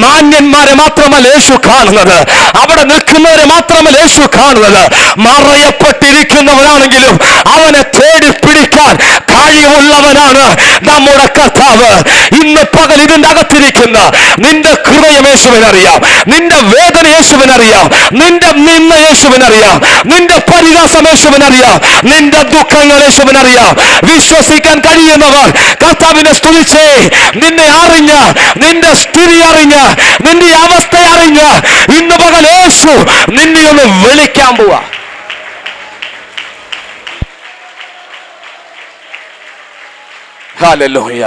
മാന്യന്മാരെ മാത്രമല്ല യേശു കാണുന്നത്, അവിടെ നിൽക്കുന്നവരെ മാത്രമല്ല യേശു കാണുന്നത്. മറയപ്പെട്ടിരിക്കുന്നവരാണെങ്കിലും അവനെ തേടി പിടിക്കാൻ കഴിവുള്ളവനാണ് നമ്മുടെ കർത്താവ്. ഇന്ന് പകൽ ഇതിന്റെ അകത്തിരിക്കുന്ന നിന്റെ ഹൃദയം യേശുവിനറിയാം, നിന്റെ വേദന യേശുവിനറിയാം, നിന്റെ നിന്ന യേശുവിനറിയാം, നിന്റെ പരിഹാസം യേശുവിനറിയാം, നിന്റെ ദുഃഖങ്ങൾ യേശുവിനറിയാം. വിശ്വസിക്കാൻ കഴിയുന്നവർ കർത്താവിനെ സ്തുതിച്ചേ. നിന്നെ അറിഞ്ഞ, നിന്റെ സ്ഥിതി അറിഞ്ഞ, നിന്റെ അവസ്ഥ അറിഞ്ഞ ഇന്ന് പകൽ യേശു നിന്നെ ഒന്ന് വിളിക്കാൻ പോവാ. ഹല്ലേലൂയ,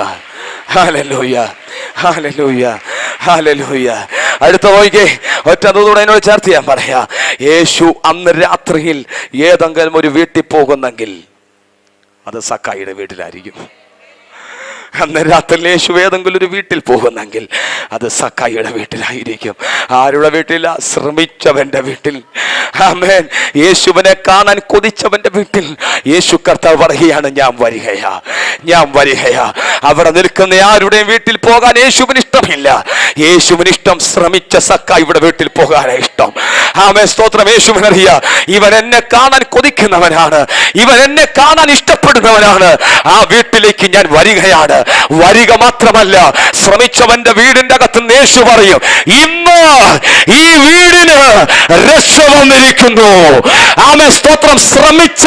ഹല്ലേലൂയ, ഹല്ലേലൂയ, ഹല്ലേലൂയ. അടുത്ത പോയിക്കേ, ഒറ്റ അതുകൂടെ എന്നോട് ചേർത്ത് ഞാൻ പറയാ. യേശു അന്ന് രാത്രിയിൽ ഏതെങ്കിലും ഒരു വീട്ടിൽ പോകുന്നെങ്കിൽ അത് സക്കായിയുടെ വീട്ടിലായിരിക്കും. അന്ന് രാത്രി യേശു ഏതെങ്കിലും ഒരു വീട്ടിൽ പോകുന്നെങ്കിൽ അത് സക്കായിയുടെ വീട്ടിലായിരിക്കും. ആരുടെ വീട്ടില? ശ്രമിച്ചവന്റെ വീട്ടിൽ. ആമേൻ. യേശുവിനെ കാണാൻ കൊതിച്ചവന്റെ വീട്ടിൽ യേശു കർത്താവ് പറയുകയാണ്, ഞാൻ വരികയാ, ഞാൻ വരികയാ. അവിടെ നിൽക്കുന്ന ആരുടെയും വീട്ടിൽ പോകാൻ യേശുവിന് ഇഷ്ടമില്ല. യേശുവിന് ഇഷ്ടം ശ്രമിച്ച സക്കായിയുടെ വീട്ടിൽ പോകാനാണ് ഇഷ്ടം. ആമേൻ സ്തോത്രം. യേശുവിനറിയാം, ഇവൻ എന്നെ കാണാൻ കൊതിക്കുന്നവനാണ്, ഇവൻ എന്നെ കാണാൻ ഇഷ്ടപ്പെടുന്നവനാണ്. ആ വീട്ടിലേക്ക് ഞാൻ വരികയാണ്. വരിക മാത്രമല്ല, ശ്രമിച്ചവന്റെ വീടിന്റെ അകത്ത് യേശു പറയും, ഇന്ന് ഈ വീടിന് രക്ഷ വന്നിരിക്കുന്നു. ആമേൻ സ്തോത്രം. ശ്രമിച്ച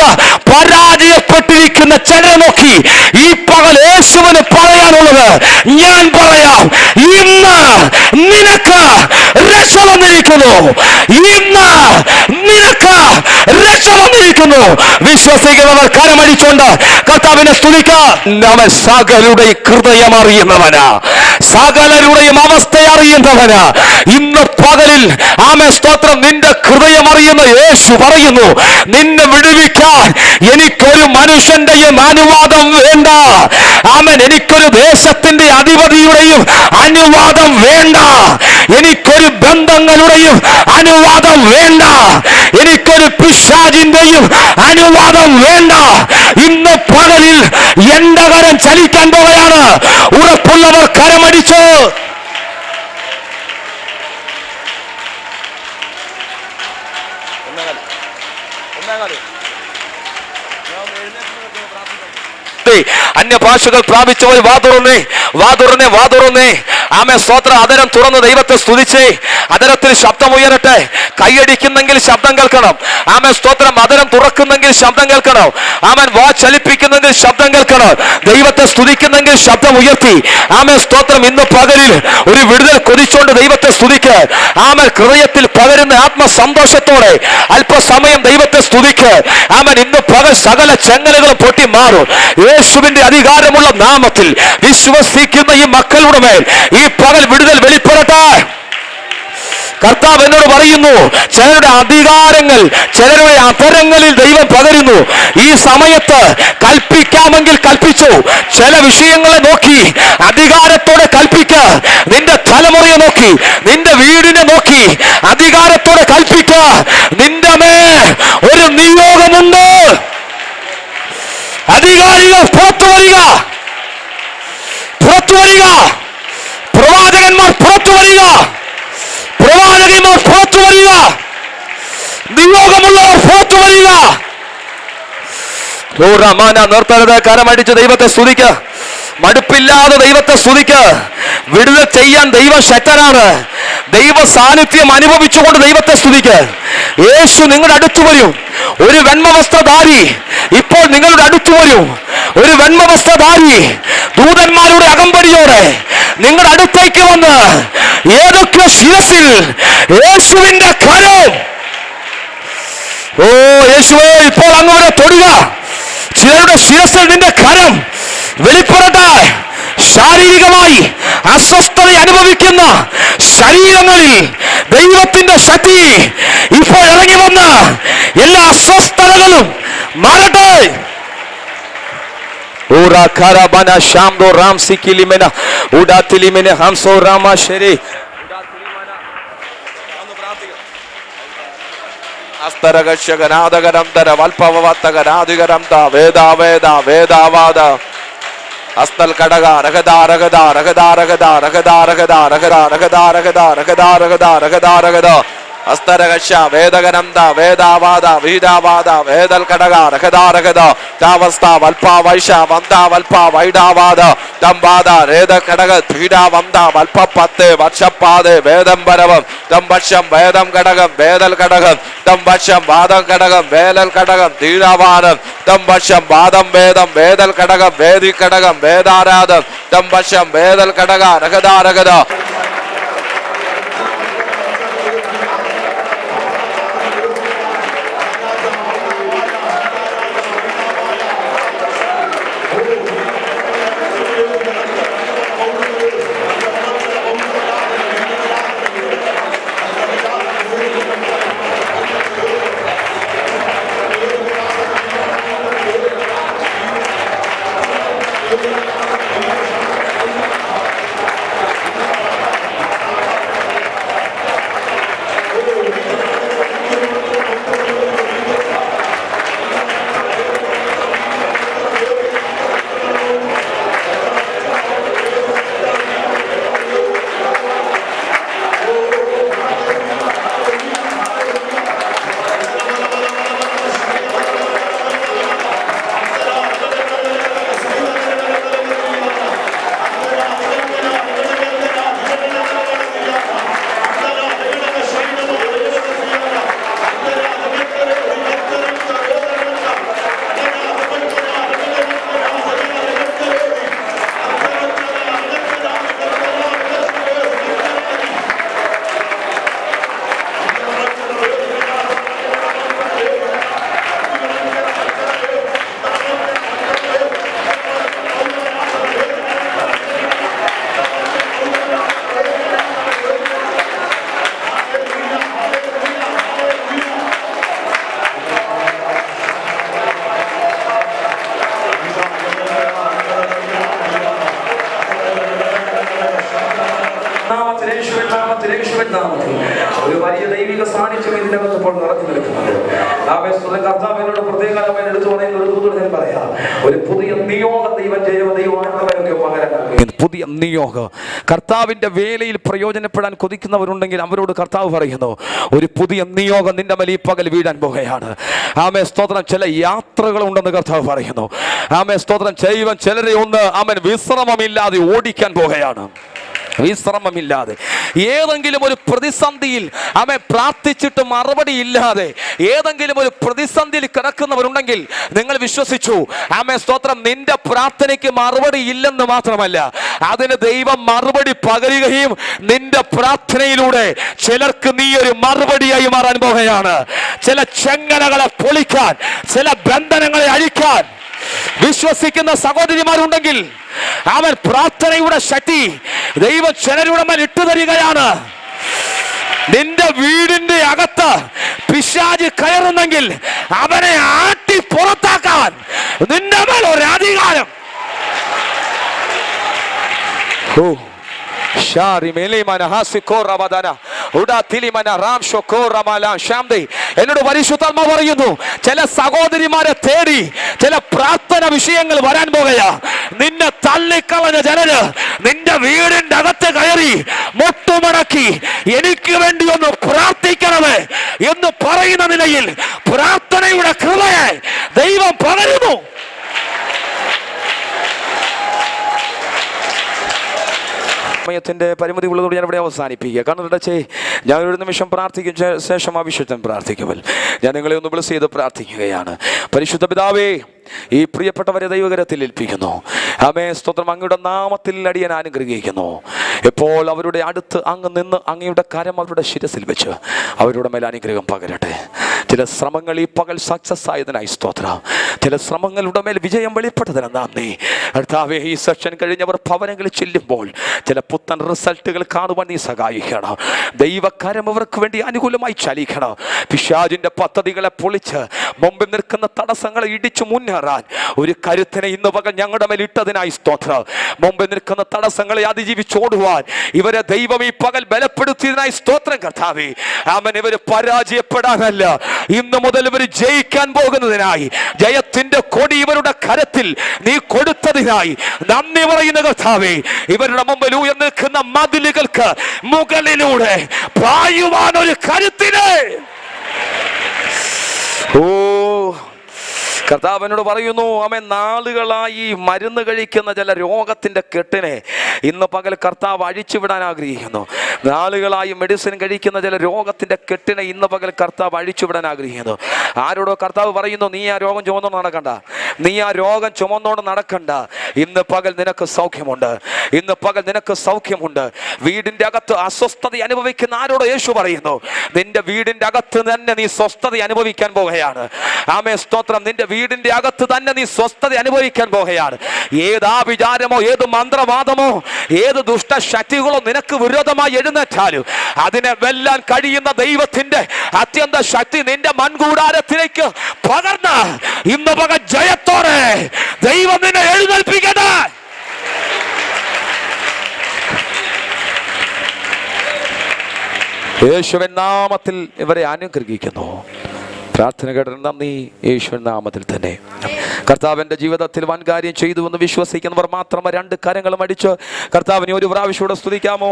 പരാജയപ്പെട്ടിരിക്കുന്ന ചിലരെ നോക്കി ഈ പകൽ യേശുവിന് പറയാനുള്ളത് ഞാൻ പറയാം, ഇന്ന് നിനക്ക് രക്ഷ വന്നിരിക്കുന്നു, ഇന്ന് നിനക്ക് രക്ഷ വന്നിരിക്കുന്നു. വിശ്വസിക്കുന്നവർ കരമടിച്ചുകൊണ്ട് കർത്താവിനെ സ്തുതിക്കാം. അവൻ സകലരുടെ ഹൃദയം അറിയുന്നവനാ, സകലരുടെയും അവസ്ഥ അറിയുന്നവനാ. ഇന്ന് പകലിൽ ആമേൻ സ്തോത്രം, നിന്റെ ഹൃദയം അറിയുന്ന യേശു പറയുന്നു, നിന്നെ വിടുവിക്കാൻ എനിക്കൊരു മനുഷ്യന്റെയും അനുവാദം വേണ്ട. ആമേൻ. എനിക്കൊരു ദേശത്തിന്റെ അധിപതിയുടെയും അനുവാദം വേണ്ട, എനിക്കൊരു ബന്ധങ്ങളുടെയും അനുവാദം വേണ്ട, എനിക്കൊരു പിശാചിന്റെയും അനുവാദം വേണ്ട. ഇന്ന് പകലിൽ എന്റെ കരം ചലിക്കാൻ പോവുകയാണ്. ഉറപ്പുള്ളവർ കരമടിച്ചോ. അന്യഭാഷകൾ പ്രാപിച്ചവർ വാതുറന്നേ, വാതുറന്നേ, വാതുറന്നേ. ആമേ സ്തോത്രം. അതരം തുറന്ന് ദൈവത്തെ സ്തുതിച്ചേ. അതരത്തിൽ ശബ്ദമുയരട്ടെ. കൈയടിക്കുന്നെങ്കിൽ ശബ്ദം കേൾക്കണം. ആമേ സ്തോത്രം. അതരം തുറക്കുന്നെങ്കിൽ ശബ്ദം കേൾക്കണം. ആമൻ വാ ചലിപ്പിക്കുന്നെങ്കിൽ ശബ്ദം കേൾക്കണം. ദൈവത്തെ സ്തുതിക്കുന്നെങ്കിൽ ശബ്ദം ഉയർത്തി. ആമേ സ്തോത്രം. ഇന്ന് പകലിൽ ഒരു വിടുതൽ കൊതിച്ചുകൊണ്ട് ദൈവത്തെ സ്തുതിക്ക്. ആമൻ ഹൃദയത്തിൽ പകരുന്ന ആത്മസന്തോഷത്തോടെ അല്പസമയം ദൈവത്തെ സ്തുതിക്ക്. ആമൻ ഇന്ന് പകൽ സകല ചെങ്ങലകളും പൊട്ടി മാറും. യേശുവിന്റെ അധികാരമുള്ള നാമത്തിൽ വിശ്വസിക്കുന്ന ഈ മക്കളുടെ മേൽ ഈ പകൽ വിടുതൽ വെളിപ്പെടട്ടെ. കർത്താവ് എന്നോട് പറയുന്നു, ചിലരുടെ അധികാരങ്ങൾ, ചിലരുടെ അധരങ്ങളിൽ ദൈവം പകരുന്നു. ഈ സമയത്ത് കൽപ്പിക്കാമെങ്കിൽ കൽപ്പിച്ചു. ചില വിഷയങ്ങളെ നോക്കി അധികാരത്തോടെ കൽപ്പിക്ക. നിന്റെ തലമുറയെ നോക്കി, നിന്റെ വീടിനെ നോക്കി അധികാരത്തോടെ കൽപ്പിക്ക. നിന്റെ മേൽ ഒരു നിയോഗമുണ്ട്. അധികാരികൾ പുറത്തു വരിക, പുറത്തു വരിക. പ്രവാചകന്മാർ പുറത്തു വരിക, പ്രവാചകന്മാർ പുറത്തു വരിക. നിയോഗമുള്ളവർ പുറത്തു വരിക. നിർത്തരുത്. കരമടിച്ച് ദൈവത്തെ സ്തുതിക്ക. മടുപ്പില്ലാതെ ദൈവത്തെ സ്തുതിക്ക. വിടുതൽ ചെയ്യാൻ ദൈവം ശക്തനാണ്. ദൈവ സാന്നിധ്യം അനുഭവിച്ചുകൊണ്ട് ദൈവത്തെ സ്തുതിക്ക. യേശു നിങ്ങളുടെ അടുത്ത് വരും. ഒരു വെണ്മവസ്ത്രധാരി ഇപ്പോൾ നിങ്ങളുടെ അടുത്ത് വരും. ഒരു വെണ്മവസ്ത്രധാരി ദൂതന്മാരുടെ അകമ്പടിയോടെ നിങ്ങളുടെ അടുത്തേക്ക് വന്ന് ഏതൊക്കെ ശിരസിൽ യേശുവിന്റെ കരം. ഓ യേശുവേ, ഇപ്പോൾ അങ്ങ് വരെ തൊടുക. ചിലരുടെ ശിരസിൽ നിന്റെ കരം വെളിപ്പെടട്ടെ. ശാരീരികമായി അസ്വസ്ഥത അനുഭവിക്കുന്ന ശരീരങ്ങളിൽ ദൈവത്തിന്റെ ശക്തി ഇപ്പോൾ ഇറങ്ങി വന്ന് എല്ലാ അസ്വസ്ഥതകളും മാറട്ടെ. അസ്തരകശകനാദകരംതര വൽപവത്തകനാദികരംത വേദാവേദ വേദാവാദ അസ്തൽ കടക രഗദാരഗദ രഗദാരഗദ രഗദാരഗദ രഗദാരഗദ രഗദാരഗദ രഗദാരഗദ അസ്തരകശ വേദകനന്ദ വേദാവാദ വീദാവാദ വേദൽ കടക രഗദാരഗദ താവസ്ഥ വൽപ വൈശ വന്ദ വൽപ വൈഡാവാദ തംബാദ രേദ കടക ധീഡാ വന്ദ വൽപ പത്ത് വർഷപ്പാതെ വേദം പരവം തംബക്ഷം വേദം കടകം വേദൽ കടകം തംബക്ഷം വാദം കടകം വേദൽ കടകം ധീഡാവാദം തംബക്ഷം വാദം വേദം വേദൽ കടകം വേദി കടകം വേദാരാധം തംബക്ഷം വേദൽ കടക രഗദാരഗദ. ഒരു വലിയ ദൈവിക സാന്നിധ്യം ഇതിനകത്ത് ഇപ്പോൾ നിറഞ്ഞു നിൽക്കുന്നത്. കർത്താവിനോട് പ്രത്യേകമായി എടുത്തു പറയുന്ന ഒരു ദൂതൻ ഞാൻ പറയാം, ഒരു പുതിയ നിയോഗം ദൈവമാനവരൊക്കെ പകരം പുതിയ നിയോഗം കർത്താവിന്റെ വേലയിൽ പ്രയോജനപ്പെടാൻ കൊതിക്കുന്നവരുണ്ടെങ്കിൽ അവരോട് കർത്താവ് പറയുന്നു, ഒരു പുതിയ നിയോഗം നിന്റെ മേൽ ഈ പകൽ വീഴാൻ പോകുകയാണ്. ആമേൻ സ്തോത്രം. ചില യാത്രകൾ ഉണ്ടെന്ന് കർത്താവ് പറയുന്നു. ആമേൻ സ്തോത്രം. ചെയ്യുവാൻ ചിലരെ ഒന്ന് ആമേൻ വിശ്രമമില്ലാതെ ഓടിക്കാൻ പോകുകയാണ്. വിശ്രമമില്ലാതെ ഏതെങ്കിലും ഒരു പ്രതിസന്ധിയിൽ അവൻ പ്രാർത്ഥിച്ചിട്ട് മറുപടി ഇല്ലാതെ ഏതെങ്കിലും ഒരു പ്രതിസന്ധിയിൽ കിടക്കുന്നവരുണ്ടെങ്കിൽ നിങ്ങൾ വിശ്വസിച്ചു, ആമേൻ സ്തോത്രം, നിന്റെ പ്രാർത്ഥനയ്ക്ക് മറുപടി ഇല്ലെന്ന് മാത്രമല്ല, അതിന് ദൈവം മറുപടി പകരുകയും നിന്റെ പ്രാർത്ഥനയിലൂടെ ചിലർക്ക് നീ ഒരു മറുപടിയായി മാറാൻ പോകുകയാണ്. ചില ചെങ്ങലകളെ പൊളിക്കാൻ, ചില ബന്ധനങ്ങളെ അഴിക്കാൻ വിശ്വസിക്കുന്ന സഹോദരിമാരുണ്ടെങ്കിൽ അവൻ പ്രാർത്ഥനയുടെ ശക്തി ദൈവം ചിലരുടെ മേൽ ഇട്ടുതരികയാണ്. നിന്റെ വീടിന്റെ അകത്ത് പിശാച് കയറുന്നെങ്കിൽ അവനെ ആട്ടി പുറത്താക്കാൻ നിന്റെ മേൽ ഒരു അധികാരം. എന്നോട് പരിശുദ്ധാത്മാ പറയുന്നു, ചില സഹോദരിമാരെ തേടി ചില പ്രാർത്ഥന വിഷയങ്ങൾ വരാൻ പോകുകയാ. നിന്നെ തള്ളിക്കളഞ്ഞ ജനര് നിന്റെ വീടിന്റെ അകത്ത് കയറി മുട്ടുമടക്കി എനിക്ക് വേണ്ടി ഒന്ന് പ്രാർത്ഥിക്കണമേ എന്ന് പറയുന്ന നിലയിൽ പ്രാർത്ഥനയുടെ കൃപയെ ദൈവം പകരുന്നു. സമയത്തിന്റെ പരിമിതി ഉള്ളതോട് ഞാൻ ഇവിടെ അവസാനിപ്പിക്കുക. കണ്ണടച്ചേ, ഞാൻ ഒരു നിമിഷം പ്രാർത്ഥിക്കും, ശേഷം അഭിഷേകം പ്രാർത്ഥിക്കുമൽ. ഞാൻ നിങ്ങളെ ഒന്ന് ബ്ലസ് ചെയ്ത് പ്രാർത്ഥിക്കുകയാണ്. പരിശുദ്ധ പിതാവേ, ഈ പ്രിയപ്പെട്ടവരെ ദൈവകരത്തിൽ ഏൽപ്പിക്കുന്നു. ആമേൻ സ്തോത്രം. അങ്ങയുടെ നാമത്തിൽ അടിയൻ അനുഗ്രഹിക്കുന്നു. ഇപ്പോൾ അവരുടെ അടുത്ത് അങ്ങ് നിന്ന് അങ്ങയുടെ കരം അവരുടെ ശിരസിൽ വെച്ച് അവരുടെ മേൽ അനുഗ്രഹം പകരട്ടെ. ചില ശ്രമങ്ങൾ ഈ പകൽ സക്സസ് ആയതിനായി സ്തോത്രം. ചില ശ്രമങ്ങളുടെ മേൽ വിജയം വെളിപ്പെട്ടതിന് നന്ദി കർത്താവേ. ഈ സെഷൻ കഴിഞ്ഞവർ ഭവനങ്ങളിൽ ചെല്ലുമ്പോൾ ചില പുത്തൻ റിസൾട്ടുകൾ കാണുവാൻ നീ സഹായിക്കണം. ദൈവകരം അവർക്ക് വേണ്ടി അനുകൂലമായി ചലിക്കണം. പിശാചിന്റെ പദ്ധതികളെ പൊളിച്ച് മുമ്പിൽ നിൽക്കുന്ന തടസ്സങ്ങളെ ഇടിച്ചു മുന്നേറാൻ ഒരു കരുത്തിനെ ഇന്ന് പകൽ ഞങ്ങളുടെ മേൽ ഇട്ടതിനായി സ്തോത്രം. മുമ്പിൽ നിൽക്കുന്ന തടസ്സങ്ങളെ അതിജീവിച്ചോടുവാൻ ഇവരെ ദൈവം ഈ പകൽ ബലപ്പെടുത്തിയതിനായി സ്തോത്രം കർത്താവേ. ആമേൻ. ഇവര് പരാജയപ്പെടാനല്ല, ഇന്ന് മുതൽ ഇവർ ജയിക്കാൻ പോകുന്നതിനായി, ജയത്തിന്റെ കൊടി ഇവരുടെ കരത്തിൽ നീ കൊടുത്തതിനായി നന്ദി പറയുന്ന കർത്താവേ. ഇവരുടെ മുമ്പിൽ ഉയർന്നു നിൽക്കുന്ന മതിലുകൾക്ക് മുകളിലൂടെ പായുവാൻ ഒരു കരുത്തിനെ കർത്താവിനോട് പറയുന്നു. ആമേൻ. നാളുകളായി മരുന്ന് കഴിക്കുന്ന ചില രോഗത്തിന്റെ കെട്ടിനെ ഇന്ന് പകൽ കർത്താവ് അഴിച്ചുവിടാൻ ആഗ്രഹിക്കുന്നു. നാളുകളായി മെഡിസിൻ കഴിക്കുന്ന ചില രോഗത്തിന്റെ കെട്ടിനെ ഇന്ന് പകൽ കർത്താവ് അഴിച്ചുവിടാൻ ആഗ്രഹിക്കുന്നു. ആരോടോ കർത്താവ് പറയുന്നു, നീ ആ രോഗം ചുമന്നോണ്ട് നടക്കണ്ട, നീ ആ രോഗം ചുമന്നോണ്ട് നടക്കണ്ട. ഇന്ന് പകൽ നിനക്ക് സൗഖ്യമുണ്ട്, ഇന്ന് പകൽ നിനക്ക് സൗഖ്യമുണ്ട്. വീടിന്റെ അകത്ത് അസ്വസ്ഥത അനുഭവിക്കുന്ന ആരോടോ യേശു പറയുന്നു, നിന്റെ വീടിന്റെ അകത്ത് തന്നെ നീ സ്വസ്ഥത അനുഭവിക്കാൻ പോകുകയാണ്. ആമേൻ സ്തോത്രം. നിന്റെ വീടിന്റെ അകത്ത് തന്നെ നീ സ്വസ്ഥത അനുഭവിക്കാൻ പോകുകയാണ്. ഏതാ വിചാരമോ, ഏത് മന്ത്രവാദമോ, ഏത് ദുഷ്ടശക്തികളോ നിനക്ക് വിരോധമായി എഴുന്നേറ്റാലും അതിനെ വെല്ലാൻ കഴിയുന്ന ദൈവത്തിന്റെ അത്യന്ത ശക്തി നിന്റെ മൺകൂടാരത്തിലേക്ക് പകർന്ന് ഇന്ന് പകൽ ജയത്തോടെ ദൈവം നിന്നെ എഴുന്നേൽപ്പിക്കട്ടെ. യേശുവിൻ നാമത്തിൽ ഇവരെ അനുഗ്രഹിക്കുന്നു. പ്രാർത്ഥന കേട്ടതിന് നന്ദി. യേശുവിൻ നാമത്തിൽ തന്നെ. കർത്താവിന്റെ ജീവിതത്തിൽ വൻ കാര്യം ചെയ്തു എന്ന് വിശ്വസിക്കുന്നവർ മാത്രം രണ്ട് കരങ്ങളും അടിച്ച് കർത്താവിനെ ഒരു പ്രാവശ്യം കൂടെ സ്തുതിക്കാമോ?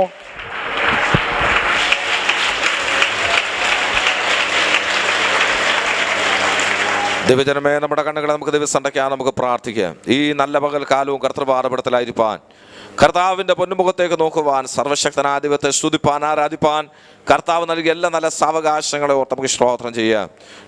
ദൈവജനമേ, നമ്മുടെ കണ്ണുകളെ നമുക്ക് ദിവസം അടയ്ക്കാൻ നമുക്ക് പ്രാർത്ഥിക്കാം. ഈ നല്ല പകൽ കാലവും കർത്തൃപാദപടത്തിലായിരിക്കാൻ, കർത്താവിൻ്റെ പൊന്നുമുഖത്തേക്ക് നോക്കുവാൻ, സർവശക്തനായ ദൈവത്തെ സ്തുതിപ്പാൻ, ആരാധിപ്പാൻ കർത്താവ് നൽകിയ എല്ലാ നല്ല സാവകാശങ്ങളെ ഓർത്ത് നമുക്ക് സ്തോത്രം ചെയ്യാം.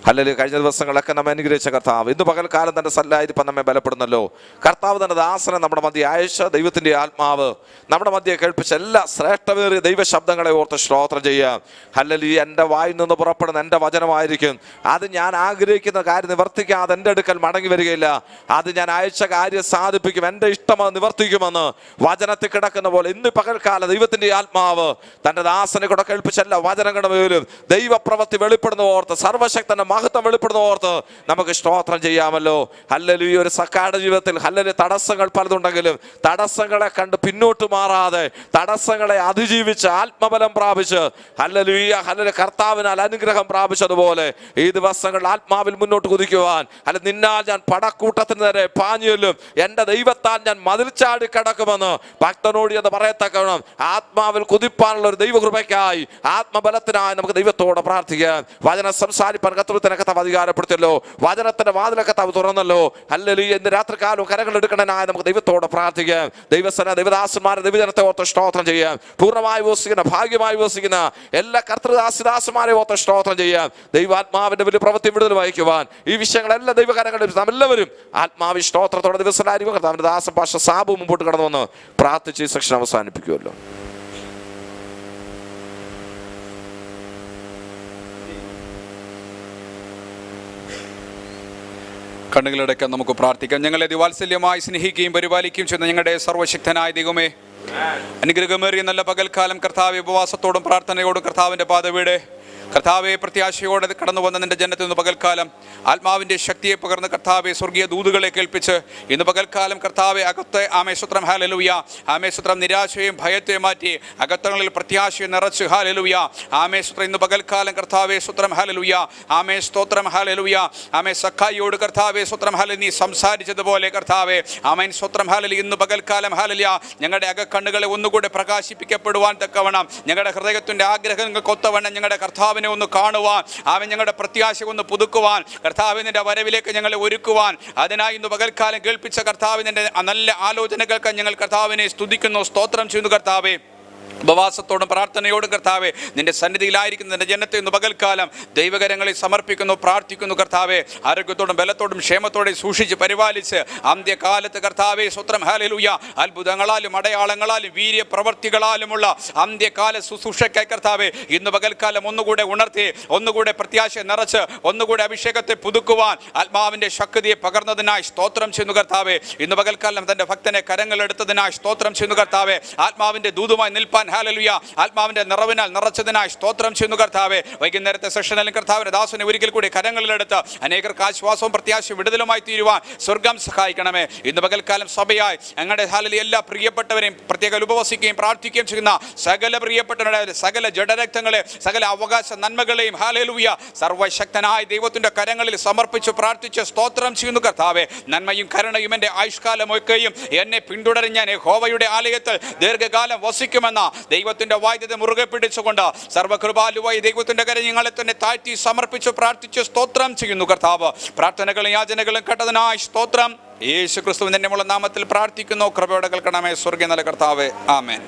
അല്ലെങ്കിൽ കഴിഞ്ഞ ദിവസങ്ങളൊക്കെ നമ്മെ അനുഗ്രഹിച്ച കർത്താവ് ഇന്ന് പകൽക്കാലം തന്നെ സല്ലായിരിക്കാൻ നമ്മെ ബലപ്പെടുന്നല്ലോ. കർത്താവ് തന്നെ ദാസനെ നമ്മുടെ മധ്യ അയച്ച ദൈവത്തിൻ്റെ ആത്മാവ് നമ്മുടെ മധ്യ കേൾപ്പിച്ച എല്ലാ ശ്രേഷ്ഠമേറിയ ദൈവശബ്ദങ്ങളെ ഓർത്ത് സ്തോത്രം ചെയ്യാം. അല്ലെങ്കിൽ എൻ്റെ വായിൽ നിന്ന് പുറപ്പെടുന്ന എൻ്റെ വചനമായിരിക്കും. അത് ഞാൻ ആഗ്രഹിക്കുന്ന കാര്യം നിവർത്തിക്കാതെ എൻ്റെ അടുക്കൽ മടങ്ങി വരികയില്ല. അത് ഞാൻ അയച്ച കാര്യം സാധിപ്പിക്കും, എൻ്റെ ഇഷ്ടം നിവർത്തിക്കുമെന്ന് വചനത്തിൽ കിടക്കുന്ന പോലെ ഇന്ന് പകൽക്കാലം ദൈവത്തിൻ്റെ ആത്മാവ് തൻ്റെ ദാസനെ കൂടെ കേൾപ്പിച്ച സകല വചനങ്ങളുടെ മേലും ദൈവപ്രവൃത്തി വെളിപ്പെടുന്ന ഓർത്ത്, സർവശക്തന്റെ മഹത്വം വെളിപ്പെടുന്ന ഓർത്ത് നമുക്ക് സ്തോത്രം ചെയ്യാമല്ലോ. ഹല്ലേലൂയ. ഒരു സക്കായുടെ ജീവിതത്തിൽ ഹല്ലേലൂയ തടസ്സങ്ങൾ പലതുണ്ടെങ്കിലും തടസ്സങ്ങളെ കണ്ട് പിന്നോട്ട് മാറാതെ തടസ്സങ്ങളെ അതിജീവിച്ച് ആത്മബലം പ്രാപിച്ച് ഹല്ലേലൂയ ഹല്ലേലൂയ കർത്താവിനാൽ അനുഗ്രഹം പ്രാപിച്ചതുപോലെ ഈ ദിവസങ്ങളിൽ ആത്മാവിൽ മുന്നോട്ട് കുതിക്കുവാൻ, അല്ല നിന്നാൽ ഞാൻ പടക്കൂട്ടത്തിന് നേരെ പാഞ്ഞുല്ലും, എൻ്റെ ദൈവത്താൽ ഞാൻ മതിൽ ചാടി കിടക്കുമെന്ന് ഭക്തനോട് എന്ന് പറയത്തക്കണം. ആത്മാവിൽ കുതിപ്പാനുള്ള ഒരു ദൈവകൃപയ്ക്കായി ആത്മബലത്തിനായി നമുക്ക് ദൈവത്തോട് പ്രാർത്ഥിക്കാം. വചനം സംസാരിപ്പാൻ കർത്തൃത്വത്തിനെ കർത്താവ് അധികാരപ്പെടുത്തല്ലോ. വചനത്തിന്റെ വാതിലെ കർത്താവ് തുറന്നല്ലോ. ഹല്ലേലൂയ. ഇന്ന് രാത്രികാലവും കരങ്ങൾ എടുക്കണനായി നമുക്ക് ദൈവത്തോട് പ്രാർത്ഥിക്കാം. ദൈവസന ദൈവദാസന്മാരെ ദൈവജനത്തെ ഓർത്ത് സ്തോത്രം ചെയ്യാം. പൂർണ്ണമായി വസിക്കുന്ന ഭാഗ്യമായി വസിക്കുന്ന എല്ലാ കർത്തൃദാസിദാസന്മാരെ ഓർത്ത് സ്തോത്രം ചെയ്യാം. ദൈവാത്മാവിന്റെ വലിയ പ്രവൃത്തി വിടുതൽ വഹിക്കുവാൻ ഈ വിഷയങ്ങളെല്ലാം ദൈവകരങ്ങളിൽ നാം എല്ലാവരും ആത്മാവി സ്തോത്രത്തോടെ ദിവസമായിരിക്കും. കർത്താവിന്റെ ദാസ ഭാഷ സാബു മുമ്പോട്ട് കടന്നു വന്ന് പ്രാർത്ഥിച്ച് ഈ സെക്ഷൻ അവസാനിപ്പിക്കുമല്ലോ. കണ്ണുകളടക്കം നമുക്ക് പ്രാർത്ഥിക്കാം. ഞങ്ങളെ ദിവാത്സല്യമായി സ്നേഹിക്കുകയും പരിപാലിക്കുകയും ചെയ്യുന്ന ഞങ്ങളുടെ സർവശക്തനായ ദൈവമേ, അനുഗ്രഹമേറിയ നല്ല പകൽക്കാലം കർത്താവ് ഉപവാസത്തോടും പ്രാർത്ഥനയോടും കർത്താവിൻ്റെ പാദവീട് കർത്താവെ പ്രത്യാശയോടെ കടന്നു വന്ന നിന്റെ ജനത്തിൽ നിന്ന് പകൽക്കാലം ആത്മാവിൻ്റെ ശക്തിയെ പകർന്ന് കർത്താവെ സ്വർഗീയ ദൂതുകളെ കേൾപ്പിച്ച് ഇന്ന് പകൽക്കാലം കർത്താവെ അകത്തെ ആമേസ്തോത്രം ഹല്ലേലൂയ ആമേസ്തോത്രം നിരാശയും ഭയത്തെയും മാറ്റി അകത്തങ്ങളിൽ പ്രത്യാശയെ നിറച്ച് ഹല്ലേലൂയ ആമേസ്തോത്രം ഇന്ന് പകൽക്കാലം കർത്താവെ സ്തോത്രം ഹല്ലേലൂയ ആമേസ്തോത്രം ഹല്ലേലൂയ ആമേ സഖായിയോട് കർത്താവെ സ്തോത്രം ഹല്ലേലൂയ നീ സംസാരിച്ചതുപോലെ കർത്താവെ ആമേൻ സ്തോത്രം ഹല്ലേലൂയ ഇന്ന് പകൽക്കാലം ഹല്ലേലൂയ ഞങ്ങളുടെ അകക്കണ്ണുകളെ ഒന്നുകൂടെ പ്രകാശിപ്പിക്കപ്പെടുവാൻ തക്കവണ്ണം ഞങ്ങളുടെ ഹൃദയത്തിൻ്റെ ആഗ്രഹങ്ങൾക്ക് ഒത്തവണ്ണം ഞങ്ങളുടെ കർത്താവ് ഒന്ന് കാണുവാൻ, അവൻ ഞങ്ങളുടെ പ്രത്യാശ ഒന്ന് പുതുക്കുവാൻ, കർത്താവിൻ്റെ വരവിലേക്ക് ഞങ്ങളെ ഒരുക്കുവാൻ, അതിനായി ഇന്ന് പകൽക്കാലം കേൾപ്പിച്ച കർത്താവിൻ്റെ നല്ല ആലോചനകൾക്ക് ഞങ്ങൾ കർത്താവിനെ സ്തുതിക്കുന്നു, സ്തോത്രം ചെയ്യുന്നു. കർത്താവേ ഉപവാസത്തോടും പ്രാർത്ഥനയോടും കർത്താവെ നിന്റെ സന്നിധിയിലായിരിക്കുന്ന നിന്റെ ജനത്തെ ഇന്ന് പകൽക്കാലം ദൈവകരങ്ങളിൽ സമർപ്പിക്കുന്നു, പ്രാർത്ഥിക്കുന്നു. കർത്താവെ ആരോഗ്യത്തോടും ബലത്തോടും ക്ഷേമത്തോടെ സൂക്ഷിച്ച് പരിപാലിച്ച് അന്ത്യകാലത്ത് കർത്താവെ സ്തോത്രം ഹല്ലേലൂയ അത്ഭുതങ്ങളാലും അടയാളങ്ങളാലും വീര്യപ്രവർത്തികളാലുമുള്ള അന്ത്യകാല ശുശ്രൂഷയ്ക്കായി കർത്താവെ ഇന്ന് പകൽക്കാലം ഒന്നുകൂടെ ഉണർത്തി, ഒന്നുകൂടെ പ്രത്യാശ നിറച്ച്, ഒന്നുകൂടെ അഭിഷേകത്തെ പുതുക്കുവാൻ ആത്മാവിൻ്റെ ശക്തിയെ പകർന്നതിനായി സ്തോത്രം ചെയ്യുന്നു. കർത്താവെ ഇന്ന് പകൽക്കാലം തൻ്റെ ഭക്തനെ കരങ്ങളെടുത്തതിനായി സ്തോത്രം ചെയ്യുന്നു. കർത്താവെ ആത്മാവിൻ്റെ ദൂതുമായി നിൽപ്പാൻ ഹല്ലേലൂയ ആത്മാവിന്റെ നിറവിനാൽ നിറച്ചതിനായി സ്തോത്രം ചെയ്യുന്നു. കർത്താവെ വൈകുന്നേരത്തെ സെഷനിലും കർത്താവിന്റെ ദാസനെ ഒരിക്കൽ കൂടി കരങ്ങളിലെടുത്ത് അനേകർക്ക് ആശ്വാസവും പ്രത്യാശയും വിടുതലുമായി തീരുവാൻ സ്വർഗം സഹായിക്കണമേ. ഇന്ന് പകൽക്കാലം സഭയായി ഞങ്ങളുടെ ഹല്ലേലൂയ എല്ലാ പ്രിയപ്പെട്ടവരെയും പ്രത്യേക ഉപവസിക്കുകയും പ്രാർത്ഥിക്കുകയും ചെയ്യുന്ന സകല പ്രിയപ്പെട്ടവരുടെ സകല ജഡരക്തങ്ങളെ സകല അവകാശ നന്മകളെയും ഹല്ലേലൂയ സർവശക്തനായ ദൈവത്തിന്റെ കരങ്ങളിൽ സമർപ്പിച്ച് പ്രാർത്ഥിച്ച് സ്തോത്രം ചെയ്യുന്നു. കർത്താവെ നന്മയും കരുണയും എൻ്റെ ആയുഷ്കാലമൊക്കെയും എന്നെ പിന്തുടരും, ഞാൻ യഹോവയുടെ ആലയത്തിൽ ദീർഘകാലം വസിക്കുമെന്ന ദൈവത്തിന്റെ വാഗ്ദത്തത്തെ മുറുകെ പിടിച്ചുകൊണ്ട് സർവകൃപാലുവായി ദൈവത്തിന്റെ കരങ്ങളെ തന്നെ താഴ്ത്തി സമർപ്പിച്ച് പ്രാർത്ഥിച്ച് സ്തോത്രം ചെയ്യുന്നു. കർത്താവ് പ്രാർത്ഥനകളും യാചനകളും കേട്ടതിനായി സ്തോത്രം. യേശു ക്രിസ്തുവിന്റെ നാമത്തിൽ പ്രാർത്ഥിക്കുന്നു. കൃപയോടെ കേൾക്കണമേ സ്വർഗ്ഗീയ നല്ല കർത്താവേ, ആമേൻ.